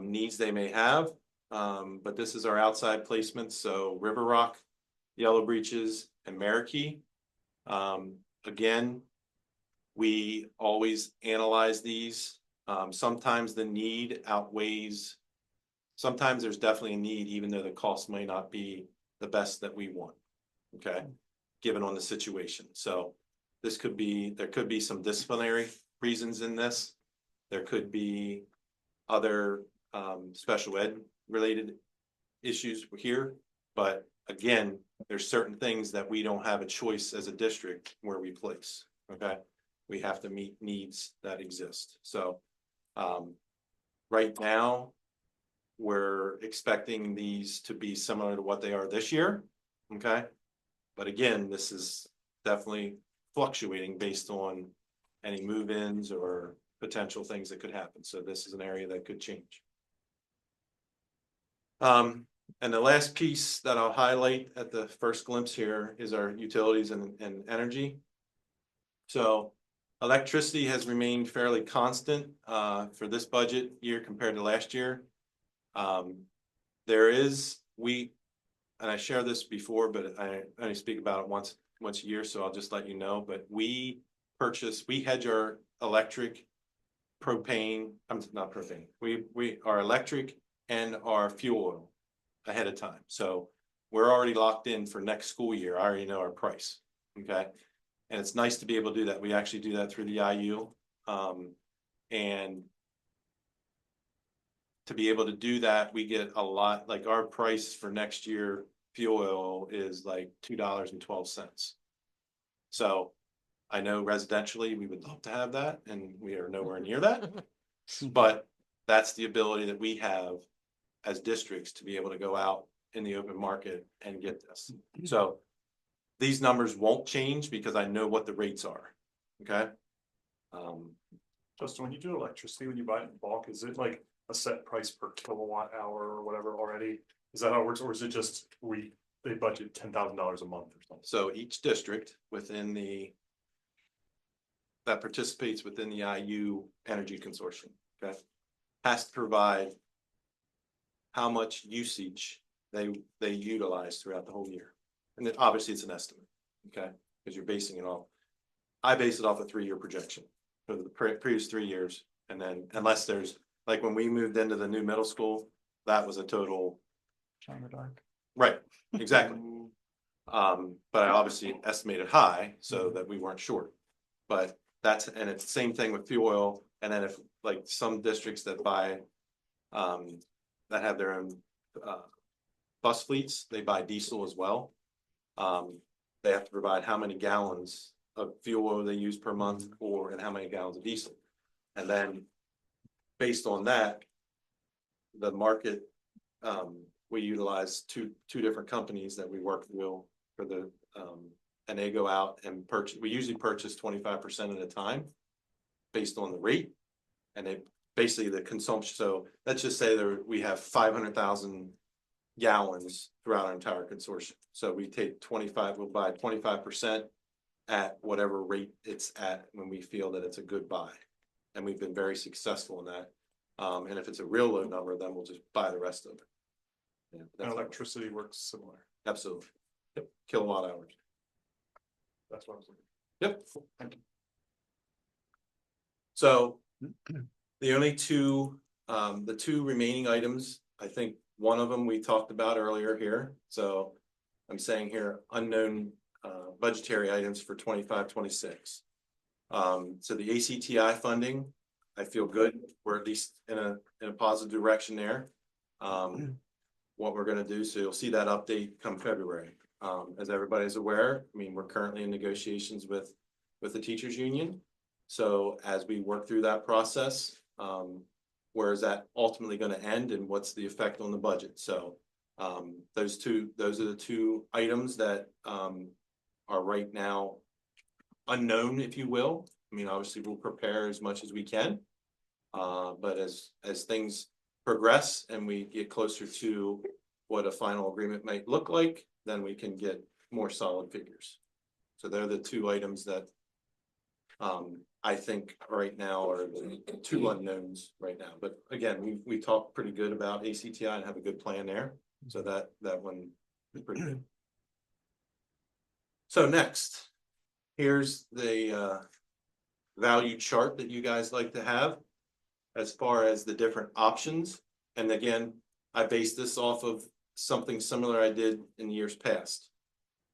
needs they may have. But this is our outside placements, so River Rock, Yellow Breeches, and Marquee. Again, we always analyze these. Sometimes the need outweighs, sometimes there's definitely a need, even though the cost may not be the best that we want, okay, given on the situation. So this could be, there could be some disciplinary reasons in this. There could be other special ed related issues here, but again, there's certain things that we don't have a choice as a district where we place, okay? We have to meet needs that exist. So right now, we're expecting these to be similar to what they are this year, okay? But again, this is definitely fluctuating based on any move-ins or potential things that could happen. So this is an area that could change. And the last piece that I'll highlight at the first glimpse here is our utilities and energy. So electricity has remained fairly constant for this budget year compared to last year. There is, and I shared this before, but I only speak about it once a year, so I'll just let you know, but we hedge our electric, propane, not propane, our electric and our fuel oil ahead of time. So we're already locked in for next school year. I already know our price, okay? And it's nice to be able to do that. We actually do that through the IU. And to be able to do that, we get a lot, like our price for next year, fuel oil is like $2.12. So I know residentially, we would love to have that, and we are nowhere near that. But that's the ability that we have as districts to be able to go out in the open market and get this. So these numbers won't change because I know what the rates are, okay? Justin, when you do electricity, when you buy it in bulk, is it like a set price per kilowatt hour or whatever already? Is that how it works, or is it just they budget $10,000 a month or something? So each district that participates within the IU Energy Consortium, okay, has to provide how much usage they utilize throughout the whole year. And then obviously it's an estimate, okay, because you're basing it off. I base it off a 3-year projection for the previous 3 years. And then unless there's, like when we moved into the new middle school, that was a total. Shot in the dark. Right, exactly. But I obviously estimated high so that we weren't short. But and it's the same thing with fuel oil. And then if like some districts that buy, that have their own bus fleets, they buy diesel as well. They have to provide how many gallons of fuel oil they use per month and how many gallons of diesel. And then based on that, the market, we utilize two different companies that we work with for the, and they go out and purchase, we usually purchase 25% at a time based on the rate. And they basically the consumption. So let's just say we have 500,000 gallons throughout our entire consortium. So we take 25, we'll buy 25% at whatever rate it's at when we feel that it's a good buy. And we've been very successful in that. And if it's a real low number, then we'll just buy the rest of it. Yeah, And electricity works similar. absolutely. Yep. Kilowatt hours. That's what I was looking. Yep. Thank you. So the only the two remaining items, I think one of them we talked about earlier here. So I'm saying here, unknown budgetary items for 25-26. So the ACTI funding, I feel good. We're at least in a positive direction there. What we're gonna do, so you'll see that update come February. As everybody's aware, I mean, we're currently in negotiations with the teachers union. So as we work through that process, where is that ultimately going to end and what's the effect on the budget? So those are the two items that are right now unknown, if you will. I mean, obviously we'll prepare as much as we can. But as things progress and we get closer to what a final agreement might look like, then we can get more solid figures. So they're the two items that I think right now are the two unknowns right now. But again, we talked pretty good about ACTI and have a good plan there. So that one is pretty good. So next, here's the value chart that you guys like to have as far as the different options. And again, I based this off of something similar I did in years past.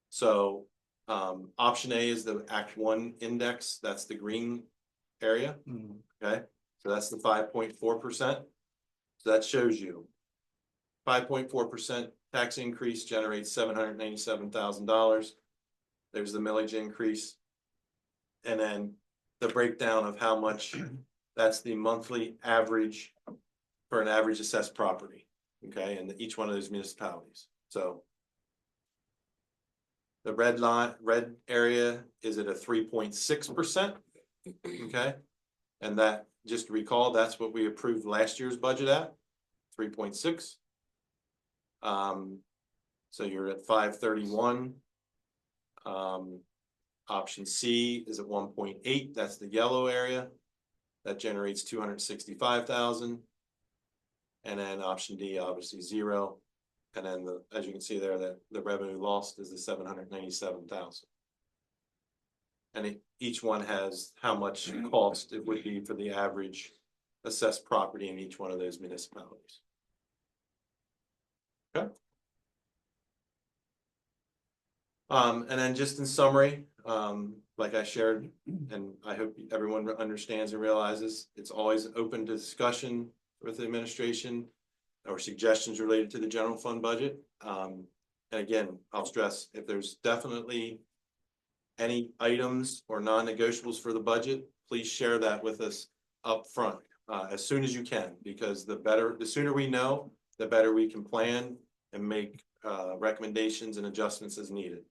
So option A is the Act 1 index. That's the green area. Okay. So that's the 5.4%. So that shows you 5.4% tax increase generates $797,000. There's the millage increase. And then the breakdown of how much that's the monthly average for an average assessed property. Okay. And each one of those municipalities. So the red area is at a 3.6%. Okay. And that, just to recall, that's what we approved last year's budget at 3.6. So you're at 531. Option C is at 1.8. That's the yellow area. That generates 265,000. And then option D, obviously 0. And then as you can see there, that the revenue lost is the 797,000. And each one has how much cost it would be for the average assessed property in each one of those municipalities. Okay. And then just in summary, like I shared, and I hope everyone understands and realizes, it's always open to discussion with the administration or suggestions related to the general fund budget. And again, I'll stress, if there's definitely any items or non-negotiables for the budget, please share that with us up front as soon as you can, because the sooner we know, the better we can plan and make recommendations and adjustments as needed.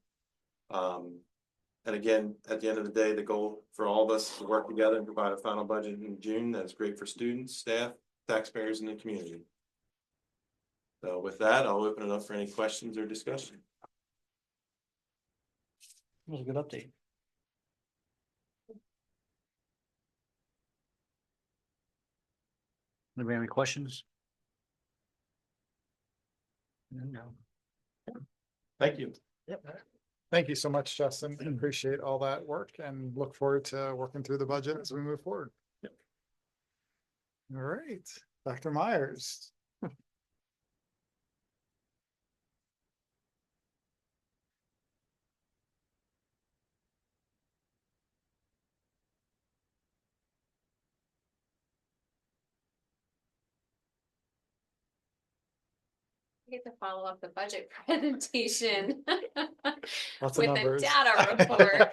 And again, at the end of the day, the goal for all of us is to work together and provide a final budget in June that's great for students, staff, taxpayers, and the community. So with that, I'll open it up for any questions or discussion. That was a good update. Anybody have any questions? No. Thank you. Yep. Thank you so much, Justin. Appreciate all that work and look forward to working through the budget as we move forward. Yep. All right, Dr. Myers. I get to follow up the budget presentation Lots of with a numbers. data report.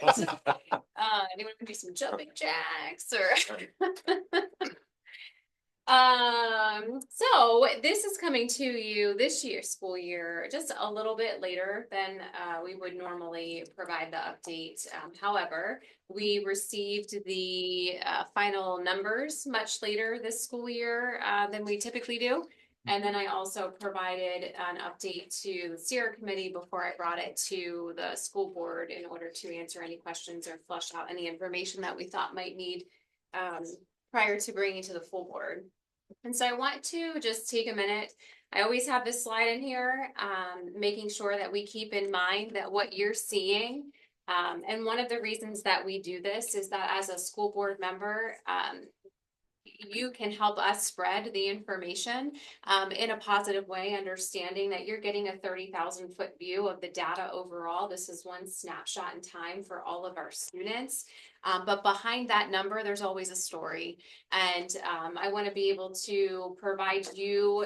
Anyone want to do some jumping jacks or? So this is coming to you this year, school year, just a little bit later than we would normally provide the update. However, we received the final numbers much later this school year than we typically do. And then I also provided an update to the steering committee before I brought it to the school board in order to answer any questions or flush out any information that we thought might need prior to bringing to the full board. And so I want to just take a minute. I always have this slide in here, making sure that we keep in mind that what you're seeing. And one of the reasons that we do this is that as a school board member, you can help us spread the information in a positive way, understanding that you're getting a 30,000-foot view of the data overall. This is one snapshot in time for all of our students. But behind that number, there's always a story. And I want to be able to provide you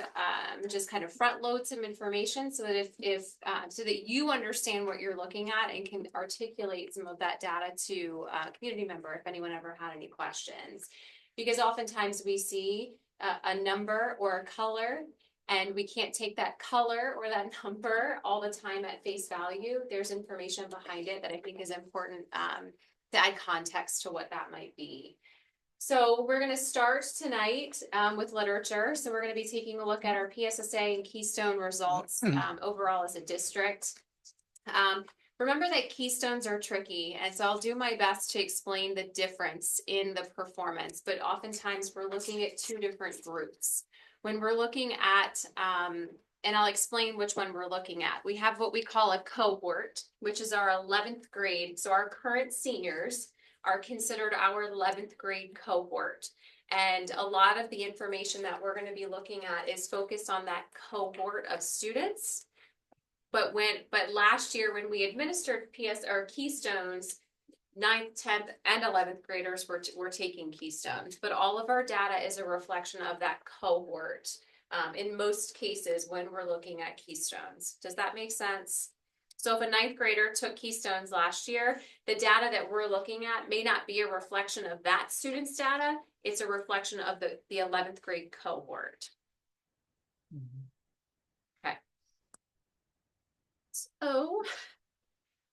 just kind of front load some information so that so that you understand what you're looking at and can articulate some of that data to a community member if anyone ever had any questions. Because oftentimes we see a number or a color and we can't take that color or that number all the time at face value. There's information behind it that I think is important to add context to what that might be. So we're going to start tonight with literature. So we're going to be taking a look at our PSSA and Keystone results overall as a district. Remember that keystones are tricky, and so I'll do my best to explain the difference in the performance, but oftentimes we're looking at two different groups. When we're looking at, and I'll explain which one we're looking at, we have what we call a cohort, which is our 11th grade. So our current seniors are considered our 11th grade cohort. And a lot of the information that we're going to be looking at is focused on that cohort of students. But last year when we administered Keystones, 9th, 10th, and 11th graders were taking Keystones. But all of our data is a reflection of that cohort in most cases when we're looking at Keystones. Does that make sense? So if a 9th grader took Keystones last year, the data that we're looking at may not be a reflection of that student's data. It's a reflection of the 11th grade cohort. Okay. So,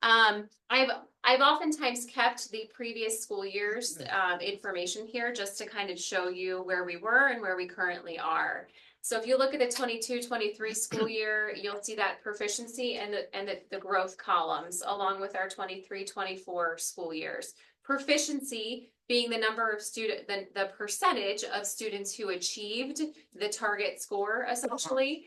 I've oftentimes kept the previous school year's information here just to kind of show you where we were and where we currently are. So if you look at the 22-23 school year, you'll see that proficiency and the growth columns along with our 23-24 school years. Proficiency being the number of the percentage of students who achieved the target score essentially.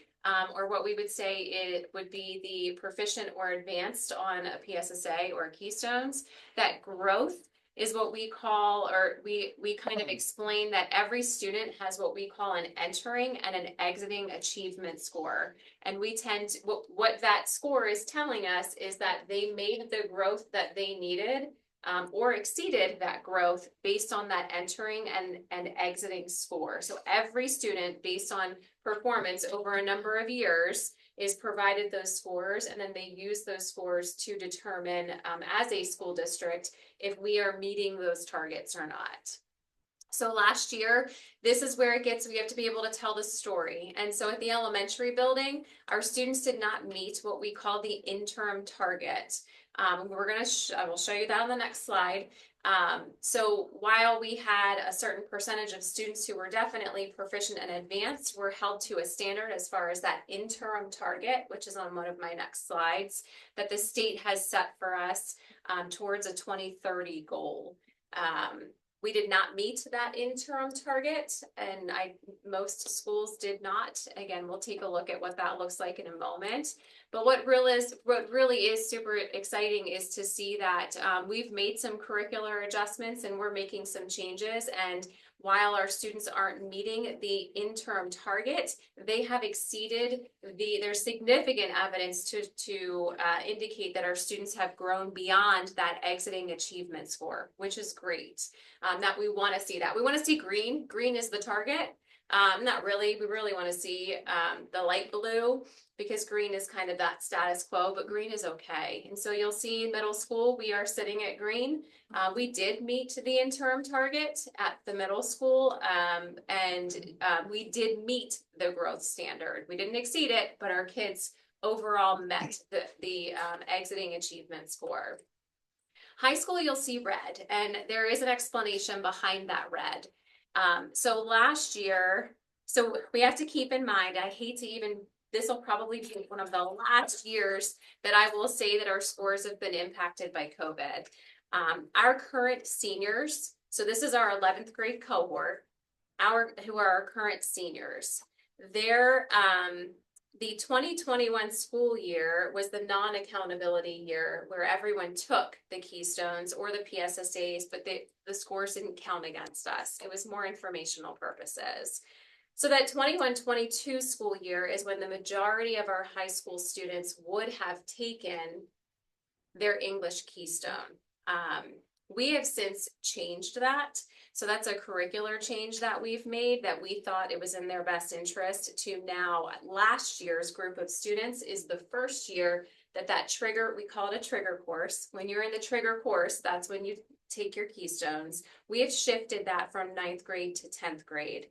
Or what we would say it would be the proficient or advanced on a PSSA or Keystones. That growth is what we call, or we kind of explain that every student has what we call an entering and an exiting achievement score. And we tend to, what that score is telling us is that they made the growth that they needed or exceeded that growth based on that entering and exiting score. So every student, based on performance over a number of years, is provided those scores, and then they use those scores to determine as a school district if we are meeting those targets or not. So last year, this is where we have to be able to tell the story. And so at the elementary building, our students did not meet what we call the interim target. I will show you that on the next slide. So while we had a certain percentage of students who were definitely proficient and advanced, we're held to a standard as far as that interim target, which is on one of my next slides, that the state has set for us towards a 2030 goal. We did not meet that interim target, and most schools did not. Again, we'll take a look at what that looks like in a moment. But what really is super exciting is to see that we've made some curricular adjustments and we're making some changes. And while our students aren't meeting the interim target, they have exceeded there's significant evidence to indicate that our students have grown beyond that exiting achievement score, which is great. That we want to see that. We want to see green. Green is the target. Not really. We really want to see the light blue, because green is kind of that status quo, but green is okay. And so you'll see middle school, we are sitting at green. We did meet the interim target at the middle school, and we did meet the growth standard. We didn't exceed it, but our kids overall met the exiting achievement score. High school, you'll see red, and there is an explanation behind that red. So last year, so we have to keep in mind, I hate to even, this will probably be one of the last years that I will say that our scores have been impacted by COVID. Our current seniors, so this is our 11th grade cohort, who are our current seniors. They're, the 2021 school year was the non-accountability year where everyone took the Keystones or the PSSAs, but the scores didn't count against us. It was more informational purposes. So that 21-22 school year is when the majority of our high school students would have taken their English Keystone. We have since changed that. So that's a curricular change that we've made, that we thought it was in their best interest to now. Last year's group of students is the first year that trigger, we call it a trigger course. When you're in the trigger course, that's when you take your Keystones. We have shifted that from 9th grade to 10th grade.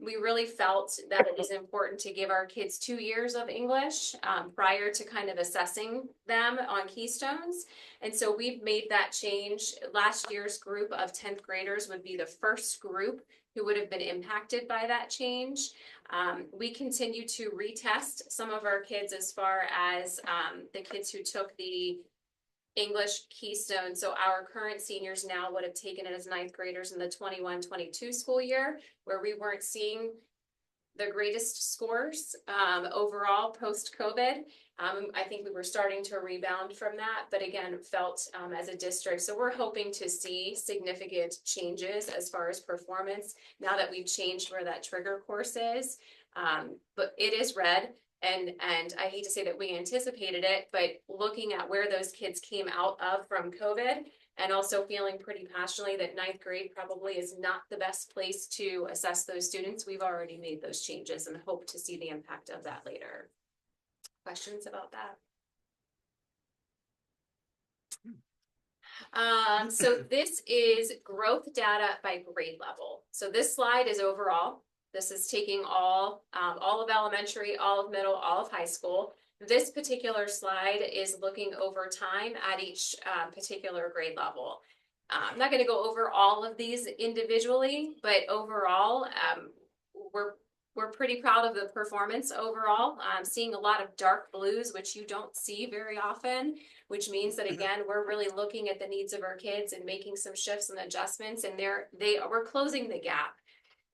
We really felt that it was important to give our kids 2 years of English prior to kind of assessing them on Keystones. And so we've made that change. Last year's group of 10th graders would be the first group who would have been impacted by that change. We continue to retest some of our kids as far as the kids who took the English Keystone. So our current seniors now would have taken it as 9th graders in the 21-22 school year, where we weren't seeing the greatest scores overall post-COVID. I think we were starting to rebound from that, but again, felt as a district. So we're hoping to see significant changes as far as performance now that we've changed where that trigger course is. But it is red. And I hate to say that we anticipated it, but looking at where those kids came out of from COVID, and also feeling pretty passionately that 9th grade probably is not the best place to assess those students, we've already made those changes and hope to see the impact of that later. Questions about that? So this is growth data by grade level. So this slide is overall. This is taking all of elementary, all of middle, all of high school. This particular slide is looking over time at each particular grade level. I'm not going to go over all of these individually, but overall, we're pretty proud of the performance overall. Seeing a lot of dark blues, which you don't see very often, which means that, again, we're really looking at the needs of our kids and making some shifts and adjustments, and we're closing the gap.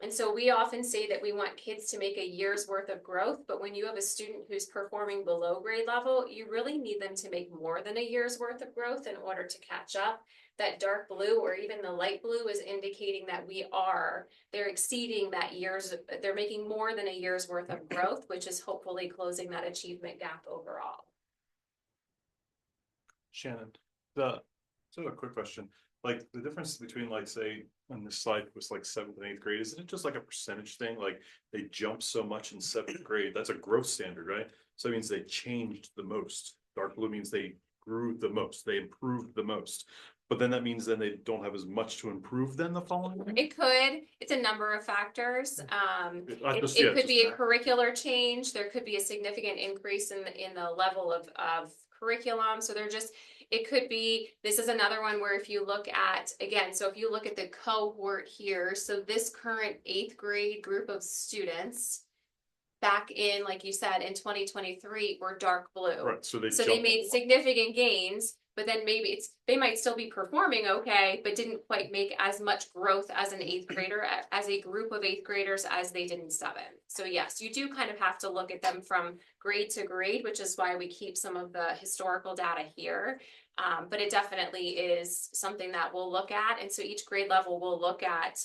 And so we often say that we want kids to make a year's worth of growth, but when you have a student who's performing below grade level, you really need them to make more than a year's worth of growth in order to catch up. That dark blue or even the light blue is indicating that they're exceeding that they're making more than a year's worth of growth, which is hopefully closing that achievement gap overall. Shannon, so a quick question, like the difference between, like, say on this slide was like 7th and 8th grade, isn't it just like a percentage thing? Like they jump so much in 7th grade, that's a growth standard, right? So it means they changed the most. Dark blue means they grew the most, they improved the most. But then that means then they don't have as much to improve than the following year? It could. It's a number of factors. It Could be a curricular change. There could be a significant increase in the level of curriculum. So It could be, this is another one where if you look at, again, so if you look at the cohort here, so this current 8th grade group of students back in, like you said, in 2023 were dark blue. Right, so they So they jumped. made significant gains, but then maybe they might still be performing okay, but didn't quite make as much growth as an 8th grader, as a group of 8th graders as they did in 7th. So yes, you do kind of have to look at them from grade to grade, which is why we keep some of the historical data here. But it definitely is something that we'll look at. And so each grade level will look at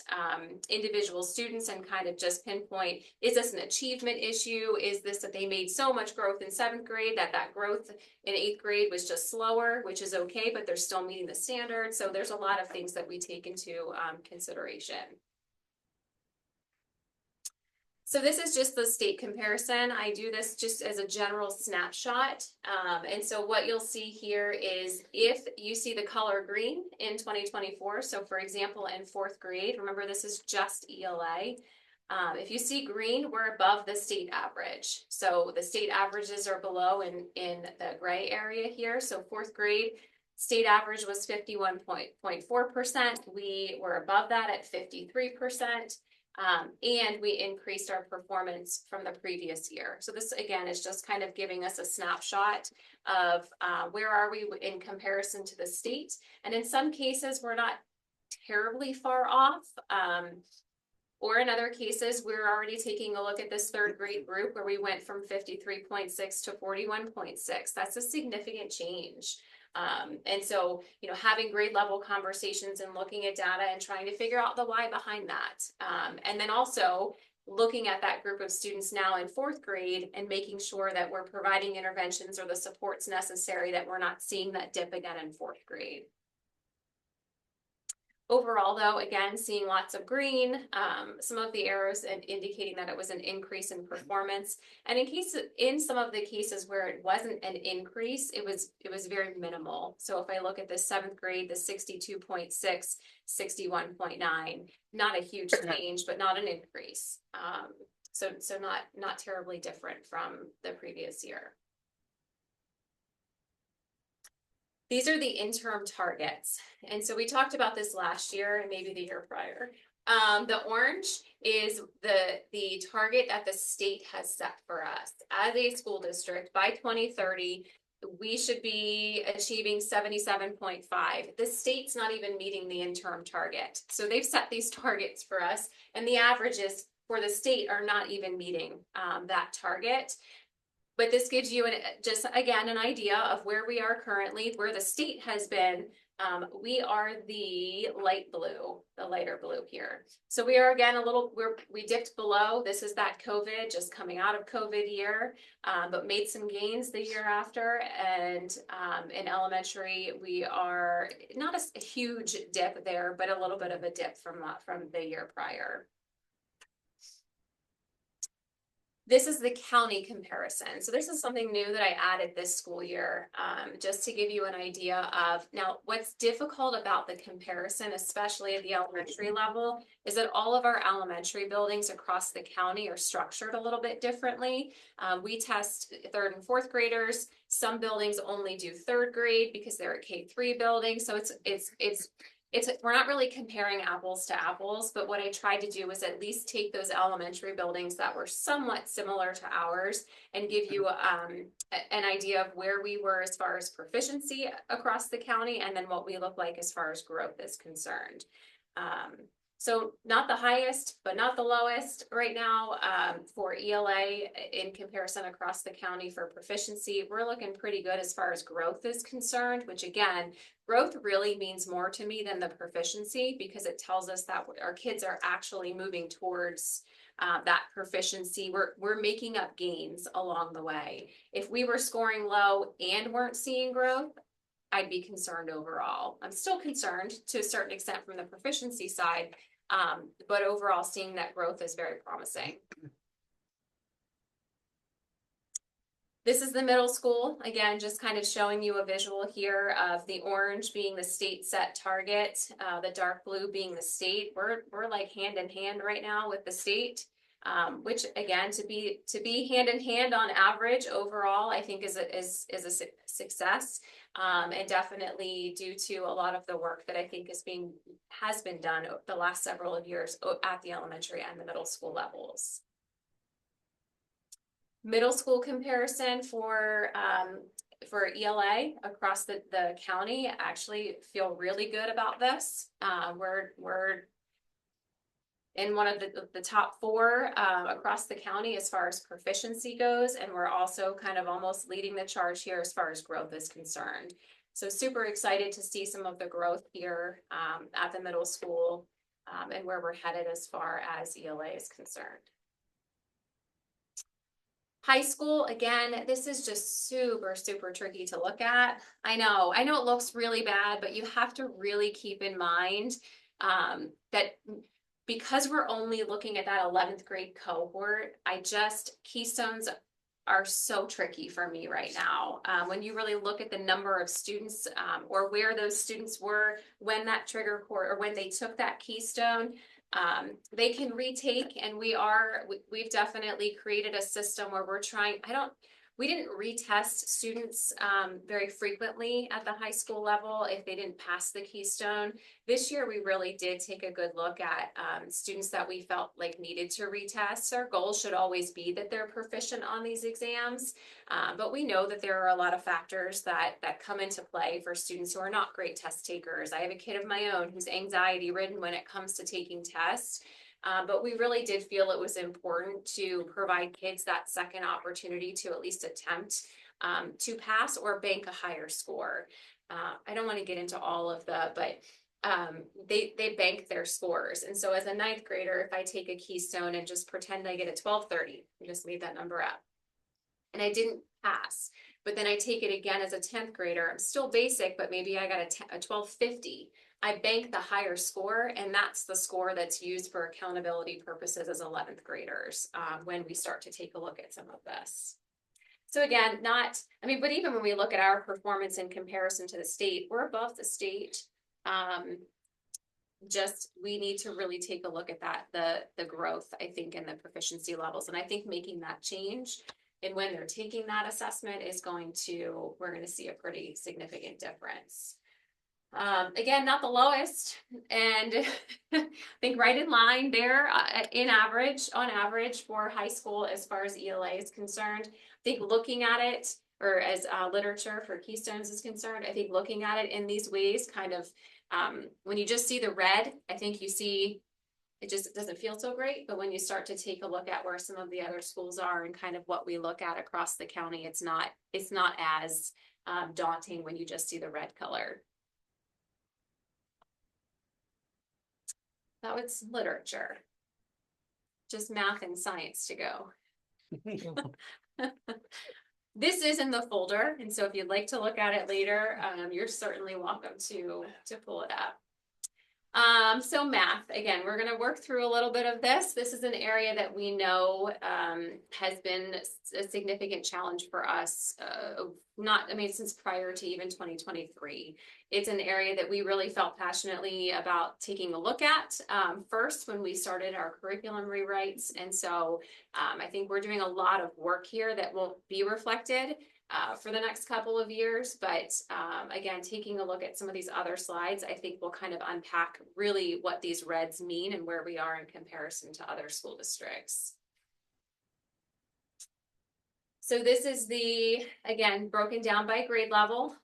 individual students and kind of just pinpoint, is this an achievement issue? Is this that they made so much growth in 7th grade that growth in 8th grade was just slower, which is okay, but they're still meeting the standard. So there's a lot of things that we take into consideration. So this is just the state comparison. I do this just as a general snapshot. And so what you'll see here is if you see the color green in 2024, so for example, in 4th grade, remember this is just ELA. If you see green, we're above the state average. So the state averages are below in the gray area here. So 4th grade, state average was 51.4%. We were above that at 53%. And we increased our performance from the previous year. So this, again, is just kind of giving us a snapshot of where are we in comparison to the state. And in some cases, we're not terribly far off. Or in other cases, we're already taking a look at this 3rd grade group where we went from 53.6 to 41.6. That's a significant change. And so, having grade level conversations and looking at data and trying to figure out the why behind that. And then also looking at that group of students now in 4th grade and making sure that we're providing interventions or the supports necessary, that we're not seeing that dip again in 4th grade. Overall, though, again, seeing lots of green, some of the arrows indicating that it was an increase in performance. And in some of the cases where it wasn't an increase, it was very minimal. So if I look at the 7th grade, the 62.6, 61.9, not a huge change, but not an increase. So not terribly different from the previous year. These are the interim targets. And so we talked about this last year and maybe the year prior. The orange is the target that the state has set for us. As a school district, by 2030, we should be achieving 77.5. The state's not even meeting the interim target. So they've set these targets for us, and the averages for the state are not even meeting that target. But this gives you just again an idea of where we are currently, where the state has been. We are the light blue, the lighter blue here. So we are again we dipped below. This is that COVID, just coming out of COVID year, but made some gains the year after. And in elementary, we are not a huge dip there, but a little bit of a dip from the year prior. This is the county comparison. So this is something new that I added this school year, just to give you an idea of, now what's difficult about the comparison, especially at the elementary level, is that all of our elementary buildings across the county are structured a little bit differently. We test 3rd and 4th graders. Some buildings only do 3rd grade because they're a K-3 building. So we're not really comparing apples to apples, but what I tried to do was at least take those elementary buildings that were somewhat similar to ours and give you an idea of where we were as far as proficiency across the county, and then what we look like as far as growth is concerned. So not the highest, but not the lowest right now for ELA in comparison across the county for proficiency. We're looking pretty good as far as growth is concerned, which again, growth really means more to me than the proficiency, because it tells us that our kids are actually moving towards that proficiency. We're making up gains along the way. If we were scoring low and weren't seeing growth, I'd be concerned overall. I'm still concerned to a certain extent from the proficiency side, but overall seeing that growth is very promising. This is the middle school. Again, just kind of showing you a visual here of the orange being the state set target, the dark blue being the state. We're like hand in hand right now with the state. which again, to be hand in hand on average overall, I think is a success. And definitely due to a lot of the work that I think has been done the last several of years at the elementary and the middle school levels. Middle school comparison for ELA across the county, I actually feel really good about this. We're in one of the top 4 across the county as far as proficiency goes, and we're also kind of almost leading the charge here as far as growth is concerned. So super excited to see some of the growth here at the middle school and where we're headed as far as ELA is concerned. High school, again, this is just super, super tricky to look at. I know it looks really bad, but you have to really keep in mind that because we're only looking at that 11th grade cohort, Keystones are so tricky for me right now. When you really look at the number of students or where those students were when that trigger court or when they took that Keystone, they can retake, and we've definitely created a system where we're trying, we didn't retest students very frequently at the high school level if they didn't pass the Keystone. This year, we really did take a good look at students that we felt like needed to retest. Our goal should always be that they're proficient on these exams, but we know that there are a lot of factors that come into play for students who are not great test takers. I have a kid of my own who's anxiety ridden when it comes to taking tests. But we really did feel it was important to provide kids that second opportunity to at least attempt to pass or bank a higher score. I don't want to get into all of but they bank their scores. And so as a 9th grader, if I take a Keystone and just pretend I get a 1230, I just made that number up, and I didn't pass, but then I take it again as a 10th grader, I'm still basic, but maybe I got a 1250. I bank the higher score, and that's the score that's used for accountability purposes as 11th graders when we start to take a look at some of this. So again, but even when we look at our performance in comparison to the state, we're above the state. We need to really take a look at the growth, I think, in the proficiency levels. And I think making that change and when they're taking that assessment we're going to see a pretty significant difference. Again, not the lowest, and I think right in line there on average for high school as far as ELA is concerned. I think looking at it, or as literature for Keystones is concerned, I think looking at it in these ways kind of, when you just see the red, I think you see it doesn't feel so great, but when you start to take a look at where some of the other schools are and kind of what we look at across the county, it's not as daunting when you just see the red color. That was literature. Just math and science to go. This is in the folder, and so if you'd like to look at it later, you're certainly welcome to pull it up. So math, again, we're going to work through a little bit of this. This is an area that we know has been a significant challenge for us, since prior to even 2023. It's an area that we really felt passionately about taking a look at first when we started our curriculum rewrites. And so I think we're doing a lot of work here that won't be reflected for the next couple of years. But again, taking a look at some of these other slides, I think we'll kind of unpack really what these reds mean and where we are in comparison to other school districts. So this is again, broken down by grade level.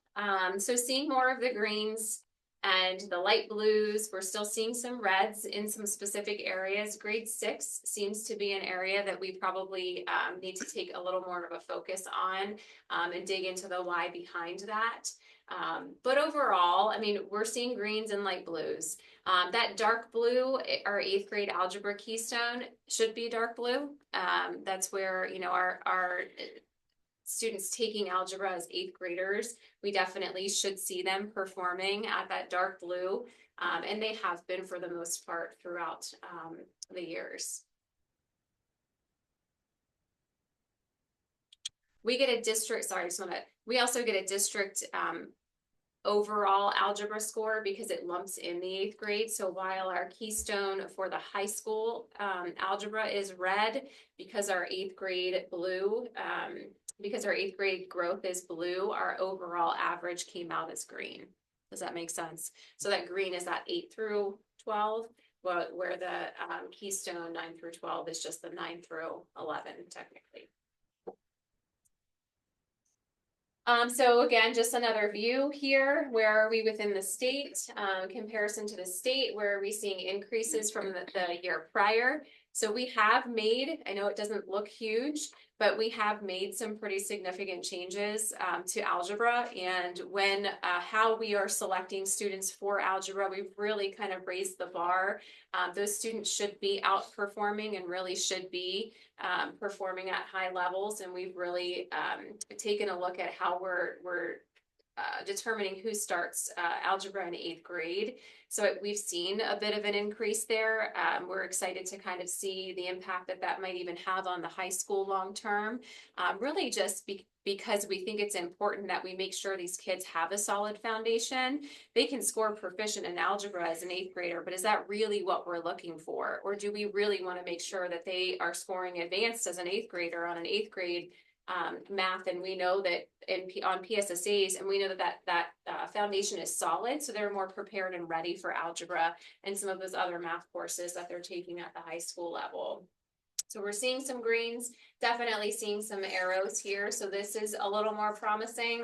So seeing more of the greens and the light blues, we're still seeing some reds in some specific areas. Grade 6 seems to be an area that we probably need to take a little more of a focus on and dig into the why behind that. But overall, we're seeing greens and light blues. That dark blue, our 8th grade algebra Keystone, should be dark blue. That's where, our students taking algebra as 8th graders, we definitely should see them performing at that dark blue. And they have been for the most part throughout the years. We get a district, we also get a district overall algebra score because it lumps in the 8th grade. So while our keystone for the high school algebra is red, because our 8th grade blue, because our 8th grade growth is blue, our overall average came out as green. Does that make sense? So that green is that 8 through 12, where the keystone 9 through 12 is just the 9 through 11 technically. So again, just another view here. Where are we within the state? Comparison to the state, where are we seeing increases from the year prior? So we have made, I know it doesn't look huge, but we have made some pretty significant changes to algebra. And when how we are selecting students for algebra, we've really kind of raised the bar. Those students should be outperforming and really should be performing at high levels. And we've really taken a look at how we're determining who starts algebra in 8th grade. So we've seen a bit of an increase there. We're excited to kind of see the impact that might even have on the high school long term. Really just because we think it's important that we make sure these kids have a solid foundation. They can score proficient in algebra as an 8th grader, but is that really what we're looking for? Or do we really want to make sure that they are scoring advanced as an 8th grader on an 8th grade math? And we know that on PSSAs, and we know that foundation is solid, so they're more prepared and ready for algebra and some of those other math courses that they're taking at the high school level. So we're seeing some greens, definitely seeing some arrows here. So this is a little more promising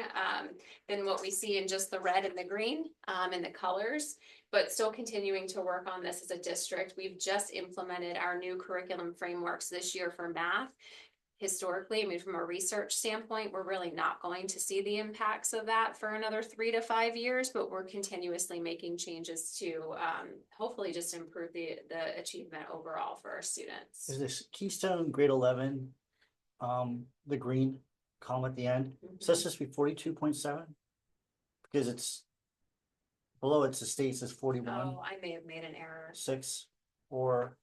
than what we see in just the red and the green and the colors, but still continuing to work on this as a district. We've just implemented our new curriculum frameworks this year for math. Historically, I mean, from a research standpoint, we're really not going to see the impacts of that for another 3 to 5 years, but we're continuously making changes to hopefully just improve the achievement overall for our students. Is this keystone grade 11, the green column at the end, so that's just be 42.7? Because it's below it, the state says 41. Oh, I may have made an error. 6 or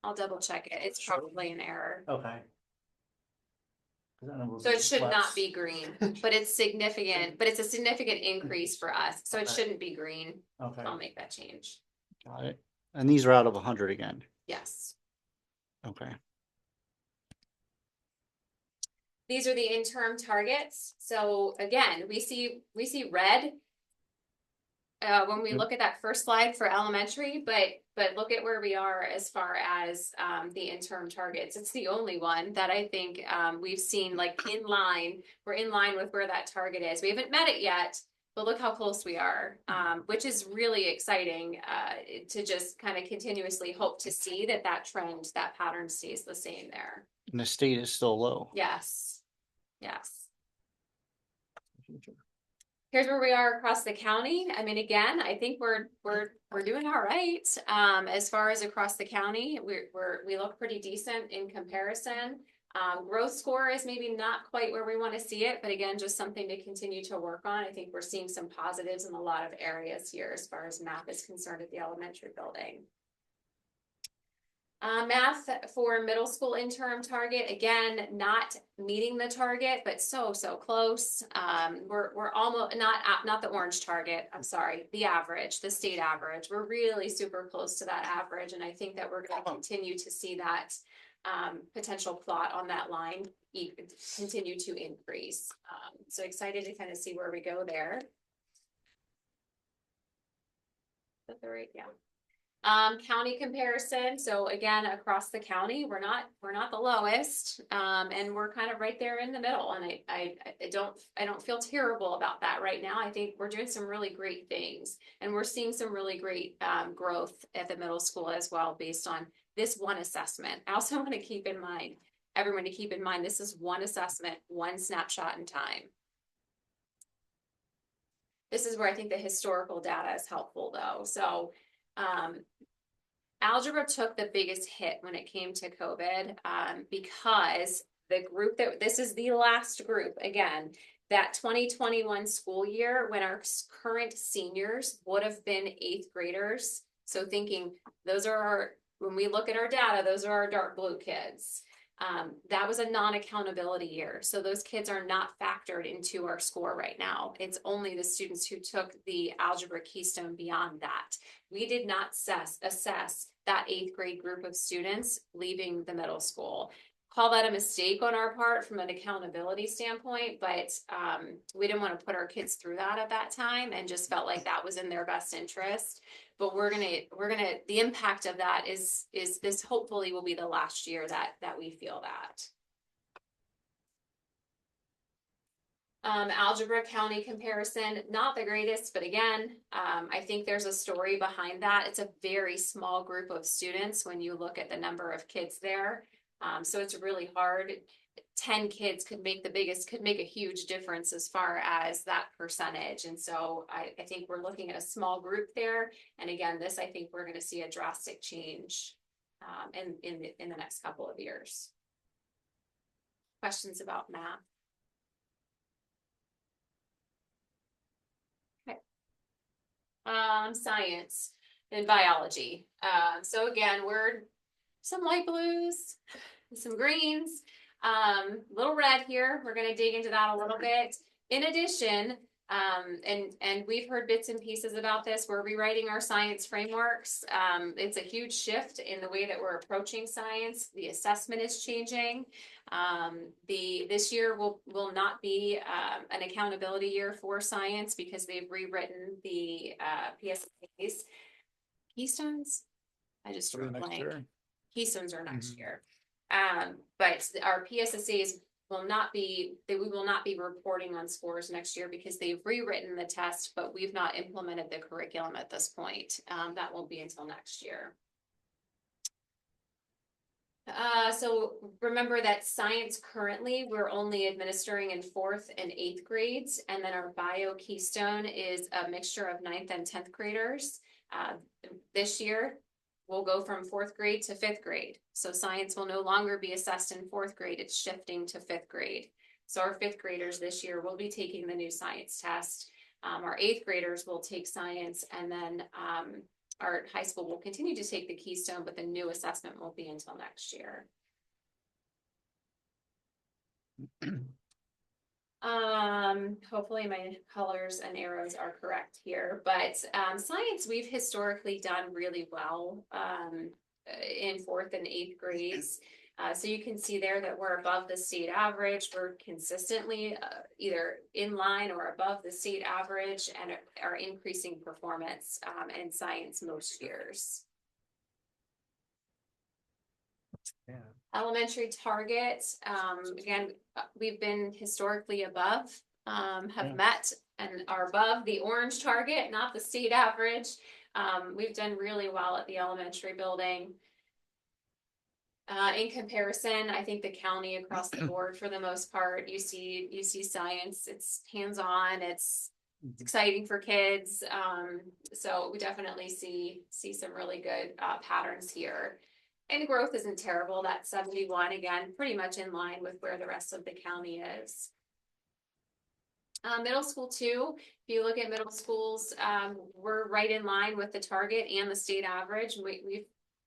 I'll double check it. It's probably an error. okay. So it should not be green, but it's significant, but it's a significant increase for us. So it shouldn't be green. Okay, I'll make that change. got it. And these are out of 100 again. Yes. Okay. These are the interim targets. So again, we see red when we look at that first slide for elementary, but look at where we are as far as the interim targets. It's the only one that I think we've seen like in line. We're in line with where that target is. We haven't met it yet, but look how close we are, which is really exciting to just kind of continuously hope to see that trend, that pattern stays the same there. And the state is still low. Yes. Yes. Here's where we are across the county. I mean, again, I think we're doing all right as far as across the county. We look pretty decent in comparison. Growth score is maybe not quite where we want to see it, but again, just something to continue to work on. I think we're seeing some positives in a lot of areas here as far as math is concerned at the elementary building. Math for middle school interim target, again, not meeting the target, but so close. We're almost not the orange target. I'm sorry, the average, the state average. We're really super close to that average, and I think that we're going to continue to see that potential plot on that line continue to increase. So excited to kind of see where we go there. Is that the right? Yeah. County comparison. So again, across the county, we're not the lowest, and we're kind of right there in the middle. And I don't feel terrible about that right now. I think we're doing some really great things, and we're seeing some really great growth at the middle school as well, based on this one assessment. I also want to keep in mind, everyone to keep in mind, this is one assessment, one snapshot in time. This is where I think the historical data is helpful though. So algebra took the biggest hit when it came to COVID because the group this is the last group, again, that 2021 school year when our current seniors would have been 8th graders. So thinking those are when we look at our data, those are our dark blue kids. That was a non-accountability year. So those kids are not factored into our score right now. It's only the students who took the algebra keystone beyond that. We did not assess that 8th grade group of students leaving the middle school. Call that a mistake on our part from an accountability standpoint, but we didn't want to put our kids through that at that time and just felt like that was in their best interest. But the impact of that is this hopefully will be the last year that we feel that. Algebra county comparison, not the greatest, but again, I think there's a story behind that. It's a very small group of students when you look at the number of kids there. So it's really hard. 10 kids could make a huge difference as far as that percentage. And so I think we're looking at a small group there. And again, this, I think we're going to see a drastic change in the next couple of years. Questions about math? Okay. Science and biology. So again, we're some light blues, some greens, little red here. We're going to dig into that a little bit. In addition, and we've heard bits and pieces about this, we're rewriting our science frameworks. It's a huge shift in the way that we're approaching science. The assessment is changing. This year will not be an accountability year for science because they've rewritten the PSAs. Keystones? I just drew a blank. Keystones are next year. But our PSSAs we will not be reporting on scores next year because they've rewritten the test, but we've not implemented the curriculum at this point. That won't be until next year. So remember that science currently, we're only administering in 4th and 8th grades. And then our bio keystone is a mixture of 9th and 10th graders. This year, we'll go from 4th grade to 5th grade. So science will no longer be assessed in 4th grade. It's shifting to 5th grade. So our 5th graders this year will be taking the new science test. Our 8th graders will take science, and then our high school will continue to take the keystone, but the new assessment won't be until next year. Hopefully my colors and arrows are correct here, but science we've historically done really well in 4th and 8th grades. So you can see there that we're above the state average. We're consistently either in line or above the state average and are increasing performance in science most years. Yeah. Elementary targets, again, we've been historically above, have met and are above the orange target, not the state average. We've done really well at the elementary building. In comparison, I think the county across the board, for the most part, you see science, it's hands-on, it's exciting for kids. So we definitely see some really good patterns here. And growth isn't terrible. That 71, again, pretty much in line with where the rest of the county is. Middle school too, if you look at middle schools, we're right in line with the target and the state average.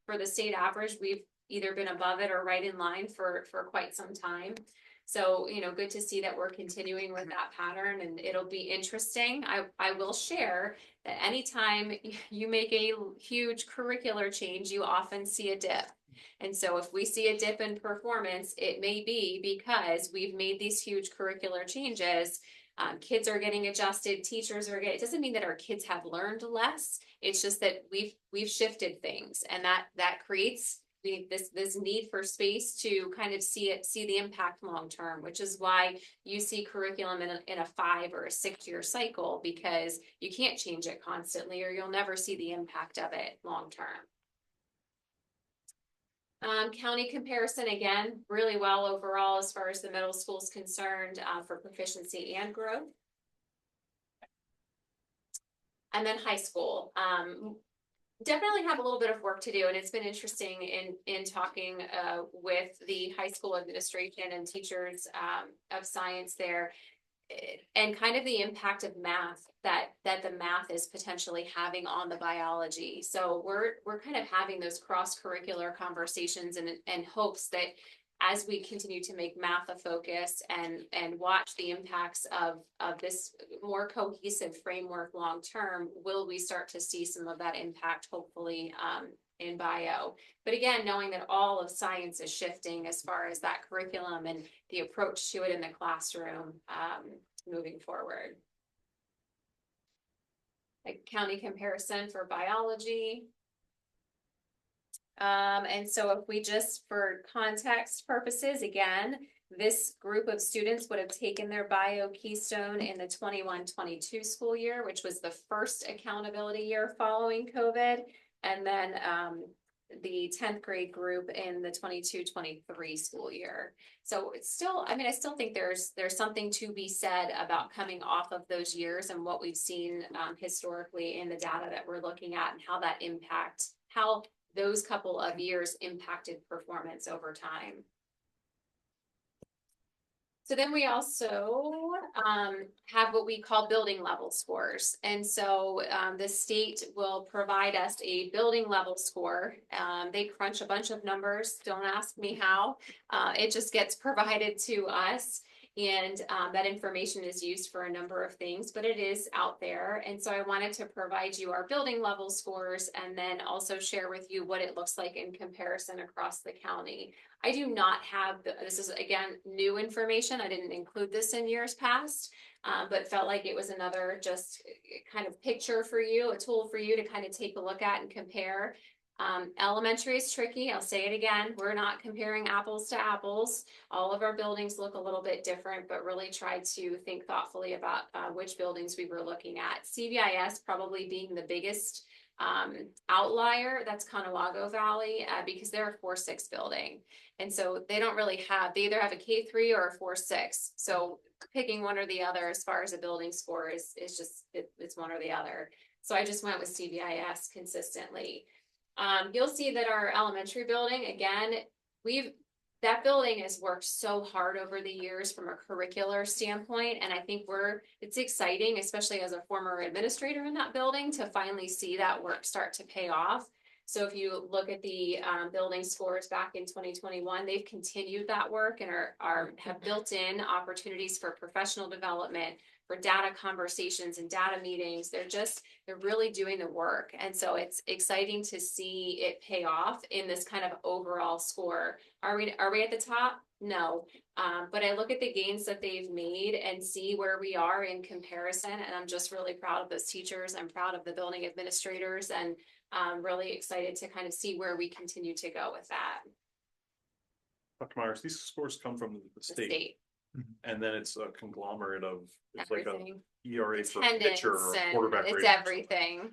For the state average, we've either been above it or right in line for quite some time. So, good to see that we're continuing with that pattern, and it'll be interesting. I will share that anytime you make a huge curricular change, you often see a dip. And so if we see a dip in performance, it may be because we've made these huge curricular changes. Kids are getting adjusted, teachers are getting, it doesn't mean that our kids have learned less. It's just that we've shifted things, and that creates this need for space to kind of see the impact long term, which is why you see curriculum in a 5 or a 6 year cycle, because you can't change it constantly or you'll never see the impact of it long term. County comparison, again, really well overall as far as the middle school is concerned for proficiency and growth. And then high school. Definitely have a little bit of work to do, and it's been interesting in talking with the high school administration and teachers of science there, and kind of the impact of math that the math is potentially having on the biology. So we're kind of having those cross-curricular conversations and hopes that as we continue to make math a focus and watch the impacts of this more cohesive framework long-term, will we start to see some of that impact, hopefully, in bio. But again, knowing that all of science is shifting as far as that curriculum and the approach to it in the classroom, moving forward. A county comparison for biology. And so if we just, for context purposes, again, this group of students would have taken their bio keystone in the 21-22 school year, which was the first accountability year following COVID. And then the 10th grade group in the 22-23 school year. So it's still, I mean, I still think there's something to be said about coming off of those years and what we've seen historically in the data that we're looking at, and how that how those couple of years impacted performance over time. So then we also have what we call building level scores. And so the state will provide us a building level score. They crunch a bunch of numbers. Don't ask me how. It just gets provided to us. And that information is used for a number of things, but it is out there. And so I wanted to provide you our building level scores, and then also share with you what it looks like in comparison across the county. I do not have, this is again, new information. I didn't include this in years past, but felt like it was another just kind of picture for you, a tool for you to kind of take a look at and compare. Elementary is tricky. I'll say it again. We're not comparing apples to apples. All of our buildings look a little bit different, but really try to think thoughtfully about which buildings we were looking at. CVIS probably being the biggest outlier. That's Conewago Valley, because they're a 4-6 building. And so they don't really have, they either have a K3 or a 4-6. So picking one or the other as far as a building score is just, it's one or the other. So I just went with CVIS consistently. You'll see that our elementary building, again, that building has worked so hard over the years from a curricular standpoint. And I think it's exciting, especially as a former administrator in that building, to finally see that work start to pay off. So if you look at the building scores back in 2021, they've continued that work and have built in opportunities for professional development, for data conversations and data meetings. They're really doing the work. And so it's exciting to see it pay off in this kind of overall score. Are we at the top? No. But I look at the gains that they've made and see where we are in comparison. And I'm just really proud of those teachers. I'm proud of the building administrators, and really excited to kind of see where we continue to go with that. Dr. Myers, these scores come from the state. And then it's a conglomerate of, it's Everything. like a ERA for Attendance pitcher or and quarterback it's rating. everything.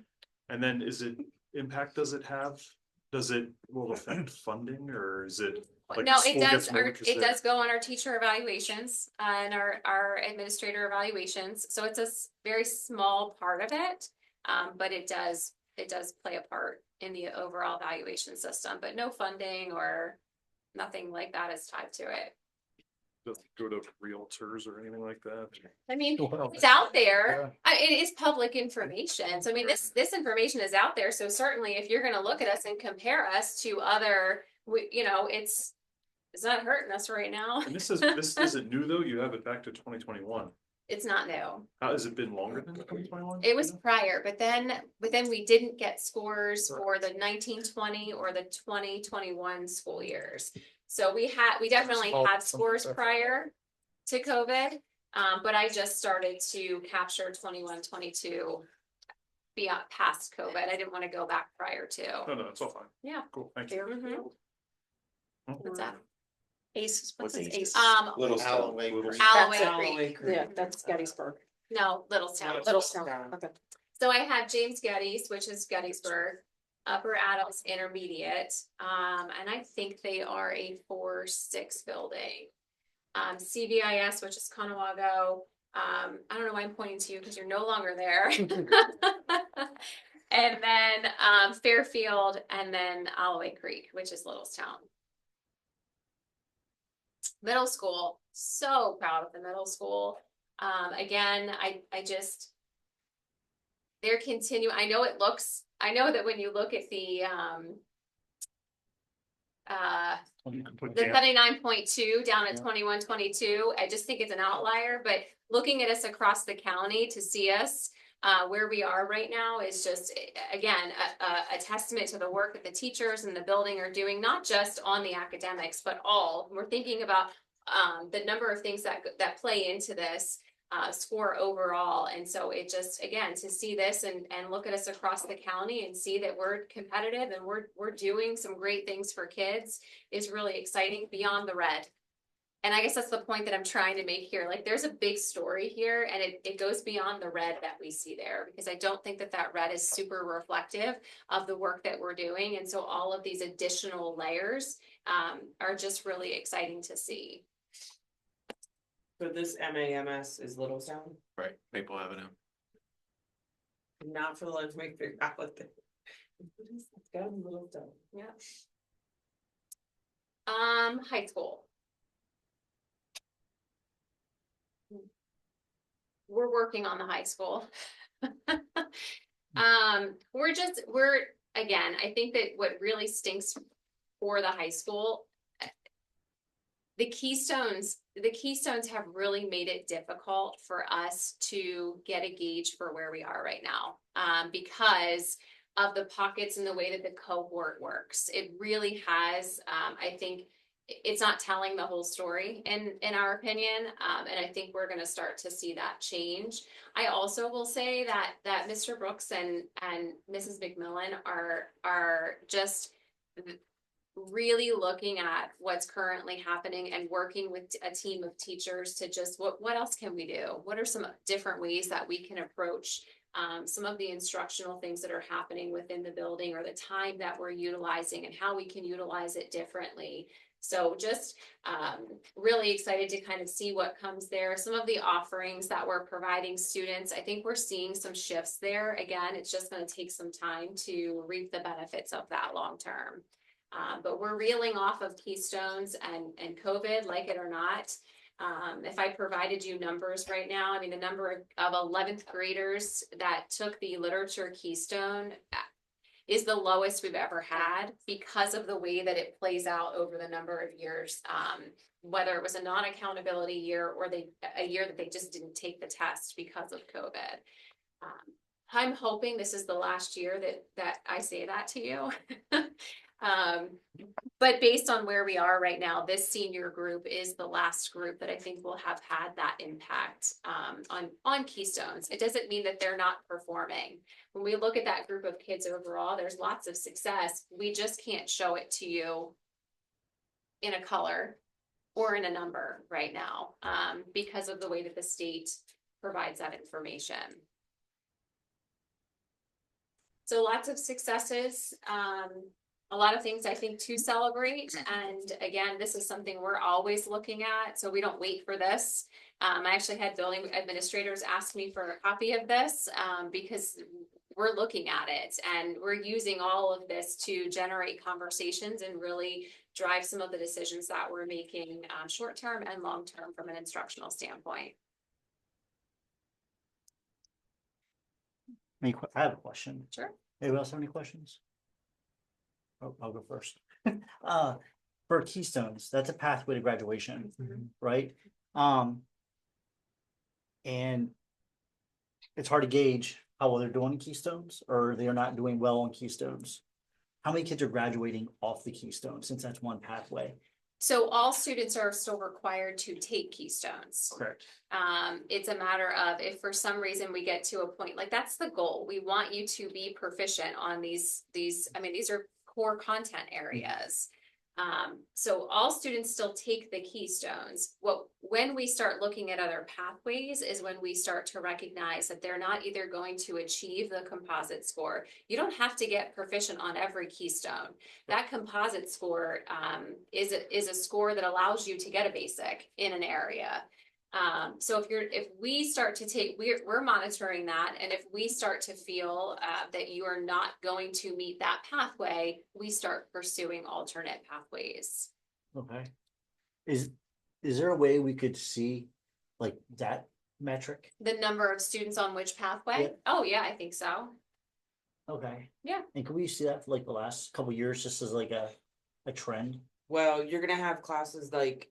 And then does it have, will it affect funding, or is it? Like No, the it school does, gets more because it they're- does go on our teacher evaluations and our administrator evaluations. So it's a very small part of it. But it does play a part in the overall evaluation system, but no funding or nothing like that is tied to it. Does it go to realtors or anything like that? I mean, Well, it's out there. It is public information. So I mean, this information is out there. So certainly if you're going to look at us and compare us to other, it's not hurting us right now. And this isn't new though, you have it back to 2021. It's not new. How has it been longer than 2021? It was prior, but then we didn't get scores for the 1920 or the 2021 school years. So we definitely had scores prior to COVID, but I just started to capture 21-22 beyond past COVID. I didn't want to go back prior to. No, it's all fine. Yeah. Cool, thank you. Mhm. What's that? Ace, what's his Ace? Little Alloway Little Creek. Alloway Creek. Yeah, that's Gettysburg. No, Littlestown. Littlestown, okay. So I had James Geddes, which is Gettysburg, Upper Adams Intermediate, and I think they are a 4-6 building. CVIS, which is Conewago. I don't know why I'm pointing to you because you're no longer there. And then Fairfield, and then Alloway Creek, which is Littlestown. Middle school, so proud of the middle school. Again, they're continuing. I know that when you look at the You can put The Gam- 79.2 down at Yeah. 21-22. I just think it's an outlier, but looking at us across the county to see us where we are right now is just, again, a testament to the work that the teachers and the building are doing, not just on the academics, but all. We're thinking about the number of things that play into this score overall. And so it just, again, to see this and look at us across the county and see that we're competitive and we're doing some great things for kids is really exciting beyond the red. And I guess that's the point that I'm trying to make here. Like, there's a big story here, and it goes beyond the red that we see there, because I don't think that red is super reflective of the work that we're doing. And so all of these additional layers are just really exciting to see. So this MAMS is Littlestown, Right, Maple Avenue. not for the Let's Make Big Applicant. It's got Littlestown. Yeah. High school. We're working on the high school. We're again, I think that what really stinks for the high school, the keystones have really made it difficult for us to get a gauge for where we are right now, because of the pockets and the way that the cohort works. It really has, I think it's not telling the whole story in our opinion. And I think we're going to start to see that change. I also will say that Mr. Brooks and Mrs. McMillan are just really looking at what's currently happening and working with a team of teachers to just what else can we do? What are some different ways that we can approach some of the instructional things that are happening within the building, or the time that we're utilizing and how we can utilize it differently. So just really excited to kind of see what comes there. Some of the offerings that we're providing students, I think we're seeing some shifts there. Again, it's just going to take some time to reap the benefits of that long term. But we're reeling off of keystones and COVID, like it or not. If I provided you numbers right now, I mean, the number of 11th graders that took the literature keystone is the lowest we've ever had, because of the way that it plays out over the number of years, whether it was a non-accountability year or a year that they just didn't take the test because of COVID. I'm hoping this is the last year that I say that to you. But based on where we are right now, this senior group is the last group that I think will have had that impact on keystones. It doesn't mean that they're not performing. When we look at that group of kids overall, there's lots of success. We just can't show it to you in a color or in a number right now, because of the way that the state provides that information. So lots of successes. A lot of things I think to celebrate. And again, this is something we're always looking at, so we don't wait for this. I actually had building administrators ask me for a copy of this because we're looking at it and we're using all of this to generate conversations and really drive some of the decisions that we're making short-term and long-term from an instructional standpoint. I have a question. Sure. Anybody else have any questions? Oh, I'll go first. For Keystones, that's a pathway to graduation, right? And it's hard to gauge how well they're doing in Keystones, or they're not doing well on Keystones. How many kids are graduating off the Keystone, since that's one pathway? So all students are still required to take Keystones. Correct. It's a matter of, if for some reason we get to a point, like that's the goal. We want you to be proficient on these, I mean, these are core content areas. So all students still take the Keystones. When we start looking at other pathways is when we start to recognize that they're not either going to achieve the composite score. You don't have to get proficient on every Keystone. That composite score is a score that allows you to get a basic in an area. So if we start to take, we're monitoring that. And if we start to feel that you are not going to meet that pathway, we start pursuing alternate pathways. Okay. Is there a way we could see like that metric? The number of students on which pathway? Yeah. Oh yeah, I think so. Okay. Yeah. And can we see that for like the last couple of years, just as like a trend? Well, you're gonna have classes like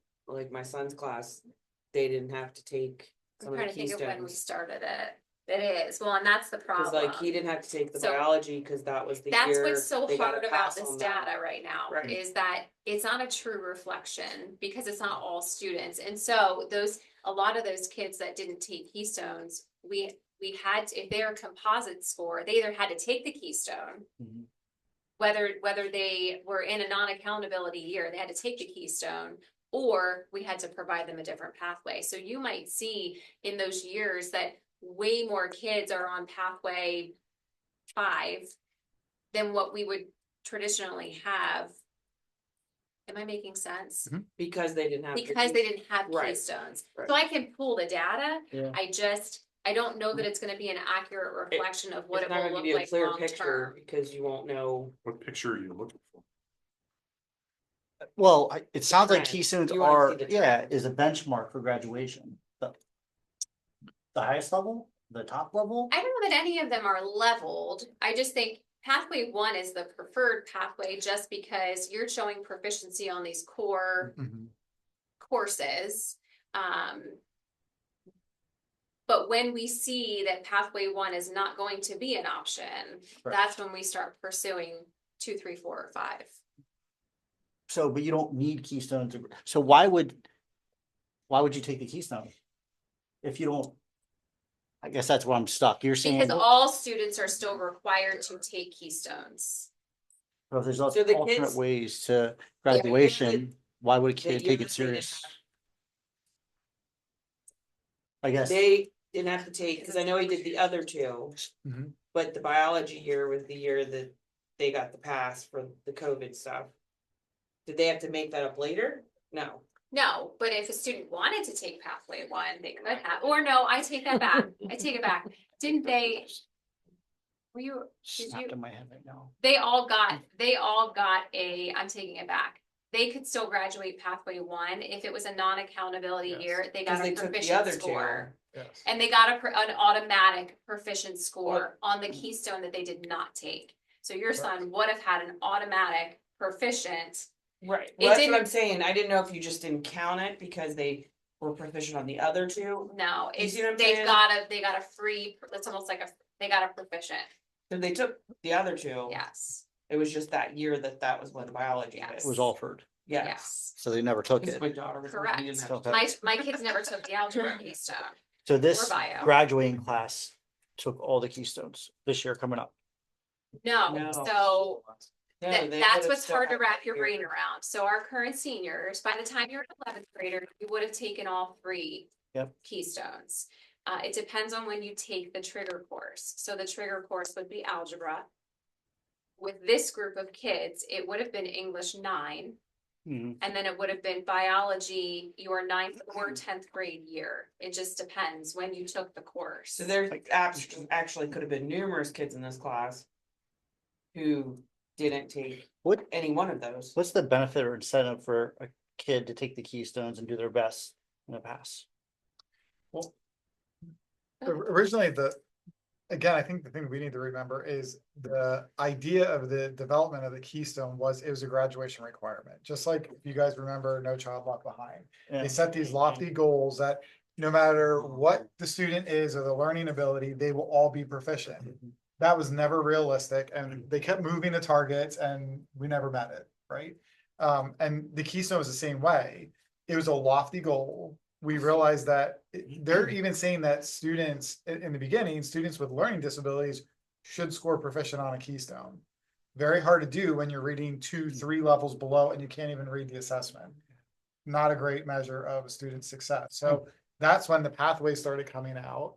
my son's class, they didn't have to take I'm some of trying the to think of when we keystones. started it. It is, well, and that's the Cause problem. like he didn't have to take the So, biology, cause that was the That's year what's so they got hard a about pass this on that. data right now, Right. is that it's not a true reflection because it's not all students. And so a lot of those kids that didn't take Keystones, we had, if they're a composite score, they either had to take the Keystone, Mhm. whether they were in a non-accountability year, they had to take the Keystone, or we had to provide them a different pathway. So you might see in those years that way more kids are on pathway 5 than what we would traditionally have. Am I making sense? Because they didn't have. the Because they keys. didn't have Right. Keystones. Right. So I can pull the data. Yeah. I don't know that it's gonna be an accurate reflection of what It's it not will gonna look give you a like clear long picture term. because you won't know. What picture are you looking for? Well, it sounds like trend. Keystones You wanna are, see the yeah, trend. is a benchmark for graduation. The highest level, the top level? I don't know that any of them are leveled. I just think pathway 1 is the preferred pathway just because you're showing proficiency on these core Mhm. courses. But when we see that pathway 1 is not going to be an option, Right. that's when we start pursuing 2, 3, 4, or 5. So, but you don't need Keystone to, so why would you take the Keystone? If you don't, I guess that's where I'm stuck. You're saying, Because all students are still required to take Keystones. well, if there's So the alternate kids- ways to Yeah, graduation, why would a the kid take year it that they serious? didn't I guess, They didn't have to take, cause I know he did the other two, Mhm. but the biology year was the year that they got the pass for the COVID stuff. Did they have to make that up later? No. No, but if a student wanted to take pathway 1, they could have, or no, I take that back. I take it back. Didn't they? Were you, did snapped you, in my head right now. they all got I'm taking it back. They could still graduate pathway 1. If it was a non-accountability Yes. year, they Cause got a they took the proficient other score. Yes. And they got an automatic proficient score on the Keystone that they did not take. So your son would have had an automatic proficient. Right. It Well, that's what didn't- I'm saying. I didn't know if you just didn't count it because they were proficient on the other two. No, You it's, see what I'm they saying? got a free, it's almost like they got a proficient, So they took the other two. yes, It was just that year that was when biology Yes. It was offered, Yes. yes, so they never took Because it. my daughter was. Correct. we didn't have to- Okay. my kids never took the algebra Keystone. So this bio. graduating class took all the Keystones this year coming up. No, No. so No, That, they that's would've what's still hard to had wrap that your year. brain around. So our current seniors, by the time you're an 11th grader, you would have taken all 3 Yep. Keystones. It depends on when you take the trigger course. So the trigger course would be algebra. With this group of kids, it would have been English 9, Mhm. and then it would have been biology your 9th or 10th grade year. It just depends when you took the course. So there actually could have been numerous kids in this class who didn't take What, any one of those. what's the benefit or incentive for a kid to take the Keystones and do their best in a pass? Originally, again, I think the thing we need to remember is the idea of the development of the Keystone was it was a graduation requirement. Just like if you guys remember No Child Left Behind. Yeah. They set these lofty goals that no matter what the student is or the learning ability, they will all be proficient. That was never realistic and they kept moving the targets and we never met it, right? And the Keystone was the same way. It was a lofty goal. We realized that they're even saying that students in the beginning, students with learning disabilities should score proficient on a Keystone. Very hard to do when you're reading 2, 3 levels below and you can't even read the assessment. Not a great measure of a student's success. So that's when the pathways started coming out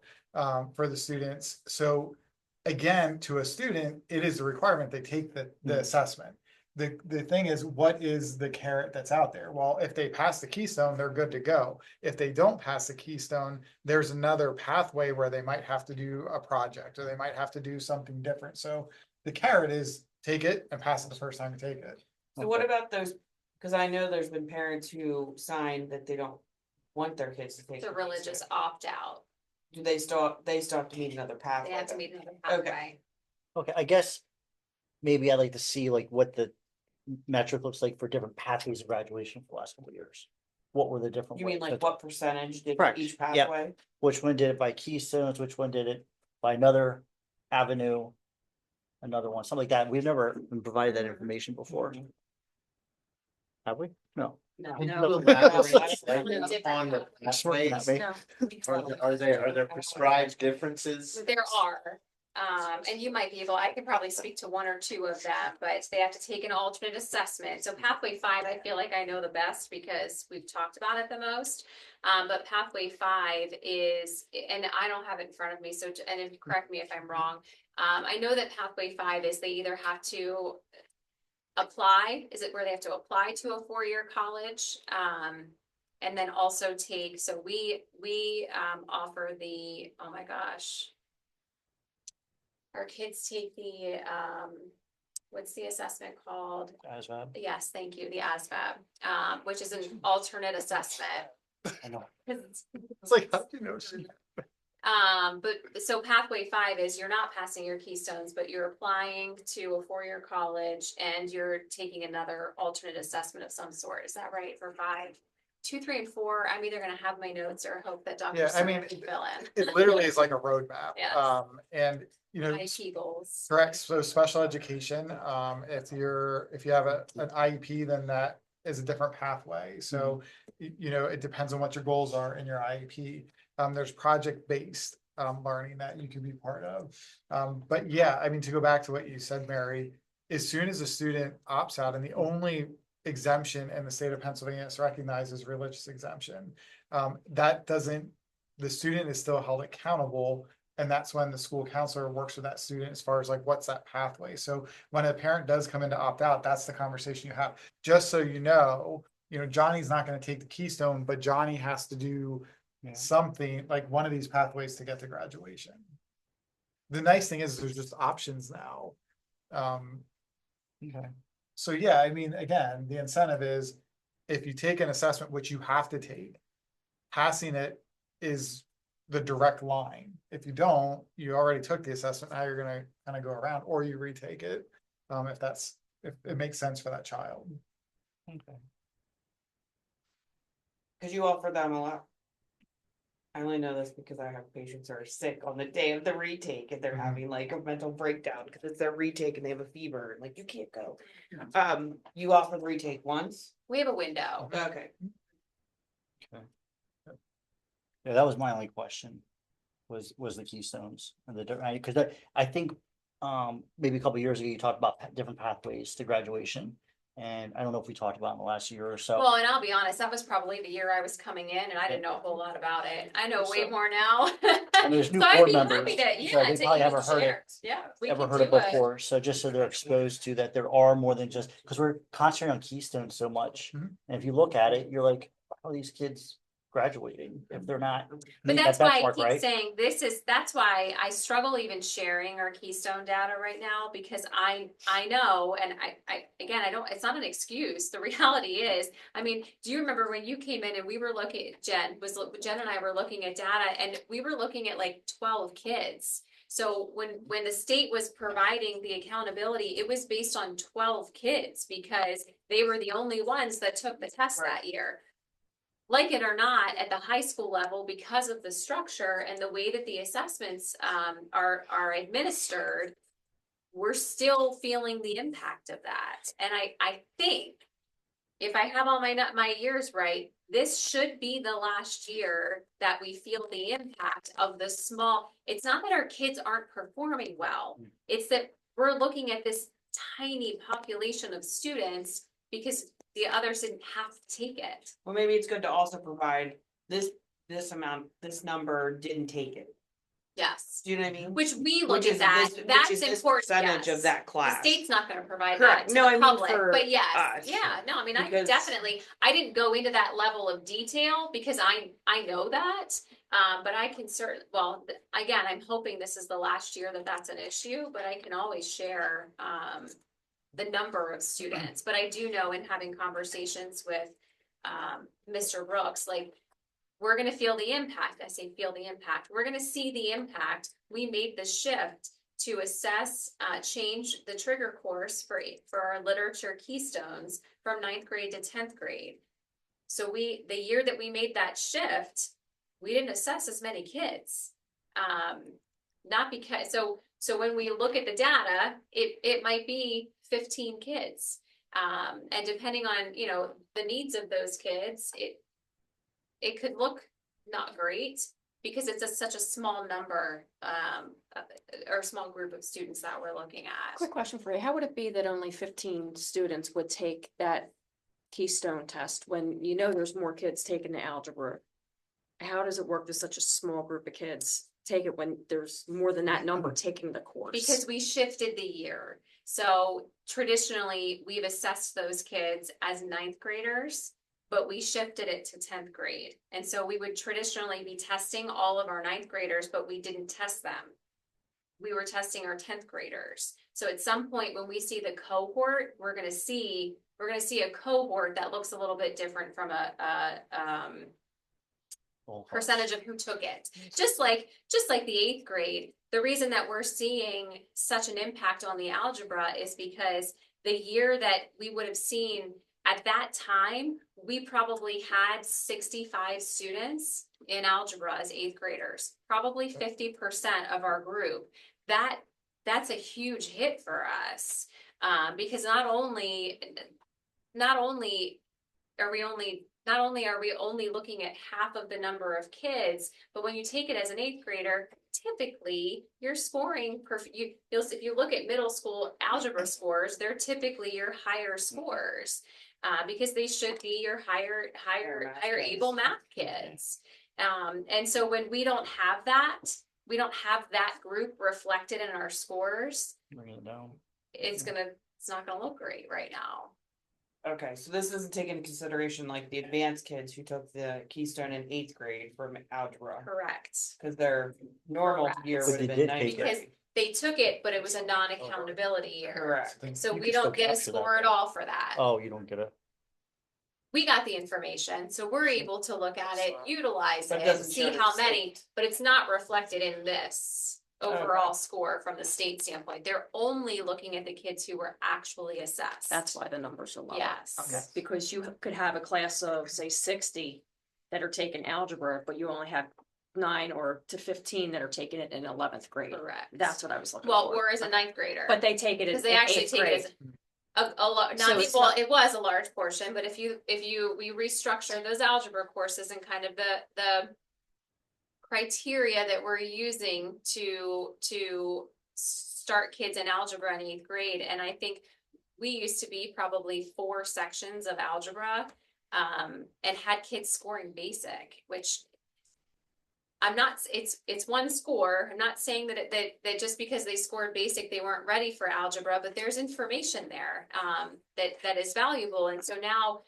for the students. So again, to a student, it is a requirement they take the assessment. The thing is, what is the carrot that's out there? Well, if they pass the Keystone, they're good to go. If they don't pass the Keystone, there's another pathway where they might have to do a project or they might have to do something different. So the carrot is take it and pass it the first time you take it. So what about those, cause I know there's been parents who sign that they don't want their kids to take. The the religious Keystone. opt-out. Do they still have to meet another pathway? They have to then? meet another Okay. pathway. Okay, I guess maybe I'd like to see like what the metric looks like for different pathways of graduation for the last couple of years? What were the different? You mean ways? like what percentage did Correct. each Yep. pathway? Which one did it by keystones, which one did it by another avenue? Another one, something like that. We've never been provided that information before. Have we? No. No. Will No. that on the Just looking at pathways? me. Are there prescribed differences? There are, and you might be able, I could probably speak to one or two of them, but they have to take an alternate assessment. So pathway 5, I feel like I know the best because we've talked about it the most. But pathway 5 is, and I don't have it in front of me, so, and if, correct me if I'm wrong. I know that pathway 5 is they either have to apply, is it where they have to apply to a 4-year college? And then also take, so we offer the, oh my gosh. Our kids take the, what's the assessment called? ASVAB. Yes, thank you, the ASVAB, which is an alternate assessment. I know. 'Cause It's like, how do you know? but so pathway 5 is you're not passing your keystones, but you're applying to a 4-year college and you're taking another alternate assessment of some sort. Is that right for 5? 2, 3, and 4, I'm either gonna have my notes or hope that Dr. Yeah, I Summer mean, can fill in. It literally is like a roadmap. Yes. And, you know, IEP goals. correct, so special education, if you have an IEP, then that is a different pathway. So, you know, it depends on what your goals are in your IEP. There's project-based learning that you can be part of. But yeah, I mean, to go back to what you said, Mary, as soon as a student opts out, and the only exemption in the state of Pennsylvania is recognized as religious exemption, that doesn't, the student is still held accountable. And that's when the school counselor works with that student as far as like, what's that pathway? So when a parent does come in to opt out, that's the conversation you have. Just so you know, Johnny's not going to take the keystone, but Johnny has to do something like one of these pathways to get to graduation. The nice thing is there's just options now. Okay. So yeah, I mean, again, the incentive is if you take an assessment, which you have to take, passing it is the direct line. If you don't, you already took the assessment, now you're gonna kind of go around, or you retake it, if it makes sense for that child. Okay. Cause you offer them a lot. I only know this because I have patients who are sick on the day of the retake and they're Mhm. having like a mental breakdown because it's their retake and they have a fever and like you can't go. You offer the retake once? We have a window. Okay. Yeah, that was my only question, was the keystones and because I think, maybe a couple of years ago, you talked about different pathways to graduation. And I don't know if we talked about it in the last year or so. Well, and I'll be honest, that was probably the year I was coming in and I didn't know a whole lot about it. I know way So- more now. And there's new So I'd board be members, happy to, so yeah, they to probably even haven't heard share. it, Yeah, we ever can heard it do before, so just so they're exposed to that there are more than just, because we're concentrating on Keystone so much. Mhm. And if you look at it, you're like, how are these kids graduating if they're not? But meeting that's that why I benchmark, keep right? saying that's why I struggle even sharing our Keystone data right now, because I know, and again, it's not an excuse. The reality is, I mean, do you remember when you came in and we were looking at Jen and I were looking at data and we were looking at like 12 kids. So when the state was providing the accountability, it was based on 12 kids because they were the only ones that took the test that year. Like it or not, at the high school level, because of the structure and the way that the assessments are administered, we're still feeling the impact of that. And I think if I have all my years right, this should be the last year that we feel the impact of the small. It's not that our kids aren't performing well. It's that we're looking at this tiny population of students because the others didn't have to take it. Well, maybe it's good to also provide this amount, this number didn't take it. Yes. Do you know what I mean? Which we look Which at is that, this- which that's is this important, percentage yes. of that class. The state's not gonna provide Correct. that to No, the I mean public, for but yes, us. yeah, no, I mean, I Because- definitely, I didn't go into that level of detail because I know that. But I can again, I'm hoping this is the last year that's an issue, but I can always share, the number of students. But I do know in having conversations with, Mr. Brooks, like, we're gonna feel the impact. I say feel the impact. We're gonna see the impact. We made the shift to assess, change the trigger course for our literature keystones from 9th grade to 10th grade. So the year that we made that shift, we didn't assess as many kids. Not because, so when we look at the data, it might be 15 kids. And depending on, the needs of those kids, it could look not great because it's such a small number, or small group of students that we're looking at. Quick question for you. How would it be that only 15 students would take that Keystone test when you know there's more kids taking the algebra? How does it work that such a small group of kids take it when there's more than that number taking the course? Because we shifted the year. So traditionally, we've assessed those kids as 9th graders, but we shifted it to 10th grade. And so we would traditionally be testing all of our 9th graders, but we didn't test them. We were testing our 10th graders. So at some point when we see the cohort, we're gonna see a cohort that looks a little bit different from a percentage of who took it. Just like the 8th grade, the reason that we're seeing such an impact on the algebra is because the year that we would have seen at that time, we probably had 65 students in algebra as 8th graders, probably 50% of our group. That's a huge hit for us, because not only are we only looking at half of the number of kids, but when you take it as an 8th grader, typically you're scoring if you look at middle school algebra scores, they're typically your higher scores, because they should be your higher able math kids. And so when we don't have that group reflected in our scores, it's not gonna look great right now. Okay, so this doesn't take into consideration like the advanced kids who took the Keystone in 8th grade from algebra, Correct. because their normal Correct. year But would have they been did 9th take it. Because grade. they took it, but it was a non-accountability year. Correct. So You we can don't still get a capture that. score at all for that. Oh, you don't get it. We got the information, so we're able to look at it, utilize But it it, doesn't see show the how many, state. but it's not reflected in this overall score from the state standpoint. They're only looking at the kids who were actually assessed. That's why the numbers are lower. Yes. Okay, because you could have a class of, say, 60 that are taking algebra, but you only have 9 or to 15 that are taking it in 11th grade. Correct. That's what I was looking Well, for. or as a 9th grader. But they take it in Because they actually 8th take grade. it as it was a large portion, but if we restructure those algebra courses and kind of the criteria that we're using to start kids in algebra in 8th grade, and I think we used to be probably 4 sections of algebra, and had kids scoring basic, which it's one score. I'm not saying that just because they scored basic, they weren't ready for algebra, but there's information there, that is valuable. And so now,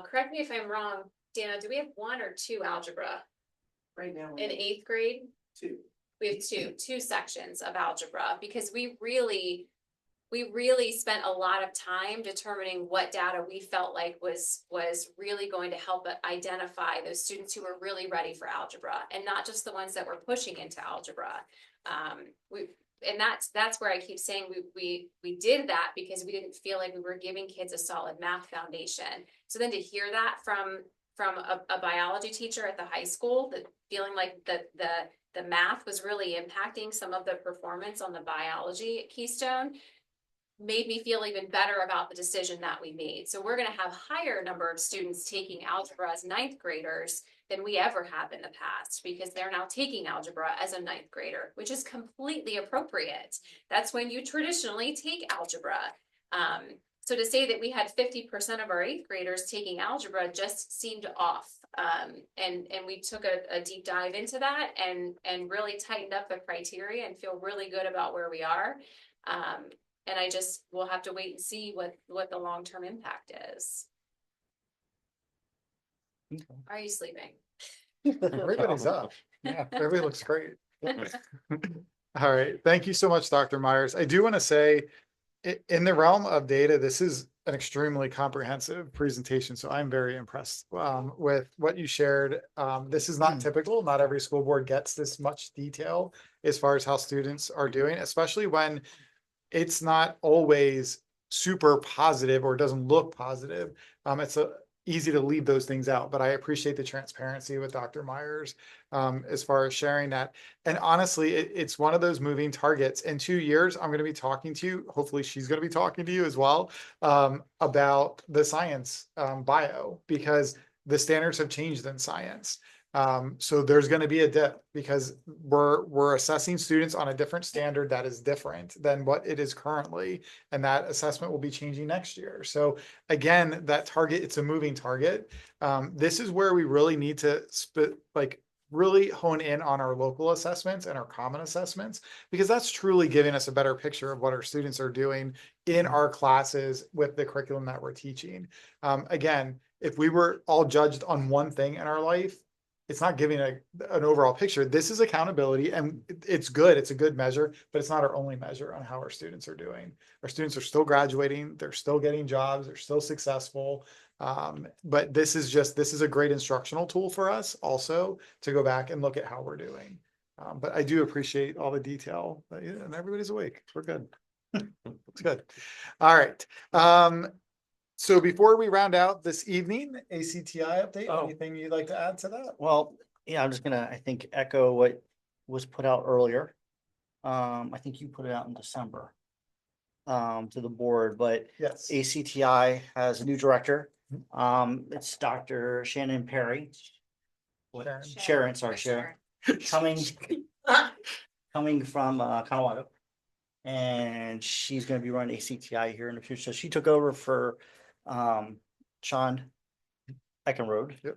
correct me if I'm wrong, Dana, do we have 1 or 2 algebra Right now. in 8th grade? 2. We have two sections of algebra, because we really spent a lot of time determining what data we felt like was really going to help identify those students who were really ready for algebra, and not just the ones that were pushing into algebra. And that's where I keep saying we did that because we didn't feel like we were giving kids a solid math foundation. So then to hear that from a biology teacher at the high school, that feeling like the math was really impacting some of the performance on the biology Keystone, made me feel even better about the decision that we made. So we're going to have higher number of students taking algebra as 9th graders than we ever have in the past, because they're now taking algebra as a 9th grader, which is completely appropriate. That's when you traditionally take algebra. So to say that we had 50% of our 8th graders taking algebra just seemed off. And we took a deep dive into that and really tightened up the criteria and feel really good about where we are. And we'll have to wait and see what the long-term impact is. Okay. Are you sleeping? Everybody's up. Yeah, everybody looks great. All right. Thank you so much, Dr. Myers. I do want to say, in the realm of data, this is an extremely comprehensive presentation, so I'm very impressed with what you shared. This is not typical. Not every school board gets this much detail as far as how students are doing, especially when it's not always super positive or doesn't look positive. It's easy to leave those things out, but I appreciate the transparency with Dr. Myers as far as sharing that. And honestly, it's one of those moving targets. In 2 years, I'm going to be talking to you. Hopefully, she's going to be talking to you as well about the science bio, because the standards have changed in science. So there's going to be a dip because we're assessing students on a different standard that is different than what it is currently, and that assessment will be changing next year. So again, that target, it's a moving target. This is where we really need to really hone in on our local assessments and our common assessments, because that's truly giving us a better picture of what our students are doing in our classes with the curriculum that we're teaching. Again, if we were all judged on one thing in our life, it's not giving an overall picture. This is accountability, and it's good. It's a good measure, but it's not our only measure on how our students are doing. Our students are still graduating. They're still getting jobs. They're still successful. But this is a great instructional tool for us also to go back and look at how we're doing. But I do appreciate all the detail, and everybody's awake. We're good. It's good. All right. So before we round out this evening, ACTI update, Oh. anything you'd like to add to that? Well, yeah, I'm just gonna, I think, echo what was put out earlier. I think you put it out in December. To the board, but Yes. ACTI has a new director. It's Dr. Shannon Perry. Sharon, sorry, Sharon, coming from Colorado. And she's gonna be running ACTI here in the future. So she took over for Sean Eckenrode. Yep.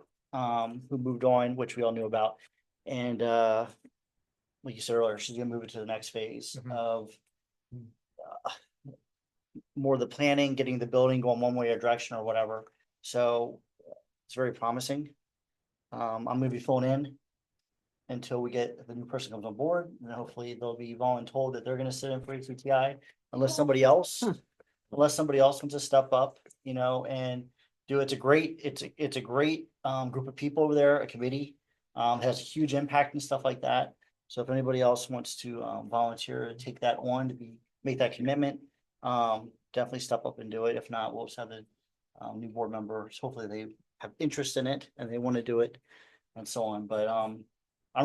Who moved on, which we all knew about. And like you said earlier, she's gonna move it to the next phase Mhm. of more of the planning, getting the building going one way or direction or whatever. So it's very promising. I'm gonna be filling in until we get the new person comes on board, and hopefully they'll be voluntold that they're gonna sit in for ACTI unless somebody else wants to step up, and do. It's a great group of people over there, a committee, has a huge impact and stuff like that. So if anybody else wants to volunteer to take that on, make that commitment, definitely step up and do it. If not, we'll just have the new board members, hopefully they have interest in it and they want to do it and so on. But I'm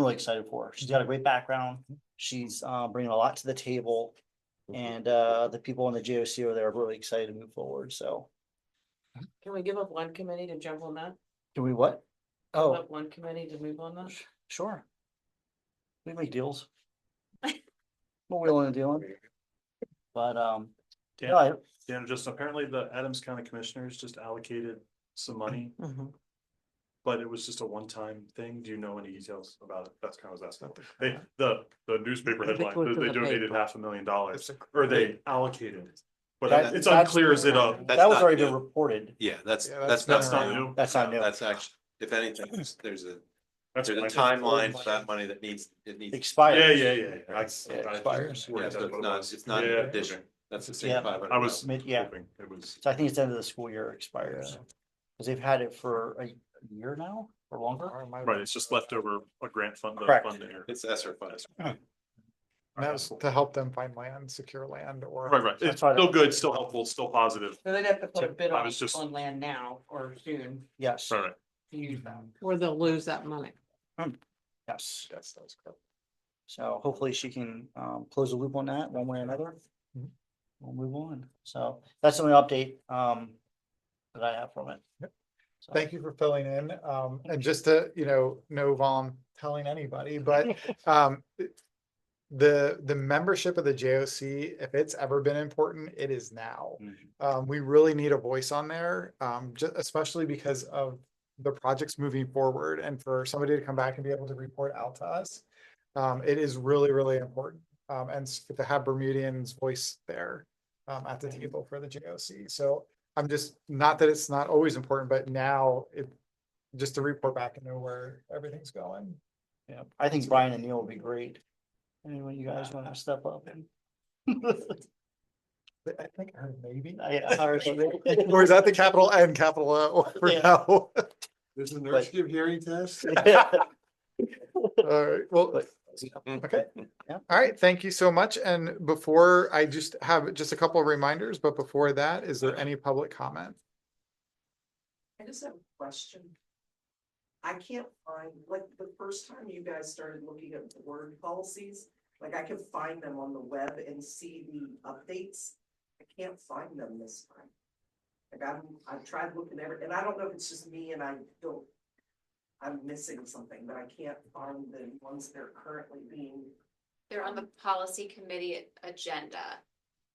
really excited for her. She's got a great background. She's bringing a lot to the table, and the people in the JOC over there are really excited to move forward. So Can we give up one committee to jump on that? can we what? Give Oh, up one committee to move on that? sure. We make deals. We're willing to deal on. But Dan, no, I, Dan, just apparently the Adams County Commissioners just allocated some money, Mhm. but it was just a one-time thing. Do you know any details about it? That's kind of what I was asking. The newspaper They headline, put it to they the donated paper. $500,000, or they allocated. But That- it's that's- unclear, is it a, that was not already been new. reported. Yeah, that's Yeah, that's that's not not new. new? That's not new. That's actually, if anything, there's a That's there's a fine. timeline for that money that needs. Expired. Yeah. It expires. Yeah, so it's not an Yeah, addition. okay. That's the same Yeah. 500. I was Yeah. hoping it was. So I think it's the end of the school year expires. Yeah. Because they've had it for a year now or longer. Right, it's just leftover a grant fund. Correct. Here. It's ESSER funds. And that was to help them find land, secure land, or. Right. It's That's why still good, still helpful, still positive. So they'd have to put a bid I was just- on land now or soon Yes, Right. to use them. Or they'll lose that money. yes. Yes, that was correct. So hopefully she can close the loop on that one way or another. Mhm. We'll move on. So that's the only update that I have from it. Yep. So- Thank you for filling in. And just to, no Vom telling anybody, but the membership of the JOC, if it's ever been important, it is now. We really need a voice on there, especially because of the projects moving forward, and for somebody to come back and be able to report out to us. It is really, really important. And to have Bermudians voice there at the table for the JOC. So I'm just, not that it's not always important, but now just to report back and know where everything's going. Yeah, I think Brian and Neil will be great. Anyone you guys want to step up and I think I heard maybe. Or Or is that the capital N, capital O for Yeah. now? Does the nurse give hearing tests? All right, well, okay. Yeah. All right, thank you so much. And before, I just have just a couple of reminders, but before that, is there any public comment? I just have a question. I can't find, like, the first time you guys started looking at board policies, like I could find them on the web and see the updates. I can't find them this time. Like I've tried looking and I don't know if it's just me and I'm missing something, but I can't find the ones that are currently being, They're on the policy committee agenda.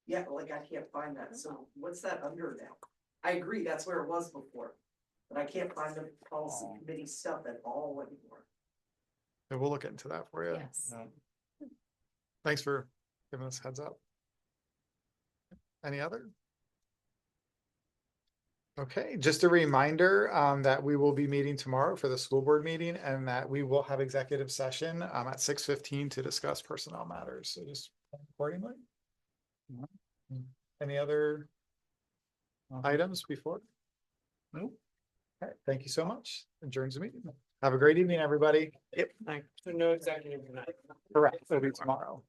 yeah, like I can't find that. So what's that under now? I agree, that's where it was before. But I can't find the policy committee stuff at all anymore. And we'll look into that for you. Yes. Thanks for giving us a heads up. Any other? Okay, just a reminder that we will be meeting tomorrow for the school board meeting and that we will have executive session at 6:15 to discuss personnel matters. So just accordingly. Any other items before? No. All right, thank you so much. Adjourns the meeting. Have a great evening, everybody. Yep. So no executive tonight. Correct. It'll be tomorrow.